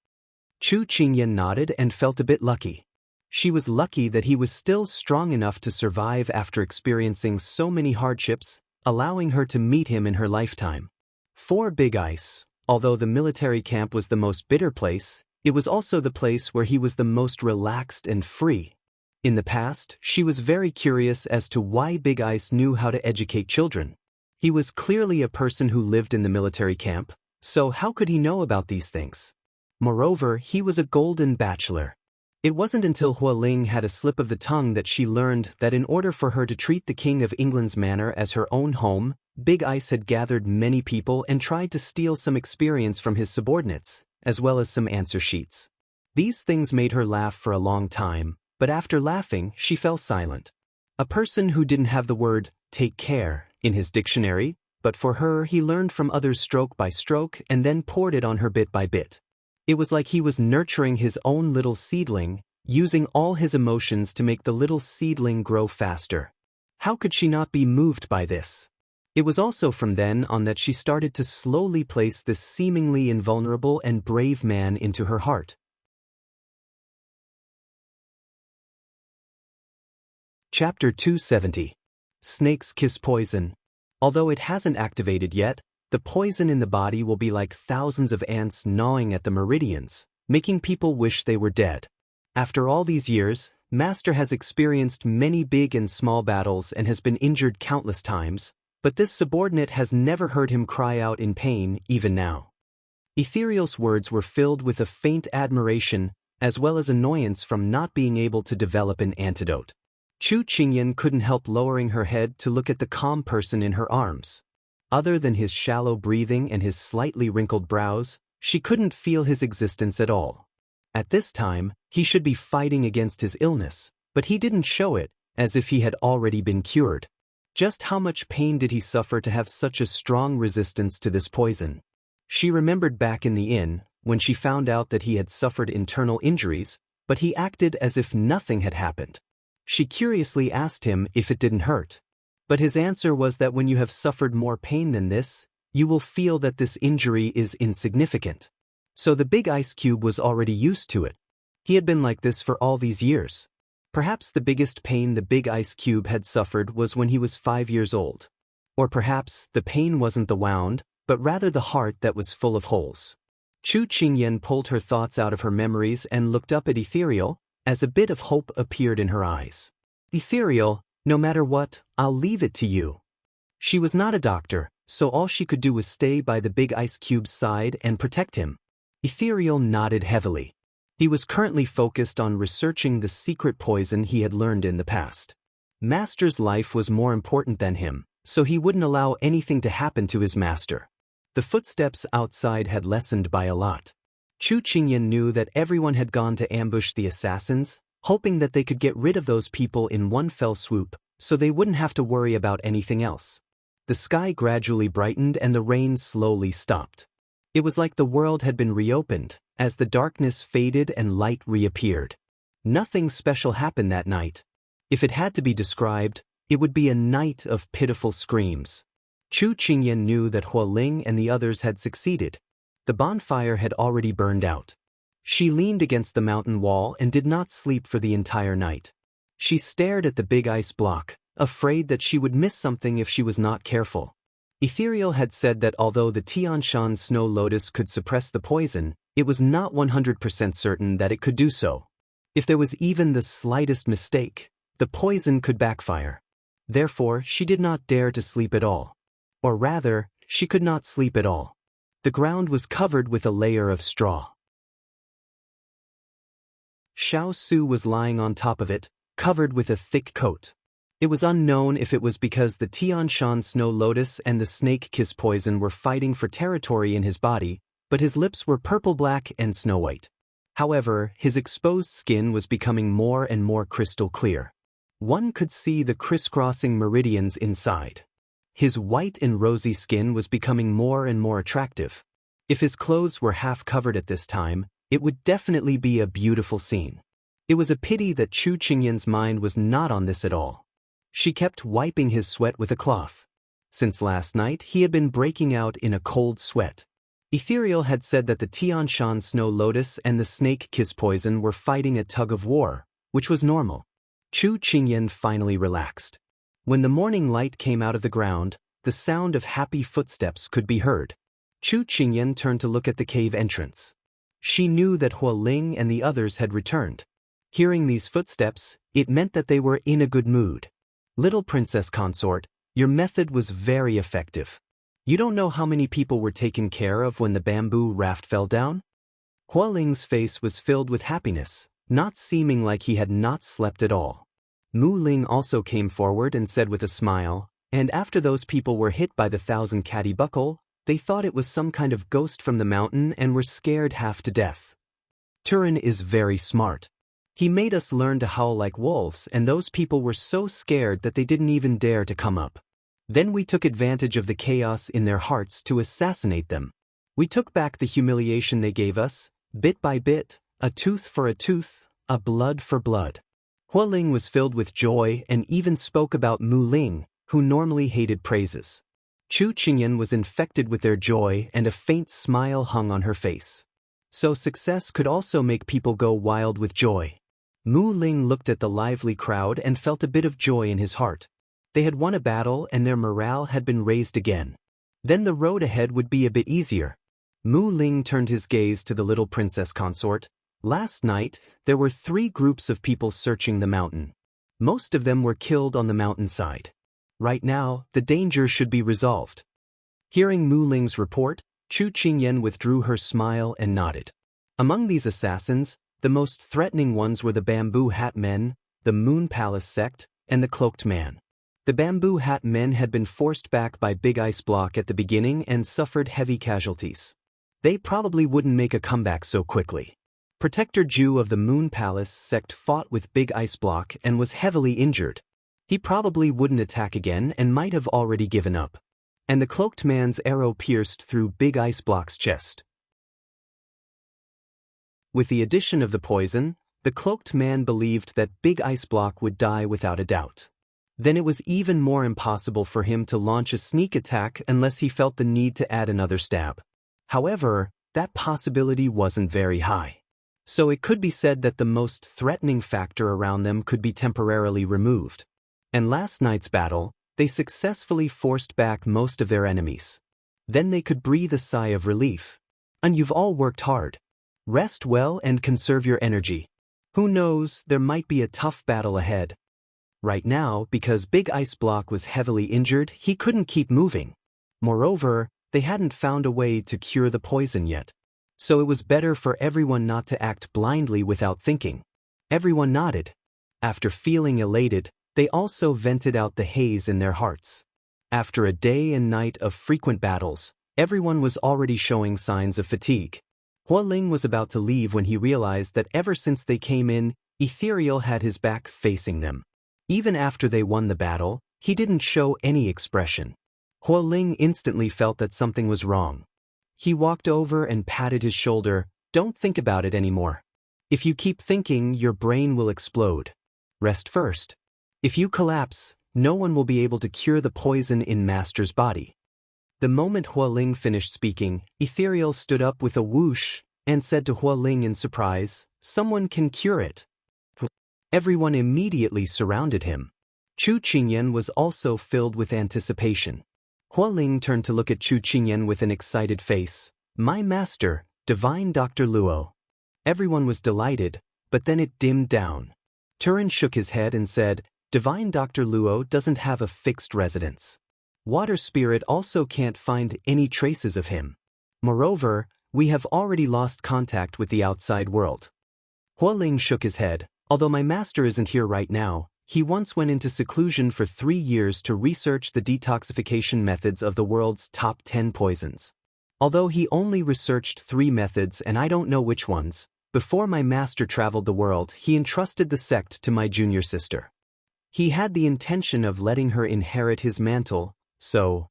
A: Chu Qingyan nodded and felt a bit lucky. She was lucky that he was still strong enough to survive after experiencing so many hardships, allowing her to meet him in her lifetime. For Big Ice, although the military camp was the most bitter place, it was also the place where he was the most relaxed and free. In the past, she was very curious as to why Big Ice knew how to educate children. He was clearly a person who lived in the military camp, so how could he know about these things? Moreover, he was a golden bachelor. It wasn't until Hua Ling had a slip of the tongue that she learned that in order for her to treat the King of England's manor as her own home, Big Ice had gathered many people and tried to steal some experience from his subordinates, as well as some answer sheets. These things made her laugh for a long time, but after laughing, she fell silent. A person who didn't have the word, "take care," in his dictionary, but for her he learned from others stroke by stroke and then poured it on her bit by bit. It was like he was nurturing his own little seedling, using all his emotions to make the little seedling grow faster. How could she not be moved by this? It was also from then on that she started to slowly place this seemingly invulnerable and brave man into her heart. Chapter 270. Snake's Kiss Poison. Although it hasn't activated yet, the poison in the body will be like thousands of ants gnawing at the meridians, making people wish they were dead. After all these years, Master has experienced many big and small battles and has been injured countless times, but this subordinate has never heard him cry out in pain, even now. Ethereal's words were filled with a faint admiration, as well as annoyance from not being able to develop an antidote. Chu Qingyan couldn't help lowering her head to look at the calm person in her arms. Other than his shallow breathing and his slightly wrinkled brows, she couldn't feel his existence at all. At this time, he should be fighting against his illness, but he didn't show it, as if he had already been cured. Just how much pain did he suffer to have such a strong resistance to this poison? She remembered back in the inn, when she found out that he had suffered internal injuries, but he acted as if nothing had happened. She curiously asked him if it didn't hurt. But his answer was that when you have suffered more pain than this, you will feel that this injury is insignificant. So the big ice cube was already used to it. He had been like this for all these years. Perhaps the biggest pain the big ice cube had suffered was when he was 5 years old. Or perhaps the pain wasn't the wound, but rather the heart that was full of holes. Chu Qingyan pulled her thoughts out of her memories and looked up at Ethereal, as a bit of hope appeared in her eyes. Ethereal, no matter what, I'll leave it to you. She was not a doctor, so all she could do was stay by the big ice cube's side and protect him. Ethereal nodded heavily. He was currently focused on researching the secret poison he had learned in the past. Master's life was more important than him, so he wouldn't allow anything to happen to his master. The footsteps outside had lessened by a lot. Chu Qingyan knew that everyone had gone to ambush the assassins, hoping that they could get rid of those people in one fell swoop, so they wouldn't have to worry about anything else. The sky gradually brightened and the rain slowly stopped. It was like the world had been reopened, as the darkness faded and light reappeared. Nothing special happened that night. If it had to be described, it would be a night of pitiful screams. Chu Qingyan knew that Hualing and the others had succeeded. The bonfire had already burned out. She leaned against the mountain wall and did not sleep for the entire night. She stared at the big ice block, afraid that she would miss something if she was not careful. Ethereal had said that although the Tianshan snow lotus could suppress the poison, it was not 100% certain that it could do so. If there was even the slightest mistake, the poison could backfire. Therefore, she did not dare to sleep at all. Or rather, she could not sleep at all. The ground was covered with a layer of straw. Xiao Su was lying on top of it, covered with a thick coat. It was unknown if it was because the Tianshan snow lotus and the snake kiss poison were fighting for territory in his body, but his lips were purple-black and snow-white. However, his exposed skin was becoming more and more crystal clear. One could see the crisscrossing meridians inside. His white and rosy skin was becoming more and more attractive. If his clothes were half covered at this time, it would definitely be a beautiful scene. It was a pity that Chu Qingyan's mind was not on this at all. She kept wiping his sweat with a cloth. Since last night, he had been breaking out in a cold sweat. Ethereal had said that the Tianshan snow lotus and the snake kiss poison were fighting a tug-of-war, which was normal. Chu Qingyan finally relaxed. When the morning light came out of the ground, the sound of happy footsteps could be heard. Chu Qingyan turned to look at the cave entrance. She knew that Hualing and the others had returned. Hearing these footsteps, it meant that they were in a good mood. Little princess consort, your method was very effective. You don't know how many people were taken care of when the bamboo raft fell down? Hualing's face was filled with happiness, not seeming like he had not slept at all. Mu Ling also came forward and said with a smile, and after those people were hit by the 1,000 catty buckle, they thought it was some kind of ghost from the mountain and were scared half to death. Turin is very smart. He made us learn to howl like wolves, and those people were so scared that they didn't even dare to come up. Then we took advantage of the chaos in their hearts to assassinate them. We took back the humiliation they gave us, bit by bit, a tooth for a tooth, a blood for blood. Hualing was filled with joy and even spoke about Mu Ling, who normally hated praises. Chu Qingyan was infected with their joy and a faint smile hung on her face. So success could also make people go wild with joy. Mu Ling looked at the lively crowd and felt a bit of joy in his heart. They had won a battle and their morale had been raised again. Then the road ahead would be a bit easier. Mu Ling turned his gaze to the little princess consort. Last night, there were 3 groups of people searching the mountain. Most of them were killed on the mountainside. Right now, the danger should be resolved. Hearing Mu Ling's report, Chu Qingyan withdrew her smile and nodded. Among these assassins, the most threatening ones were the Bamboo Hat Men, the Moon Palace sect, and the Cloaked Man. The Bamboo Hat men had been forced back by Big Ice Block at the beginning and suffered heavy casualties. They probably wouldn't make a comeback so quickly. Protector Ju of the Moon Palace sect fought with Big Ice Block and was heavily injured. He probably wouldn't attack again and might have already given up. And the Cloaked Man's arrow pierced through Big Ice Block's chest. With the addition of the poison, the Cloaked Man believed that Big Ice Block would die without a doubt. Then it was even more impossible for him to launch a sneak attack unless he felt the need to add another stab. However, that possibility wasn't very high. So it could be said that the most threatening factor around them could be temporarily removed. And last night's battle, they successfully forced back most of their enemies. Then they could breathe a sigh of relief. And you've all worked hard. Rest well and conserve your energy. Who knows, there might be a tough battle ahead. Right now, because Big Ice Block was heavily injured, he couldn't keep moving. Moreover, they hadn't found a way to cure the poison yet. So it was better for everyone not to act blindly without thinking. Everyone nodded. After feeling elated, they also vented out the haze in their hearts. After a day and night of frequent battles, everyone was already showing signs of fatigue. Hualing was about to leave when he realized that ever since they came in, Ethereal had his back facing them. Even after they won the battle, he didn't show any expression. Hualing instantly felt that something was wrong. He walked over and patted his shoulder. Don't think about it anymore. If you keep thinking, your brain will explode. Rest first. If you collapse, no one will be able to cure the poison in Master's body. The moment Hualing finished speaking, Ethereal stood up with a whoosh and said to Hualing in surprise, "Someone can cure it." Everyone immediately surrounded him. Chu Qingyan was also filled with anticipation. Hualing turned to look at Chu Qingyan with an excited face. "My master, Divine Dr. Luo." Everyone was delighted, but then it dimmed down. Turin shook his head and said, "Divine Dr. Luo doesn't have a fixed residence. Water Spirit also can't find any traces of him. Moreover, we have already lost contact with the outside world." Hualing shook his head. "Although my master isn't here right now, he once went into seclusion for 3 years to research the detoxification methods of the world's top 10 poisons. Although he only researched 3 methods and I don't know which ones, before my master traveled the world, he entrusted the sect to my junior sister. He had the intention of letting her inherit his mantle, so..."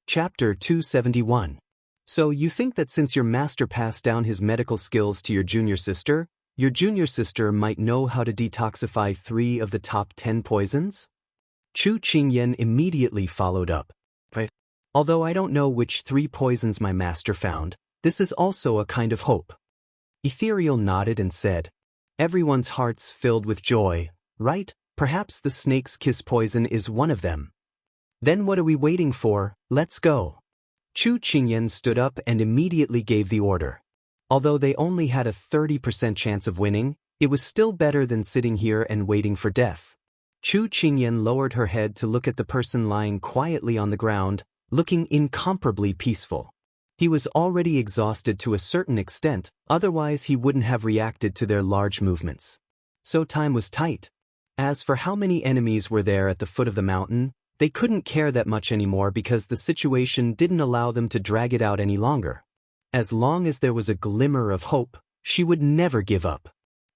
A: Chapter 271. So you think that since your master passed down his medical skills to your junior sister might know how to detoxify 3 of the top 10 poisons? Chu Qingyan immediately followed up. "Although I don't know which 3 poisons my master found, this is also a kind of hope." Ethereal nodded and said, "Everyone's hearts filled with joy, right? Perhaps the snake's kiss poison is one of them. Then what are we waiting for? Let's go." Chu Qingyan stood up and immediately gave the order. Although they only had a 30% chance of winning, it was still better than sitting here and waiting for death. Chu Qingyan lowered her head to look at the person lying quietly on the ground, looking incomparably peaceful. He was already exhausted to a certain extent, otherwise he wouldn't have reacted to their large movements. So time was tight. As for how many enemies were there at the foot of the mountain, they couldn't care that much anymore because the situation didn't allow them to drag it out any longer. As long as there was a glimmer of hope, she would never give up.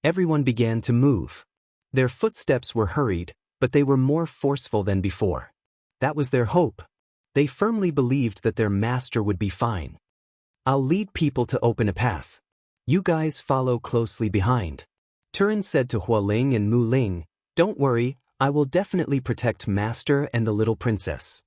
A: Everyone began to move. Their footsteps were hurried, but they were more forceful than before. That was their hope. They firmly believed that their master would be fine. "I'll lead people to open a path. You guys follow closely behind." Turin said to Hualing and Mu Ling, "Don't worry, I will definitely protect Master and the little princess."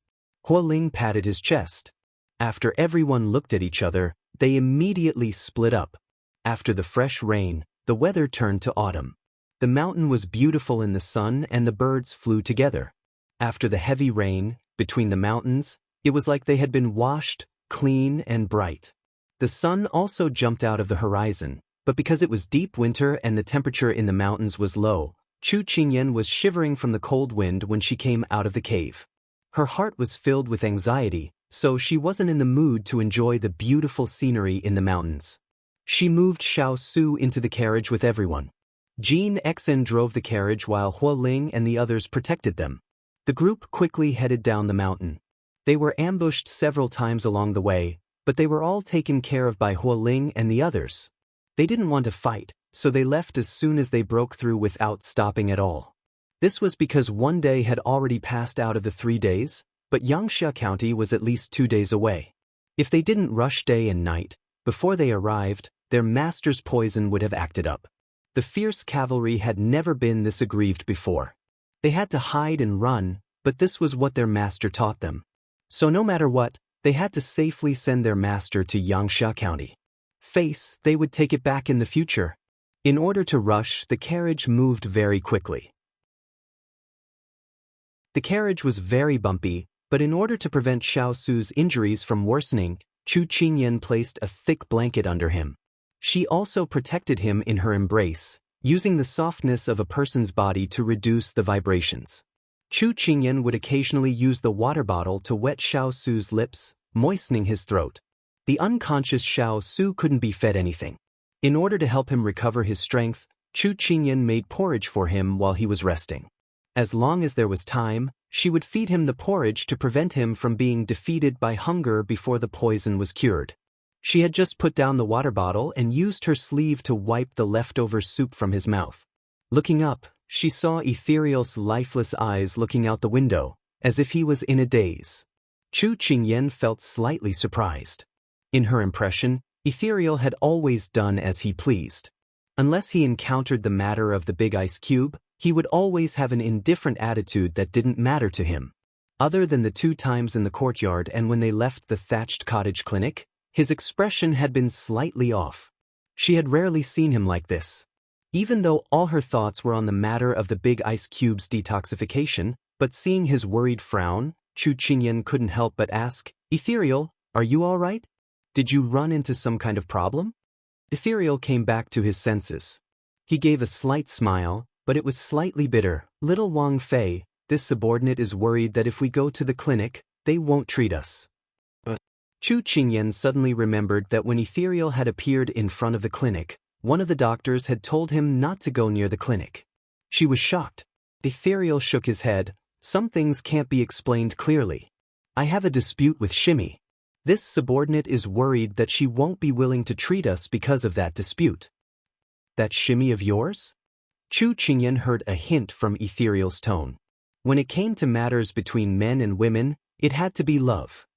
A: Hualing patted his chest. After everyone looked at each other, they immediately split up. After the fresh rain, the weather turned to autumn. The mountain was beautiful in the sun and the birds flew together. After the heavy rain, between the mountains, it was like they had been washed, clean and bright. The sun also jumped out of the horizon, but because it was deep winter and the temperature in the mountains was low, Chu Qingyan was shivering from the cold wind when she came out of the cave. Her heart was filled with anxiety, so she wasn't in the mood to enjoy the beautiful scenery in the mountains. She moved Xiao Su into the carriage with everyone. Jean Xen drove the carriage while Hua Ling and the others protected them. The group quickly headed down the mountain. They were ambushed several times along the way, but they were all taken care of by Hua Ling and the others. They didn't want to fight, so they left as soon as they broke through without stopping at all. This was because one day had already passed out of the 3 days, but Yangsha County was at least 2 days away. If they didn't rush day and night, before they arrived, their master's poison would have acted up. The fierce cavalry had never been this aggrieved before. They had to hide and run, but this was what their master taught them. So no matter what, they had to safely send their master to Yangsha County. They would take it back in the future. In order to rush, the carriage moved very quickly. The carriage was very bumpy, but in order to prevent Xiao Su's injuries from worsening, Chu Qingyan placed a thick blanket under him. She also protected him in her embrace, using the softness of a person's body to reduce the vibrations. Chu Qingyan would occasionally use the water bottle to wet Xiao Su's lips, moistening his throat. The unconscious Xiao Su couldn't be fed anything. In order to help him recover his strength, Chu Qingyan made porridge for him while he was resting. As long as there was time, she would feed him the porridge to prevent him from being defeated by hunger before the poison was cured. She had just put down the water bottle and used her sleeve to wipe the leftover soup from his mouth. Looking up, she saw Ethereal's lifeless eyes looking out the window, as if he was in a daze. Chu Qingyan felt slightly surprised. In her impression, Ethereal had always done as he pleased. Unless he encountered the matter of the big ice cube, he would always have an indifferent attitude that didn't matter to him. Other than the 2 times in the courtyard and when they left the thatched cottage clinic, his expression had been slightly off. She had rarely seen him like this. Even though all her thoughts were on the matter of the big ice cube's detoxification, but seeing his worried frown, Chu Qingyan couldn't help but ask, "Ethereal, are you all right? Did you run into some kind of problem?" Ethereal came back to his senses. He gave a slight smile, but it was slightly bitter. "Little Wang Fei, this subordinate is worried that if we go to the clinic, they won't treat us." But Chu Qingyan suddenly remembered that when Ethereal had appeared in front of the clinic, one of the doctors had told him not to go near the clinic. She was shocked. Ethereal shook his head. "Some things can't be explained clearly. I have a dispute with Shimi. This subordinate is worried that she won't be willing to treat us because of that dispute." "That Shimi of yours?" Chu Qingyan heard a hint from Ethereal's tone. When it came to matters between men and women, it had to be love.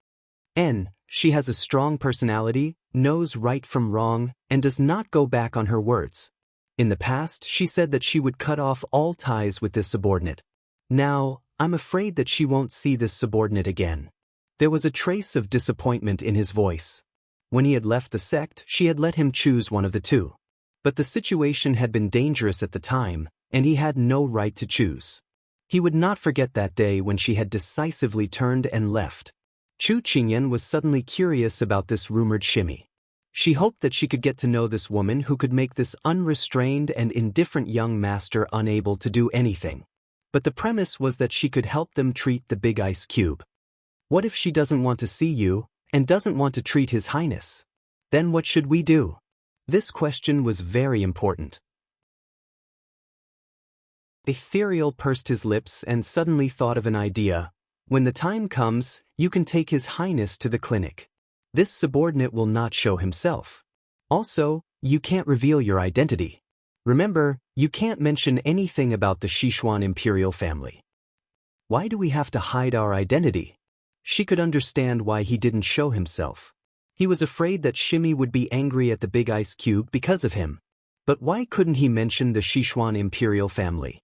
A: She has a strong personality, knows right from wrong, and does not go back on her words. In the past, she said that she would cut off all ties with this subordinate. Now, I'm afraid that she won't see this subordinate again. There was a trace of disappointment in his voice. When he had left the sect, she had let him choose one of the 2. But the situation had been dangerous at the time, and he had no right to choose. He would not forget that day when she had decisively turned and left. Chu Qingyan was suddenly curious about this rumored Shimi. She hoped that she could get to know this woman who could make this unrestrained and indifferent young master unable to do anything. But the premise was that she could help them treat the big ice cube. What if she doesn't want to see you, and doesn't want to treat His Highness? Then what should we do? This question was very important. Ethereal pursed his lips and suddenly thought of an idea. "When the time comes, you can take His Highness to the clinic. This subordinate will not show himself. Also, you can't reveal your identity. Remember, you can't mention anything about the Sichuan imperial family." "Why do we have to hide our identity?" She could understand why he didn't show himself. He was afraid that Shimi would be angry at the big ice cube because of him. But why couldn't he mention the Sichuan imperial family?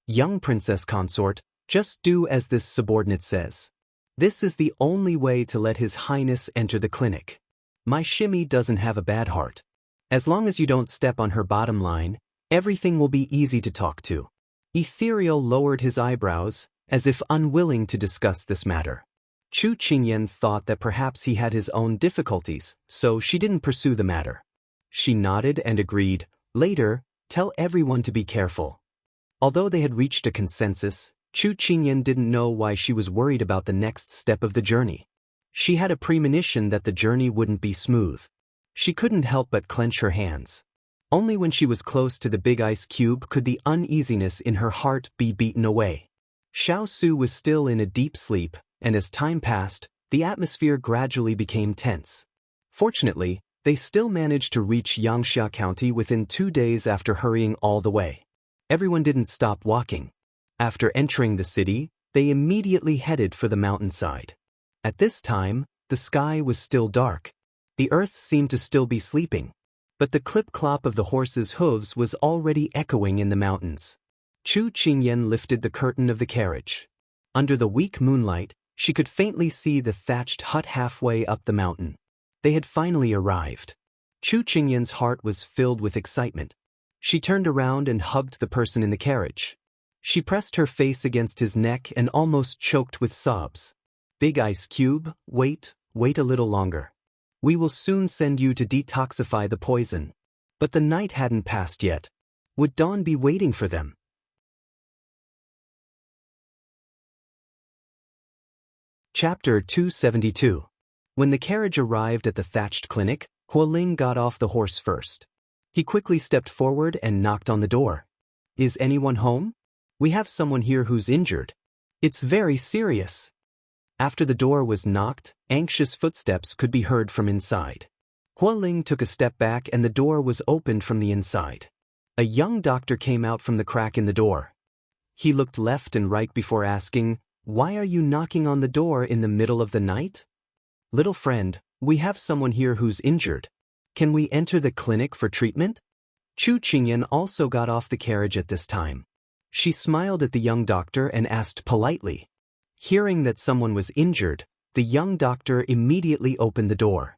A: "Young princess consort, just do as this subordinate says. This is the only way to let His Highness enter the clinic. My Shimi doesn't have a bad heart. As long as you don't step on her bottom line, everything will be easy to talk to." Ethereal lowered his eyebrows, as if unwilling to discuss this matter. Chu Qingyan thought that perhaps he had his own difficulties, so she didn't pursue the matter. She nodded and agreed. "Later, tell everyone to be careful." Although they had reached a consensus, Chu Qingyan didn't know why she was worried about the next step of the journey. She had a premonition that the journey wouldn't be smooth. She couldn't help but clench her hands. Only when she was close to the big ice cube could the uneasiness in her heart be beaten away. Xiao Su was still in a deep sleep, and as time passed, the atmosphere gradually became tense. Fortunately, they still managed to reach Yangsha County within 2 days after hurrying all the way. Everyone didn't stop walking. After entering the city, they immediately headed for the mountainside. At this time, the sky was still dark. The earth seemed to still be sleeping. But the clip-clop of the horses' hooves was already echoing in the mountains. Chu Qingyan lifted the curtain of the carriage. Under the weak moonlight, she could faintly see the thatched hut halfway up the mountain. They had finally arrived. Chu Qingyan's heart was filled with excitement. She turned around and hugged the person in the carriage. She pressed her face against his neck and almost choked with sobs. Big Ice Cube, wait a little longer. We will soon send you to detoxify the poison. But the night hadn't passed yet. Would dawn be waiting for them? Chapter 272. When the carriage arrived at the thatched clinic, Hualing got off the horse first. He quickly stepped forward and knocked on the door. Is anyone home? We have someone here who's injured. It's very serious. After the door was knocked, anxious footsteps could be heard from inside. Hualing took a step back and the door was opened from the inside. A young doctor came out from the crack in the door. He looked left and right before asking, "Why are you knocking on the door in the middle of the night?" "Little friend, we have someone here who's injured. Can we enter the clinic for treatment?" Chu Qingyan also got off the carriage at this time. She smiled at the young doctor and asked politely. Hearing that someone was injured, the young doctor immediately opened the door.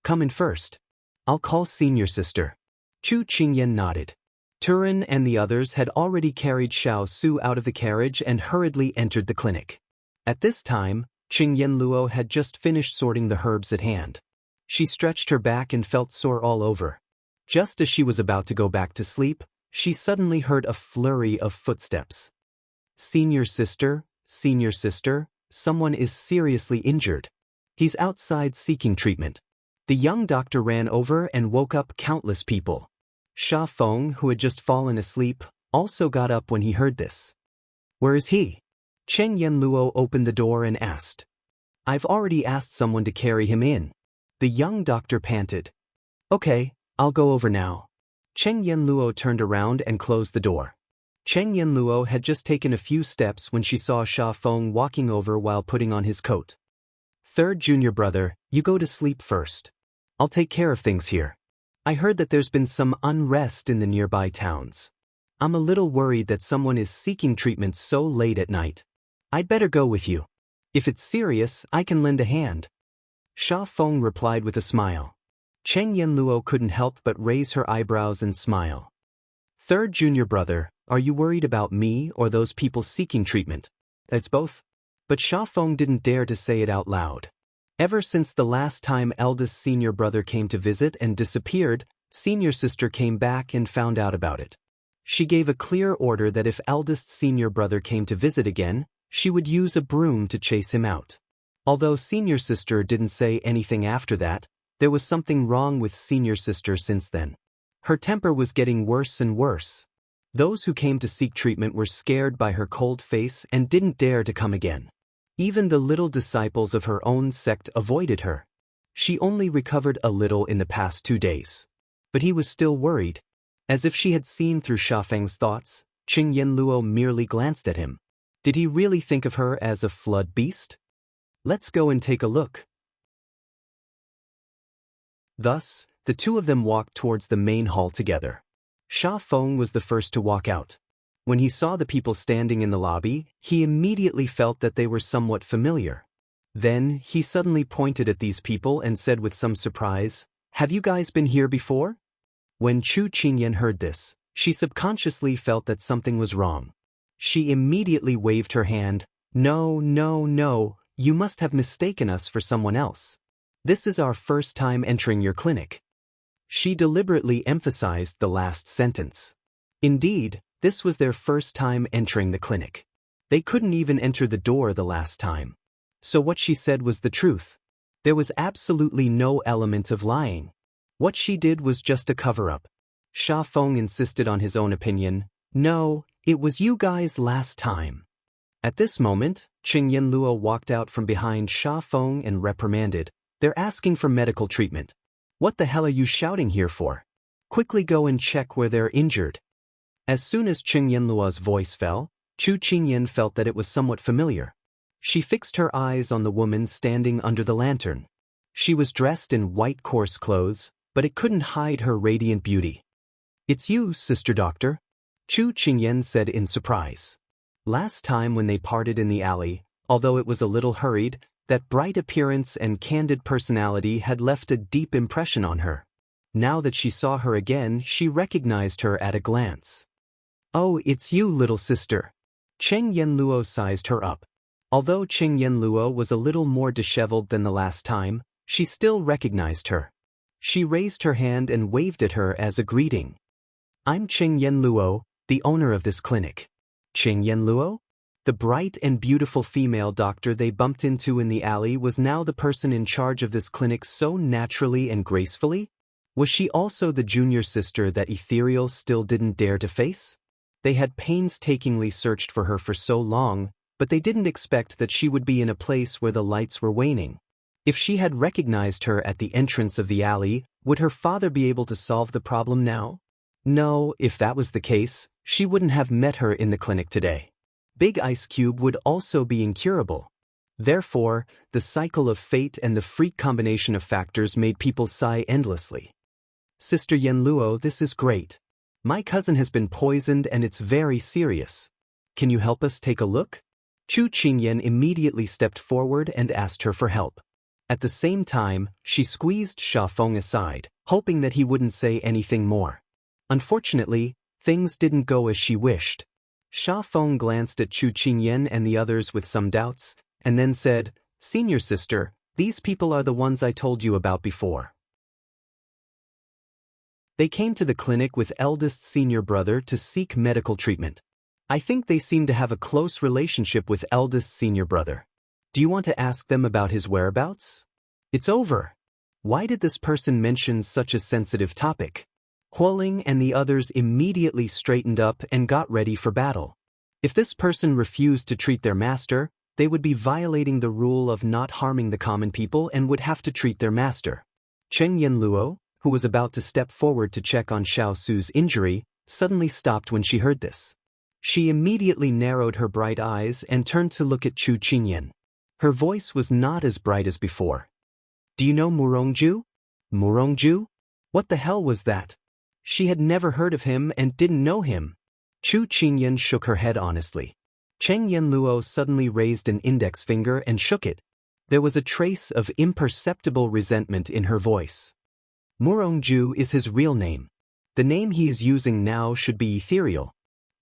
A: "Come in first. I'll call senior sister." Chu Qingyan nodded. Turin and the others had already carried Xiao Su out of the carriage and hurriedly entered the clinic. At this time, Qingyan Luo had just finished sorting the herbs at hand. She stretched her back and felt sore all over. Just as she was about to go back to sleep, she suddenly heard a flurry of footsteps. Senior sister, someone is seriously injured. He's outside seeking treatment." The young doctor ran over and woke up countless people. Sha Feng, who had just fallen asleep, also got up when he heard this. "Where is he?" Cheng Yenluo opened the door and asked. "I've already asked someone to carry him in." The young doctor panted. "Okay, I'll go over now." Cheng Yenluo turned around and closed the door. Cheng Yenluo had just taken a few steps when she saw Sha Feng walking over while putting on his coat. "Third junior brother, you go to sleep first. I'll take care of things here. I heard that there's been some unrest in the nearby towns. I'm a little worried that someone is seeking treatment so late at night. I'd better go with you. If it's serious, I can lend a hand." Sha Feng replied with a smile. Cheng Yenluo couldn't help but raise her eyebrows and smile. "Third junior brother, are you worried about me or those people seeking treatment?" "It's both." But Sha Feng didn't dare to say it out loud. Ever since the last time eldest senior brother came to visit and disappeared, senior sister came back and found out about it. She gave a clear order that if eldest senior brother came to visit again, she would use a broom to chase him out. Although senior sister didn't say anything after that, there was something wrong with senior sister since then. Her temper was getting worse and worse. Those who came to seek treatment were scared by her cold face and didn't dare to come again. Even the little disciples of her own sect avoided her. She only recovered a little in the past 2 days. But he was still worried. As if she had seen through Sha Feng's thoughts, Qing Yenluo merely glanced at him. Did he really think of her as a flood beast? Let's go and take a look. Thus, the two of them walked towards the main hall together. Sha Feng was the first to walk out. When he saw the people standing in the lobby, he immediately felt that they were somewhat familiar. Then, he suddenly pointed at these people and said with some surprise, "Have you guys been here before?" When Chu Qingyan heard this, she subconsciously felt that something was wrong. She immediately waved her hand. No, you must have mistaken us for someone else. This is our first time entering your clinic." She deliberately emphasized the last sentence. Indeed, this was their first time entering the clinic. They couldn't even enter the door the last time. So what she said was the truth. There was absolutely no element of lying. What she did was just a cover-up. Xiao insisted on his own opinion. No, it was you guys last time. At this moment, Qing Yanluo walked out from behind Xiao and reprimanded. They're asking for medical treatment. What the hell are you shouting here for? Quickly go and check where they're injured. As soon as Qing Yanluo's voice fell, Chu Qingyan felt that it was somewhat familiar. She fixed her eyes on the woman standing under the lantern. She was dressed in white coarse clothes, but it couldn't hide her radiant beauty. It's you, Sister Doctor, Chu Qingyan said in surprise. Last time when they parted in the alley, although it was a little hurried, that bright appearance and candid personality had left a deep impression on her. Now that she saw her again, she recognized her at a glance. Oh, it's you, little sister. Qing Yanluo sized her up. Although Qing Yanluo was a little more disheveled than the last time, she still recognized her. She raised her hand and waved at her as a greeting. I'm Qing Yanluo, the owner of this clinic. Qing Yanluo? The bright and beautiful female doctor they bumped into in the alley was now the person in charge of this clinic so naturally and gracefully? Was she also the junior sister that Ethereal still didn't dare to face? They had painstakingly searched for her for so long, but they didn't expect that she would be in a place where the lights were waning. If she had recognized her at the entrance of the alley, would her father be able to solve the problem now? No, if that was the case, she wouldn't have met her in the clinic today. Big Ice Cube would also be incurable. Therefore, the cycle of fate and the freak combination of factors made people sigh endlessly. Sister Yanluo, this is great. My cousin has been poisoned and it's very serious. Can you help us take a look? Chu Qingyan immediately stepped forward and asked her for help. At the same time, she squeezed Xiao aside, hoping that he wouldn't say anything more. Unfortunately, things didn't go as she wished. Xiao glanced at Chu Qingyan and the others with some doubts, and then said, Senior sister, these people are the ones I told you about before. They came to the clinic with eldest senior brother to seek medical treatment. I think they seem to have a close relationship with eldest senior brother. Do you want to ask them about his whereabouts? It's over. Why did this person mention such a sensitive topic? Huoling and the others immediately straightened up and got ready for battle. If this person refused to treat their master, they would be violating the rule of not harming the common people and would have to treat their master. Qing Yanluo, who was about to step forward to check on Xiao Su's injury, suddenly stopped when she heard this. She immediately narrowed her bright eyes and turned to look at Chu Qingyan. Her voice was not as bright as before. Do you know Murongju? Murongju? What the hell was that? She had never heard of him and didn't know him. Chu Qingyan shook her head honestly. Qing Yanluo suddenly raised an index finger and shook it. There was a trace of imperceptible resentment in her voice. Murongju is his real name. The name he is using now should be Ethereal.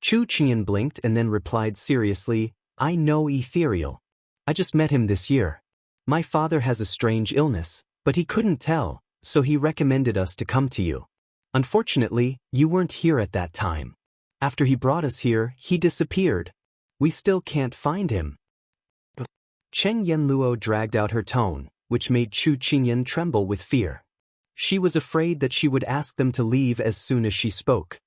A: Chu Qingyan blinked and then replied seriously, I know Ethereal. I just met him this year. My father has a strange illness, but he couldn't tell, so he recommended us to come to you. Unfortunately, you weren't here at that time. After he brought us here, he disappeared. We still can't find him. Qing Yanluo dragged out her tone, which made Chu Qingyan tremble with fear. She was afraid that she would ask them to leave as soon as she spoke.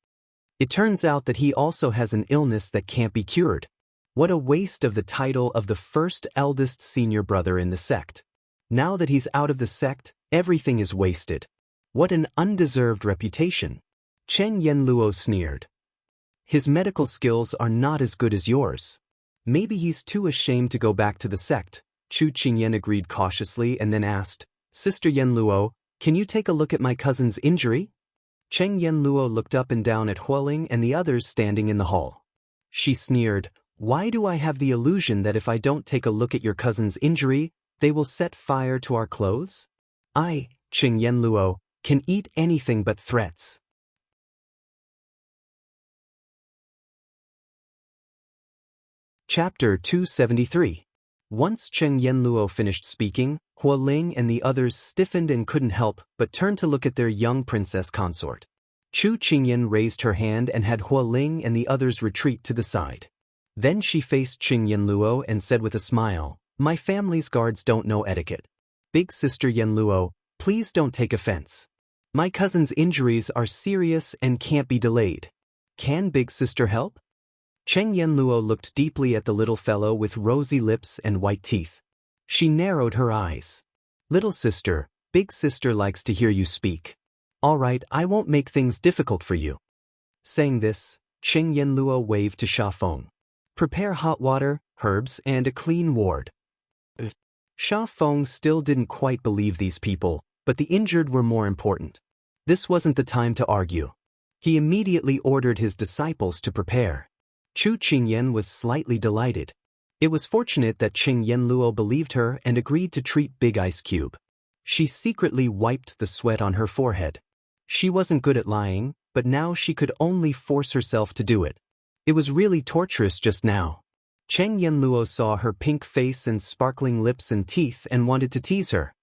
A: It turns out that he also has an illness that can't be cured. What a waste of the title of the first eldest senior brother in the sect. Now that he's out of the sect, everything is wasted. What an undeserved reputation. Qing Yanluo sneered. His medical skills are not as good as yours. Maybe he's too ashamed to go back to the sect. Chu Qingyan agreed cautiously and then asked, Sister Yanluo, can you take a look at my cousin's injury? Qing Yanluo looked up and down at Huoling and the others standing in the hall. She sneered, Why do I have the illusion that if I don't take a look at your cousin's injury, they will set fire to our clothes? I, Qing Yanluo, can eat anything but threats. Chapter 273. Once Qing Yanluo finished speaking, Huoling and the others stiffened and couldn't help but turn to look at their young princess consort. Chu Qingyan raised her hand and had Huoling and the others retreat to the side. Then she faced Qing Yanluo and said with a smile, My family's guards don't know etiquette. Big sister Yanluo, please don't take offense. My cousin's injuries are serious and can't be delayed. Can big sister help? Cheng Yanluo looked deeply at the little fellow with rosy lips and white teeth. She narrowed her eyes. Little sister, big sister likes to hear you speak. All right, I won't make things difficult for you. Saying this, Cheng Yanluo waved to Xiao. Prepare hot water, herbs, and a clean ward. Xiao still didn't quite believe these people, but the injured were more important. This wasn't the time to argue. He immediately ordered his disciples to prepare. Chu Qingyan was slightly delighted. It was fortunate that Cheng Yanluo believed her and agreed to treat Big Ice Cube. She secretly wiped the sweat on her forehead. She wasn't good at lying, but now she could only force herself to do it. It was really torturous just now. Cheng Yanluo saw her pink face and sparkling lips and teeth and wanted to tease her.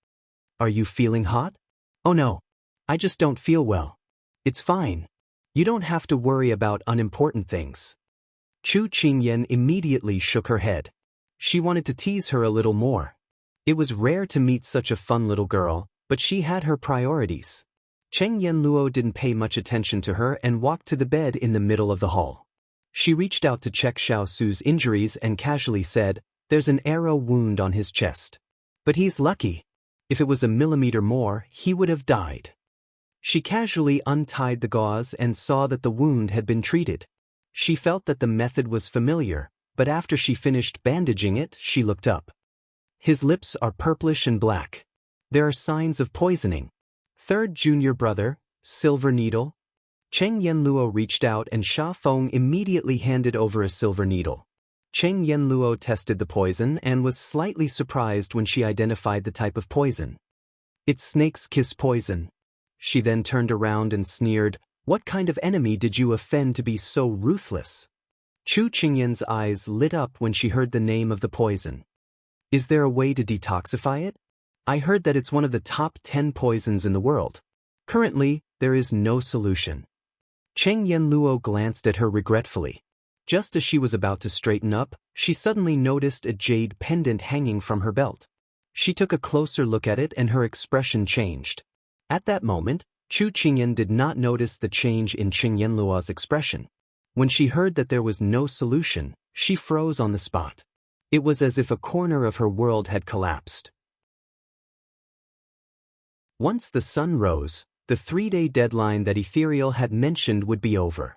A: Are you feeling hot? Oh no. I just don't feel well. It's fine. You don't have to worry about unimportant things. Chu Qingyan immediately shook her head. She wanted to tease her a little more. It was rare to meet such a fun little girl, but she had her priorities. Cheng Yanluo didn't pay much attention to her and walked to the bed in the middle of the hall. She reached out to check Xiao Su's injuries and casually said, "There's an arrow wound on his chest. But he's lucky. If it was a millimeter more, he would have died." She casually untied the gauze and saw that the wound had been treated. She felt that the method was familiar, but after she finished bandaging it, she looked up. His lips are purplish and black. There are signs of poisoning. Third junior brother, silver needle. Cheng Yanluo reached out and Xiao immediately handed over a silver needle. Cheng Yanluo tested the poison and was slightly surprised when she identified the type of poison. It's snake's kiss poison. She then turned around and sneered, "What kind of enemy did you offend to be so ruthless?" Chu Qingyan's eyes lit up when she heard the name of the poison. Is there a way to detoxify it? I heard that it's one of the top 10 poisons in the world. Currently, there is no solution. Cheng Yanluo glanced at her regretfully. Just as she was about to straighten up, she suddenly noticed a jade pendant hanging from her belt. She took a closer look at it and her expression changed. At that moment, Chu Qingyan did not notice the change in Cheng Yanluo's expression. When she heard that there was no solution, she froze on the spot. It was as if a corner of her world had collapsed. Once the sun rose, the 3-day deadline that Ethereal had mentioned would be over.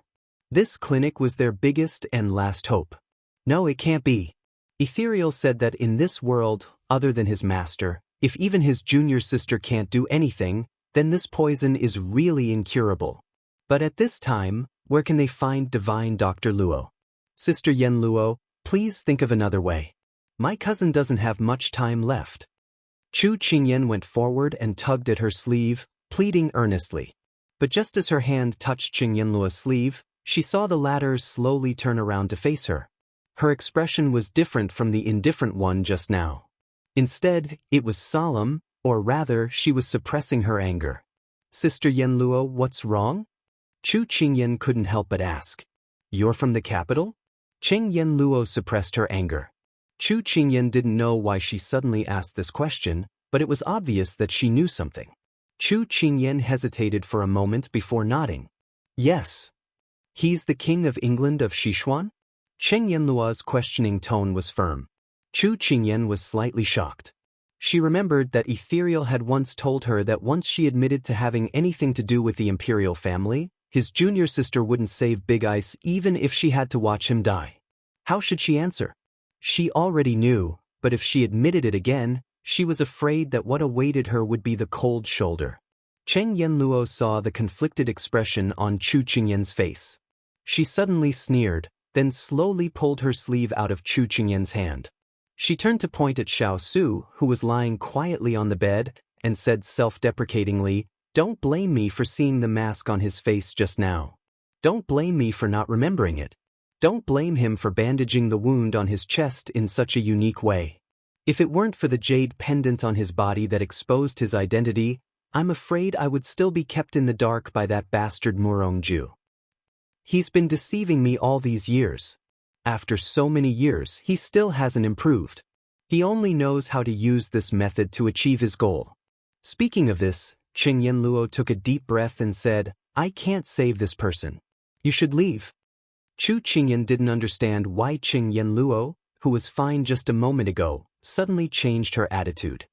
A: This clinic was their biggest and last hope. No, it can't be. Ethereal said that in this world, other than his master, if even his junior sister can't do anything, then this poison is really incurable. But at this time, where can they find divine Dr. Luo? Sister Yen Luo, please think of another way. My cousin doesn't have much time left. Chu Qingyan went forward and tugged at her sleeve, pleading earnestly. But just as her hand touched Cheng Yanluo's sleeve, she saw the latter slowly turn around to face her. Her expression was different from the indifferent one just now. Instead, it was solemn, or rather, she was suppressing her anger. Sister Yanluo, what's wrong? Chu Qingyan couldn't help but ask. You're from the capital? Cheng Yanluo suppressed her anger. Chu Qingyan didn't know why she suddenly asked this question, but it was obvious that she knew something. Chu Qingyan hesitated for a moment before nodding. Yes. He's the King of England of Sichuan? Cheng Yanluo's questioning tone was firm. Chu Qingyan was slightly shocked. She remembered that Ethereal had once told her that once she admitted to having anything to do with the imperial family, his junior sister wouldn't save Big Ice even if she had to watch him die. How should she answer? She already knew, but if she admitted it again, she was afraid that what awaited her would be the cold shoulder. Cheng Yanluo saw the conflicted expression on Chu Qingyan's face. She suddenly sneered, then slowly pulled her sleeve out of Chu Qingyan's hand. She turned to point at Xiao Su, who was lying quietly on the bed, and said self-deprecatingly, "Don't blame me for seeing the mask on his face just now. Don't blame me for not remembering it. Don't blame him for bandaging the wound on his chest in such a unique way. If it weren't for the jade pendant on his body that exposed his identity, I'm afraid I would still be kept in the dark by that bastard Murong-ju. He's been deceiving me all these years. After so many years, he still hasn't improved. He only knows how to use this method to achieve his goal." Speaking of this, Qing Yanluo took a deep breath and said, I can't save this person. You should leave. Chu Qingyan didn't understand why Qing Yanluo, who was fine just a moment ago, suddenly changed her attitude.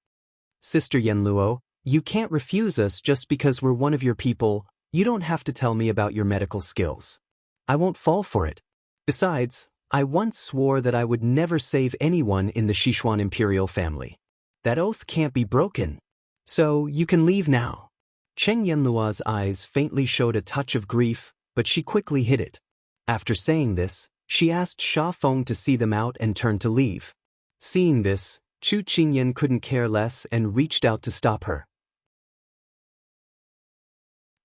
A: Sister Yanluo, you can't refuse us just because we're one of your people. You don't have to tell me about your medical skills. I won't fall for it. Besides, I once swore that I would never save anyone in the Sichuan imperial family. That oath can't be broken. So, you can leave now. Cheng Yanluo's eyes faintly showed a touch of grief, but she quickly hid it. After saying this, she asked Sha Feng to see them out and turned to leave. Seeing this, Chu Qingyan couldn't care less and reached out to stop her.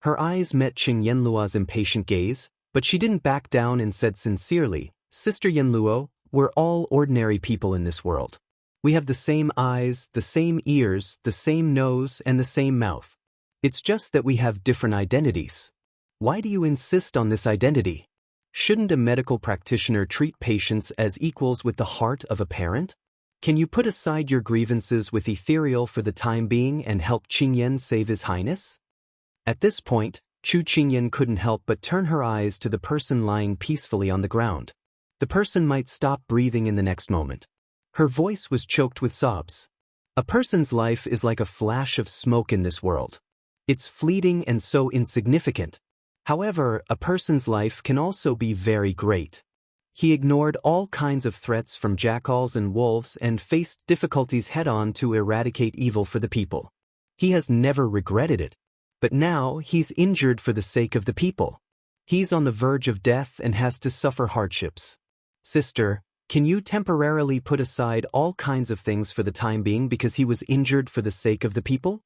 A: Her eyes met Qing Yanluo's impatient gaze, but she didn't back down and said sincerely, Sister Yanluo, we're all ordinary people in this world. We have the same eyes, the same ears, the same nose, and the same mouth. It's just that we have different identities. Why do you insist on this identity? Shouldn't a medical practitioner treat patients as equals with the heart of a parent? Can you put aside your grievances with ethereal for the time being and help Qingyan save his highness? At this point, Chu Qingyan couldn't help but turn her eyes to the person lying peacefully on the ground. The person might stop breathing in the next moment. Her voice was choked with sobs. A person's life is like a flash of smoke in this world. It's fleeting and so insignificant. However, a person's life can also be very great. He ignored all kinds of threats from jackals and wolves and faced difficulties head-on to eradicate evil for the people. He has never regretted it. But now, he's injured for the sake of the people. He's on the verge of death and has to suffer hardships. Sister, can you temporarily put aside all kinds of things for the time being because he was injured for the sake of the people?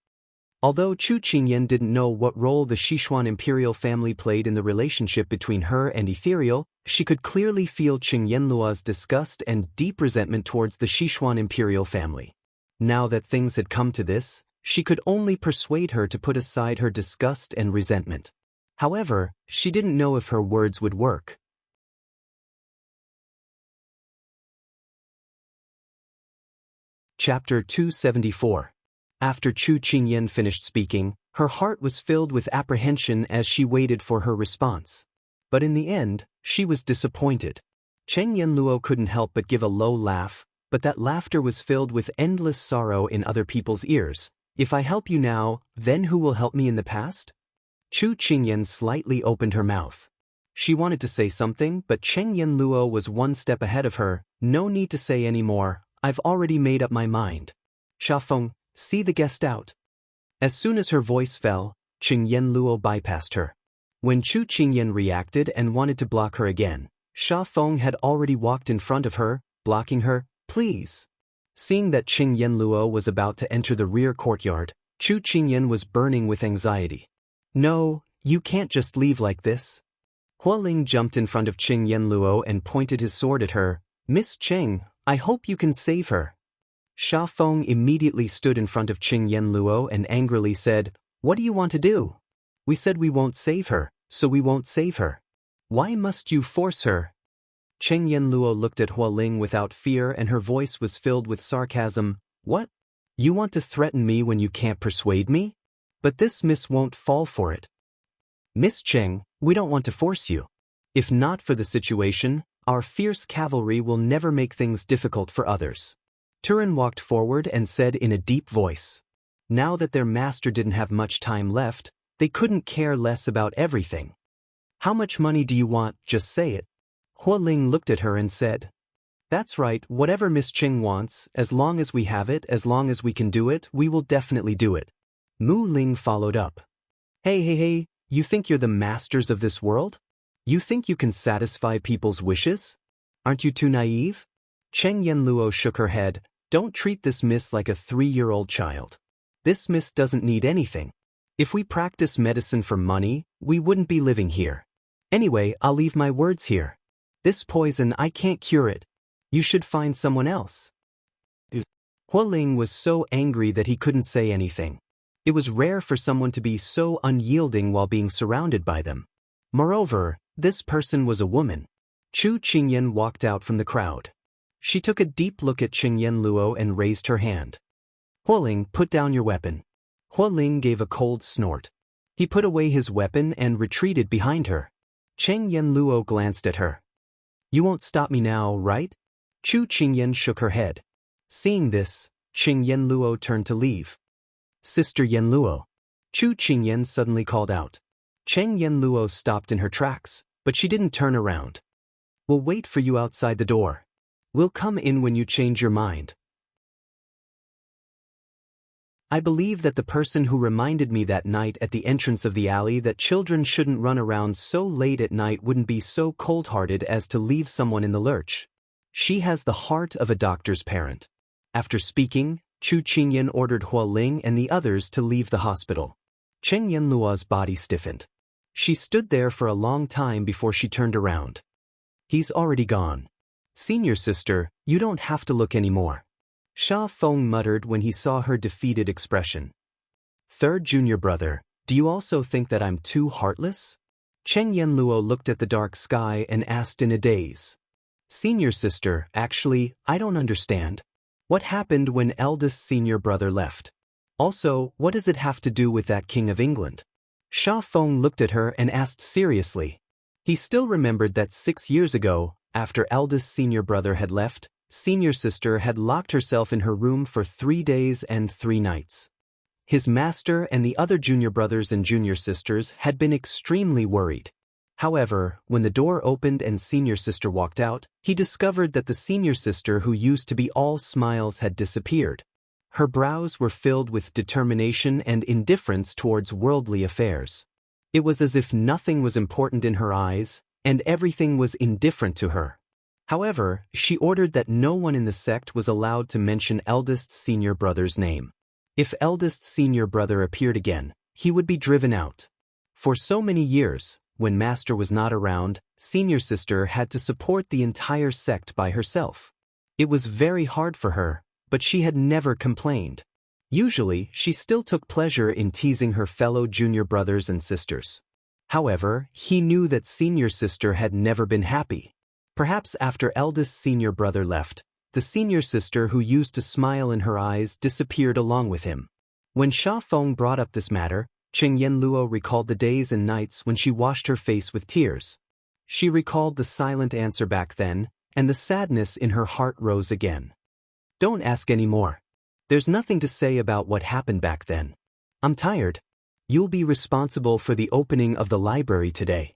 A: Although Chu Qingyan didn't know what role the Sichuan imperial family played in the relationship between her and Ethereal, she could clearly feel Qing Yanluo's disgust and deep resentment towards the Sichuan imperial family. Now that things had come to this, she could only persuade her to put aside her disgust and resentment. However, she didn't know if her words would work. Chapter 274. After Chu Qingyan finished speaking, her heart was filled with apprehension as she waited for her response. But in the end, she was disappointed. Cheng Yanluo couldn't help but give a low laugh, but that laughter was filled with endless sorrow in other people's ears. If I help you now, then who will help me in the past? Chu Qingyan slightly opened her mouth. She wanted to say something, but Cheng Yanluo was one step ahead of her. No need to say any more. I've already made up my mind. Sha Feng, see the guest out. As soon as her voice fell, Qing Yanluo bypassed her. When Chu Qingyan reacted and wanted to block her again, Sha Feng had already walked in front of her, blocking her. Please. Seeing that Qing Yanluo was about to enter the rear courtyard, Chu Qingyan was burning with anxiety. No, you can't just leave like this. Hualing jumped in front of Qing Yanluo and pointed his sword at her. Miss Qing, I hope you can save her. Sha Feng immediately stood in front of Qing Yanluo and angrily said, What do you want to do? We said we won't save her, so we won't save her. Why must you force her? Qing Yanluo looked at Hualing without fear and her voice was filled with sarcasm. What? You want to threaten me when you can't persuade me? But this miss won't fall for it. Miss Qing, we don't want to force you. If not for the situation, our fierce cavalry will never make things difficult for others. Turin walked forward and said in a deep voice. Now that their master didn't have much time left, they couldn't care less about everything. How much money do you want? Just say it. Hualing looked at her and said, That's right, whatever Miss Qing wants, as long as we have it, as long as we can do it, we will definitely do it. Mu Ling followed up. Hey, you think you're the masters of this world? You think you can satisfy people's wishes? Aren't you too naive? Cheng Yanluo shook her head. Don't treat this miss like a 3-year-old child. This miss doesn't need anything. If we practice medicine for money, we wouldn't be living here. Anyway, I'll leave my words here. This poison, I can't cure it. You should find someone else. Hualing was so angry that he couldn't say anything. It was rare for someone to be so unyielding while being surrounded by them. Moreover, this person was a woman. Chu Qingyan walked out from the crowd. She took a deep look at Qing Yanluo and raised her hand. Hualing, put down your weapon. Hua Ling gave a cold snort. He put away his weapon and retreated behind her. Cheng Yenluo glanced at her. You won't stop me now, right? Chu Qingyan shook her head. Seeing this, Cheng Yenluo turned to leave. Sister Yenluo. Chu Qingyan suddenly called out. Cheng Yenluo stopped in her tracks, but she didn't turn around. We'll wait for you outside the door. We'll come in when you change your mind. I believe that the person who reminded me that night at the entrance of the alley that children shouldn't run around so late at night wouldn't be so cold-hearted as to leave someone in the lurch. She has the heart of a doctor's parent. After speaking, Chu Qingyan ordered Hua Ling and the others to leave the hospital. Cheng Yenluo's body stiffened. She stood there for a long time before she turned around. He's already gone. Senior sister, you don't have to look anymore. Sha Feng muttered when he saw her defeated expression. Third junior brother, do you also think that I'm too heartless? Cheng Yenluo looked at the dark sky and asked in a daze. Senior sister, actually, I don't understand. What happened when eldest senior brother left? Also, what does it have to do with that King of England? Sha Feng looked at her and asked seriously. He still remembered that 6 years ago, after eldest senior brother had left, senior sister had locked herself in her room for 3 days and 3 nights. His master and the other junior brothers and junior sisters had been extremely worried. However, when the door opened and senior sister walked out, he discovered that the senior sister who used to be all smiles had disappeared. Her brows were filled with determination and indifference towards worldly affairs. It was as if nothing was important in her eyes, and everything was indifferent to her. However, she ordered that no one in the sect was allowed to mention eldest senior brother's name. If eldest senior brother appeared again, he would be driven out. For so many years, when master was not around, senior sister had to support the entire sect by herself. It was very hard for her, but she had never complained. Usually, she still took pleasure in teasing her fellow junior brothers and sisters. However, he knew that senior sister had never been happy. Perhaps after eldest senior brother left, the senior sister who used to smile in her eyes disappeared along with him. When Sha Feng brought up this matter, Cheng Yenluo recalled the days and nights when she washed her face with tears. She recalled the silent answer back then, and the sadness in her heart rose again. Don't ask any more. There's nothing to say about what happened back then. I'm tired. You'll be responsible for the opening of the library today.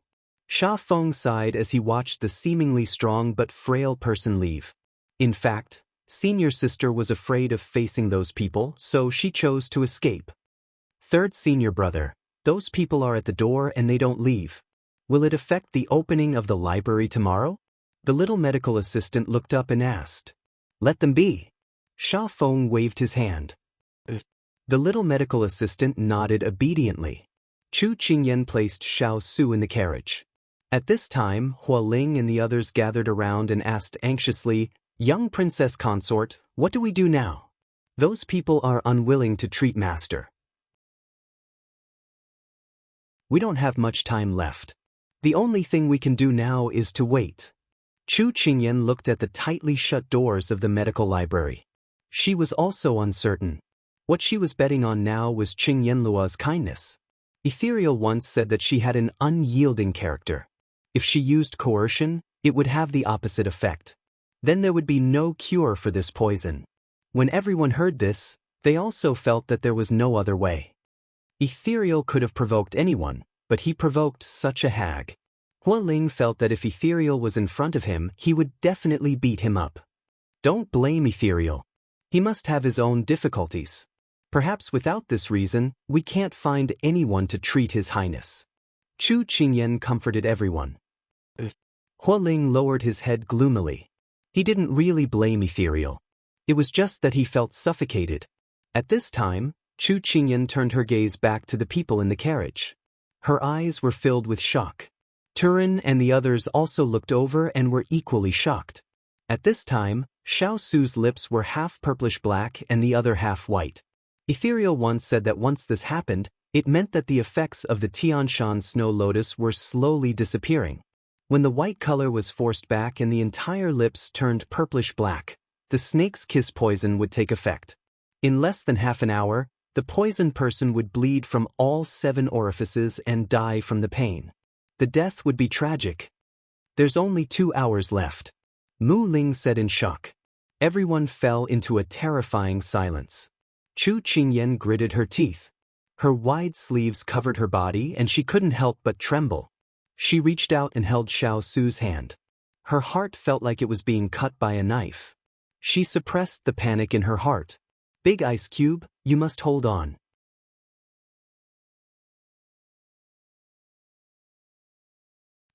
A: Sha Feng sighed as he watched the seemingly strong but frail person leave. In fact, senior sister was afraid of facing those people, so she chose to escape. Third senior brother, those people are at the door and they don't leave. Will it affect the opening of the library tomorrow? The little medical assistant looked up and asked. Let them be. Sha Feng waved his hand. The little medical assistant nodded obediently. Chu Qingyan placed Xiao Su in the carriage. At this time, Hua Ling and the others gathered around and asked anxiously, Young princess consort, what do we do now? Those people are unwilling to treat master. We don't have much time left. The only thing we can do now is to wait. Chu Qingyan looked at the tightly shut doors of the medical library. She was also uncertain. What she was betting on now was Cheng Yenluo's kindness. Ethereal once said that she had an unyielding character. If she used coercion, it would have the opposite effect. Then there would be no cure for this poison. When everyone heard this, they also felt that there was no other way. Ethereal could have provoked anyone, but he provoked such a hag. Hua Ling felt that if Ethereal was in front of him, he would definitely beat him up. Don't blame Ethereal. He must have his own difficulties. Perhaps without this reason, we can't find anyone to treat His Highness. Chu Qingyan comforted everyone. Hua Ling lowered his head gloomily. He didn't really blame Ethereal. It was just that he felt suffocated. At this time, Chu Qingyan turned her gaze back to the people in the carriage. Her eyes were filled with shock. Turin and the others also looked over and were equally shocked. At this time, Xiao Su's lips were half purplish-black and the other half white. Ethereal once said that once this happened, it meant that the effects of the Tianshan snow lotus were slowly disappearing. When the white color was forced back and the entire lips turned purplish-black, the snake's kiss poison would take effect. In less than half an hour, The poisoned person would bleed from all 7 orifices and die from the pain. The death would be tragic. There's only 2 hours left, Mu Ling said in shock. Everyone fell into a terrifying silence. Chu Qingyan gritted her teeth. Her wide sleeves covered her body and she couldn't help but tremble. She reached out and held Xiao Su's hand. Her heart felt like it was being cut by a knife. She suppressed the panic in her heart. Big Ice Cube, you must hold on.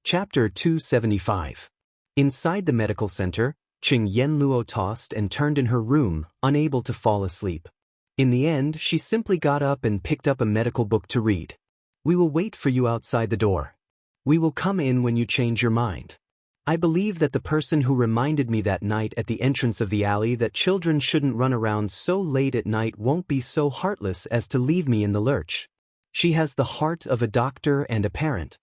A: Chapter 275. Inside the medical center, Qing Yanluo tossed and turned in her room, unable to fall asleep. In the end, she simply got up and picked up a medical book to read. We will wait for you outside the door. We will come in when you change your mind. I believe that the person who reminded me that night at the entrance of the alley that children shouldn't run around so late at night won't be so heartless as to leave me in the lurch. She has the heart of a doctor and a parent.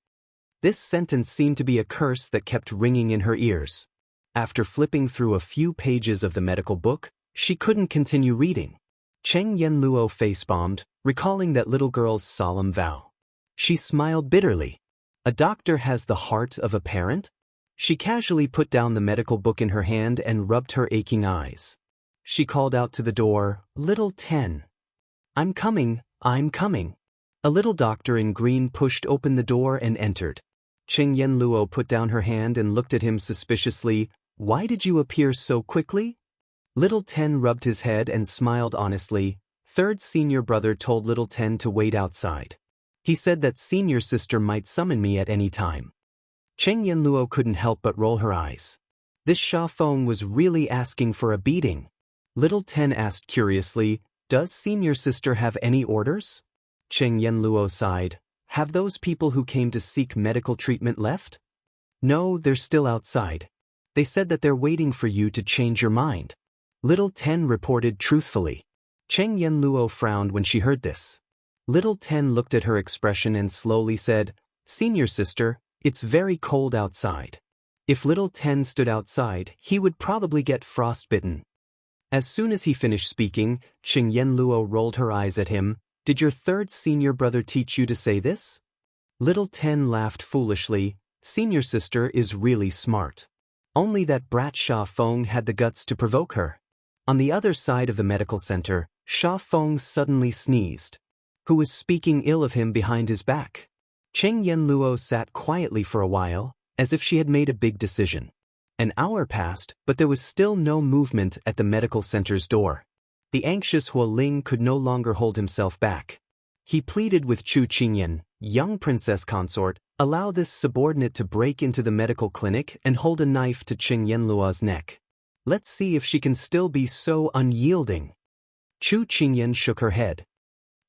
A: This sentence seemed to be a curse that kept ringing in her ears. After flipping through a few pages of the medical book, she couldn't continue reading. Cheng Yanluo face-bombed, recalling that little girl's solemn vow. She smiled bitterly. A doctor has the heart of a parent? She casually put down the medical book in her hand and rubbed her aching eyes. She called out to the door, "Little Ten." I'm coming. A little doctor in green pushed open the door and entered. Cheng Yanluo put down her hand and looked at him suspiciously. Why did you appear so quickly? Little Ten rubbed his head and smiled honestly. Third senior brother told Little Ten to wait outside. He said that senior sister might summon me at any time. Cheng Yanluo couldn't help but roll her eyes. This Xia Feng was really asking for a beating. Little Ten asked curiously, does senior sister have any orders? Cheng Yanluo sighed. Have those people who came to seek medical treatment left? No, they're still outside. They said that they're waiting for you to change your mind. Little Ten reported truthfully. Cheng Yanluo frowned when she heard this. Little Ten looked at her expression and slowly said, Senior sister, it's very cold outside. If Little Ten stood outside, he would probably get frostbitten. As soon as he finished speaking, Cheng Yanluo rolled her eyes at him. Did your third senior brother teach you to say this? Little Ten laughed foolishly. Senior sister is really smart. Only that brat Xia Feng had the guts to provoke her. On the other side of the medical center, Xia Feng suddenly sneezed. Who was speaking ill of him behind his back? Cheng Yanluo sat quietly for a while, as if she had made a big decision. An hour passed, but there was still no movement at the medical center's door. The anxious Hua Ling could no longer hold himself back. He pleaded with Chu Qingyan, young princess consort, allow this subordinate to break into the medical clinic and hold a knife to Cheng Yanluo's neck. Let's see if she can still be so unyielding. Chu Qingyan shook her head.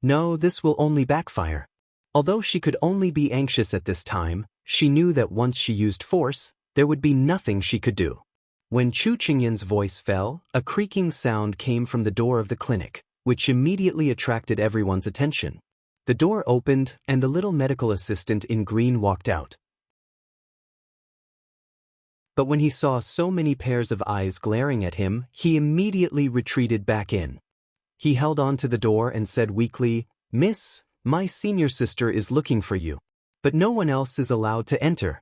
A: No, this will only backfire. Although she could only be anxious at this time, she knew that once she used force, there would be nothing she could do. When Chu Qingyan's voice fell, a creaking sound came from the door of the clinic, which immediately attracted everyone's attention. The door opened and the little medical assistant in green walked out. But when he saw so many pairs of eyes glaring at him, he immediately retreated back in. He held on to the door and said weakly, Miss, my senior sister is looking for you. But no one else is allowed to enter.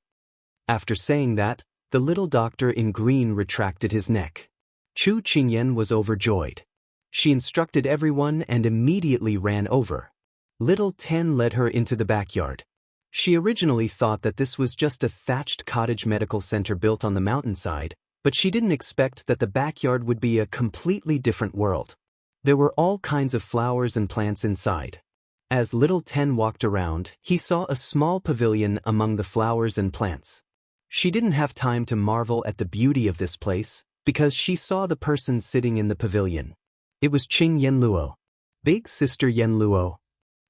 A: After saying that, the little doctor in green retracted his neck. Chu Qingyan was overjoyed. She instructed everyone and immediately ran over. Little Ten led her into the backyard. She originally thought that this was just a thatched cottage medical center built on the mountainside, but she didn't expect that the backyard would be a completely different world. There were all kinds of flowers and plants inside. As Little Ten walked around, he saw a small pavilion among the flowers and plants. She didn't have time to marvel at the beauty of this place, because she saw the person sitting in the pavilion. It was Cheng Yanluo. Big Sister Yanluo.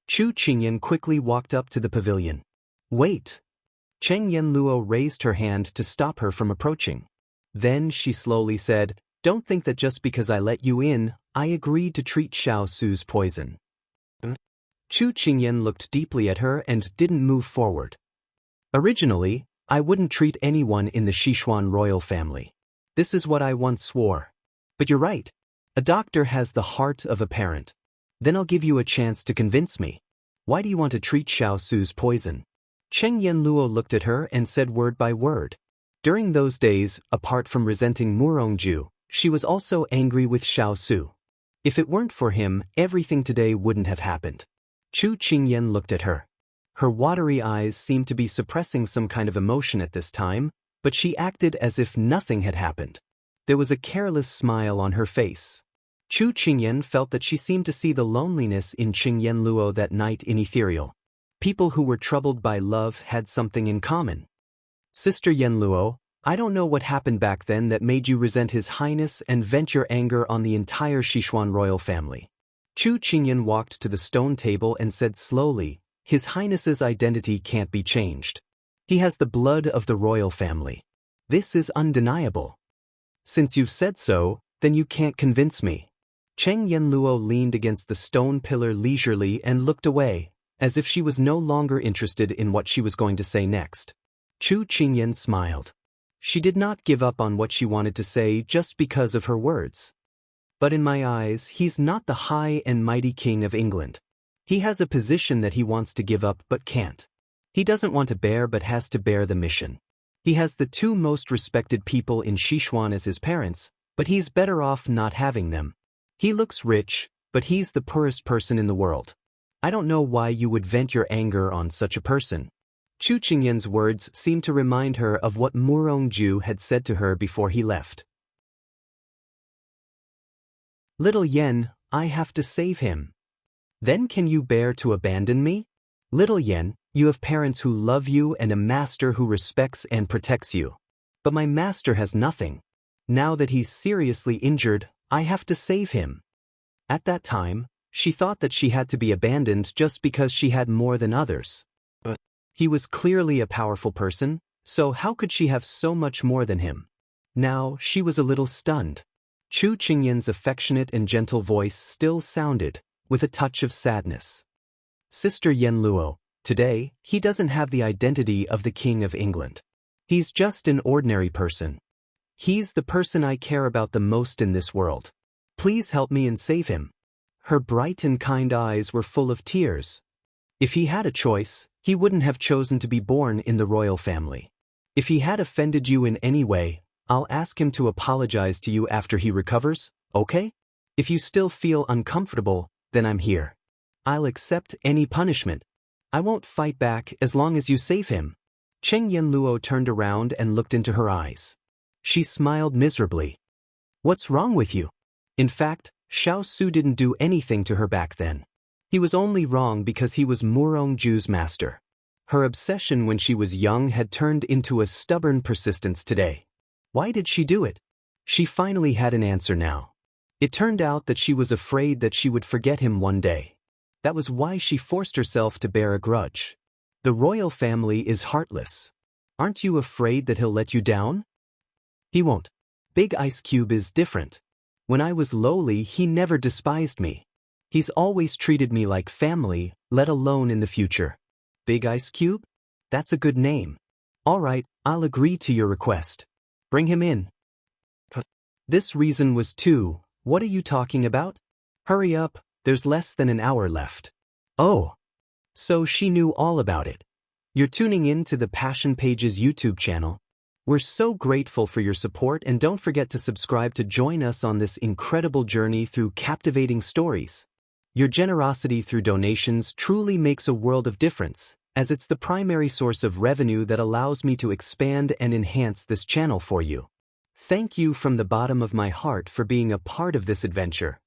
A: Chu Qingyan quickly walked up to the pavilion. Wait! Cheng Yanluo raised her hand to stop her from approaching. Then she slowly said, Don't think that just because I let you in, I agreed to treat Xiao Su's poison. Chu Qingyan looked deeply at her and didn't move forward. Originally, I wouldn't treat anyone in the Sichuan royal family. This is what I once swore. But you're right. A doctor has the heart of a parent. Then I'll give you a chance to convince me. Why do you want to treat Xiao Su's poison? Cheng Yanluo looked at her and said word by word. During those days, apart from resenting Murongju, she was also angry with Xiao Su. If it weren't for him, everything today wouldn't have happened. Chu Qingyan looked at her. Her watery eyes seemed to be suppressing some kind of emotion at this time, but she acted as if nothing had happened. There was a careless smile on her face. Chu Qingyan felt that she seemed to see the loneliness in Cheng Yanluo that night in ethereal. People who were troubled by love had something in common. Sister Yanluo, I don't know what happened back then that made you resent His Highness and vent your anger on the entire Sichuan royal family. Chu Qingyan walked to the stone table and said slowly, His Highness's identity can't be changed. He has the blood of the royal family. This is undeniable. Since you've said so, then you can't convince me. Cheng Yanluo leaned against the stone pillar leisurely and looked away, as if she was no longer interested in what she was going to say next. Chu Qingyan smiled. She did not give up on what she wanted to say just because of her words. But in my eyes, he's not the high and mighty king of England. He has a position that he wants to give up but can't. He doesn't want to bear but has to bear the mission. He has the two most respected people in Sichuan as his parents, but he's better off not having them. He looks rich, but he's the poorest person in the world. I don't know why you would vent your anger on such a person. Chu Qingyan's words seemed to remind her of what Murongju had said to her before he left. Little Yen, I have to save him. Then can you bear to abandon me? Little Yen, you have parents who love you and a master who respects and protects you. But my master has nothing. Now that he's seriously injured, I have to save him. At that time, she thought that she had to be abandoned just because she had more than others. But he was clearly a powerful person, so how could she have so much more than him? Now, she was a little stunned. Chu Qingyan's affectionate and gentle voice still sounded, with a touch of sadness. Sister Yanluo, today, he doesn't have the identity of the King of England. He's just an ordinary person. He's the person I care about the most in this world. Please help me and save him. Her bright and kind eyes were full of tears. If he had a choice, he wouldn't have chosen to be born in the royal family. If he had offended you in any way, I'll ask him to apologize to you after he recovers, okay? If you still feel uncomfortable, then I'm here. I'll accept any punishment. I won't fight back as long as you save him. Cheng Yanluo turned around and looked into her eyes. She smiled miserably. What's wrong with you? In fact, Xiao Su didn't do anything to her back then. He was only wrong because he was Murongju's master. Her obsession when she was young had turned into a stubborn persistence today. Why did she do it? She finally had an answer now. It turned out that she was afraid that she would forget him one day. That was why she forced herself to bear a grudge. The royal family is heartless. Aren't you afraid that he'll let you down? He won't. Big Ice Cube is different. When I was lowly, he never despised me. He's always treated me like family, let alone in the future. Big Ice Cube? That's a good name. All right, I'll agree to your request. Bring him in. This reason was two. What are you talking about? Hurry up, there's less than an hour left. Oh. So she knew all about it. You're tuning in to the Passion Pages YouTube channel. We're so grateful for your support and don't forget to subscribe to join us on this incredible journey through captivating stories. Your generosity through donations truly makes a world of difference, as it's the primary source of revenue that allows me to expand and enhance this channel for you. Thank you from the bottom of my heart for being a part of this adventure.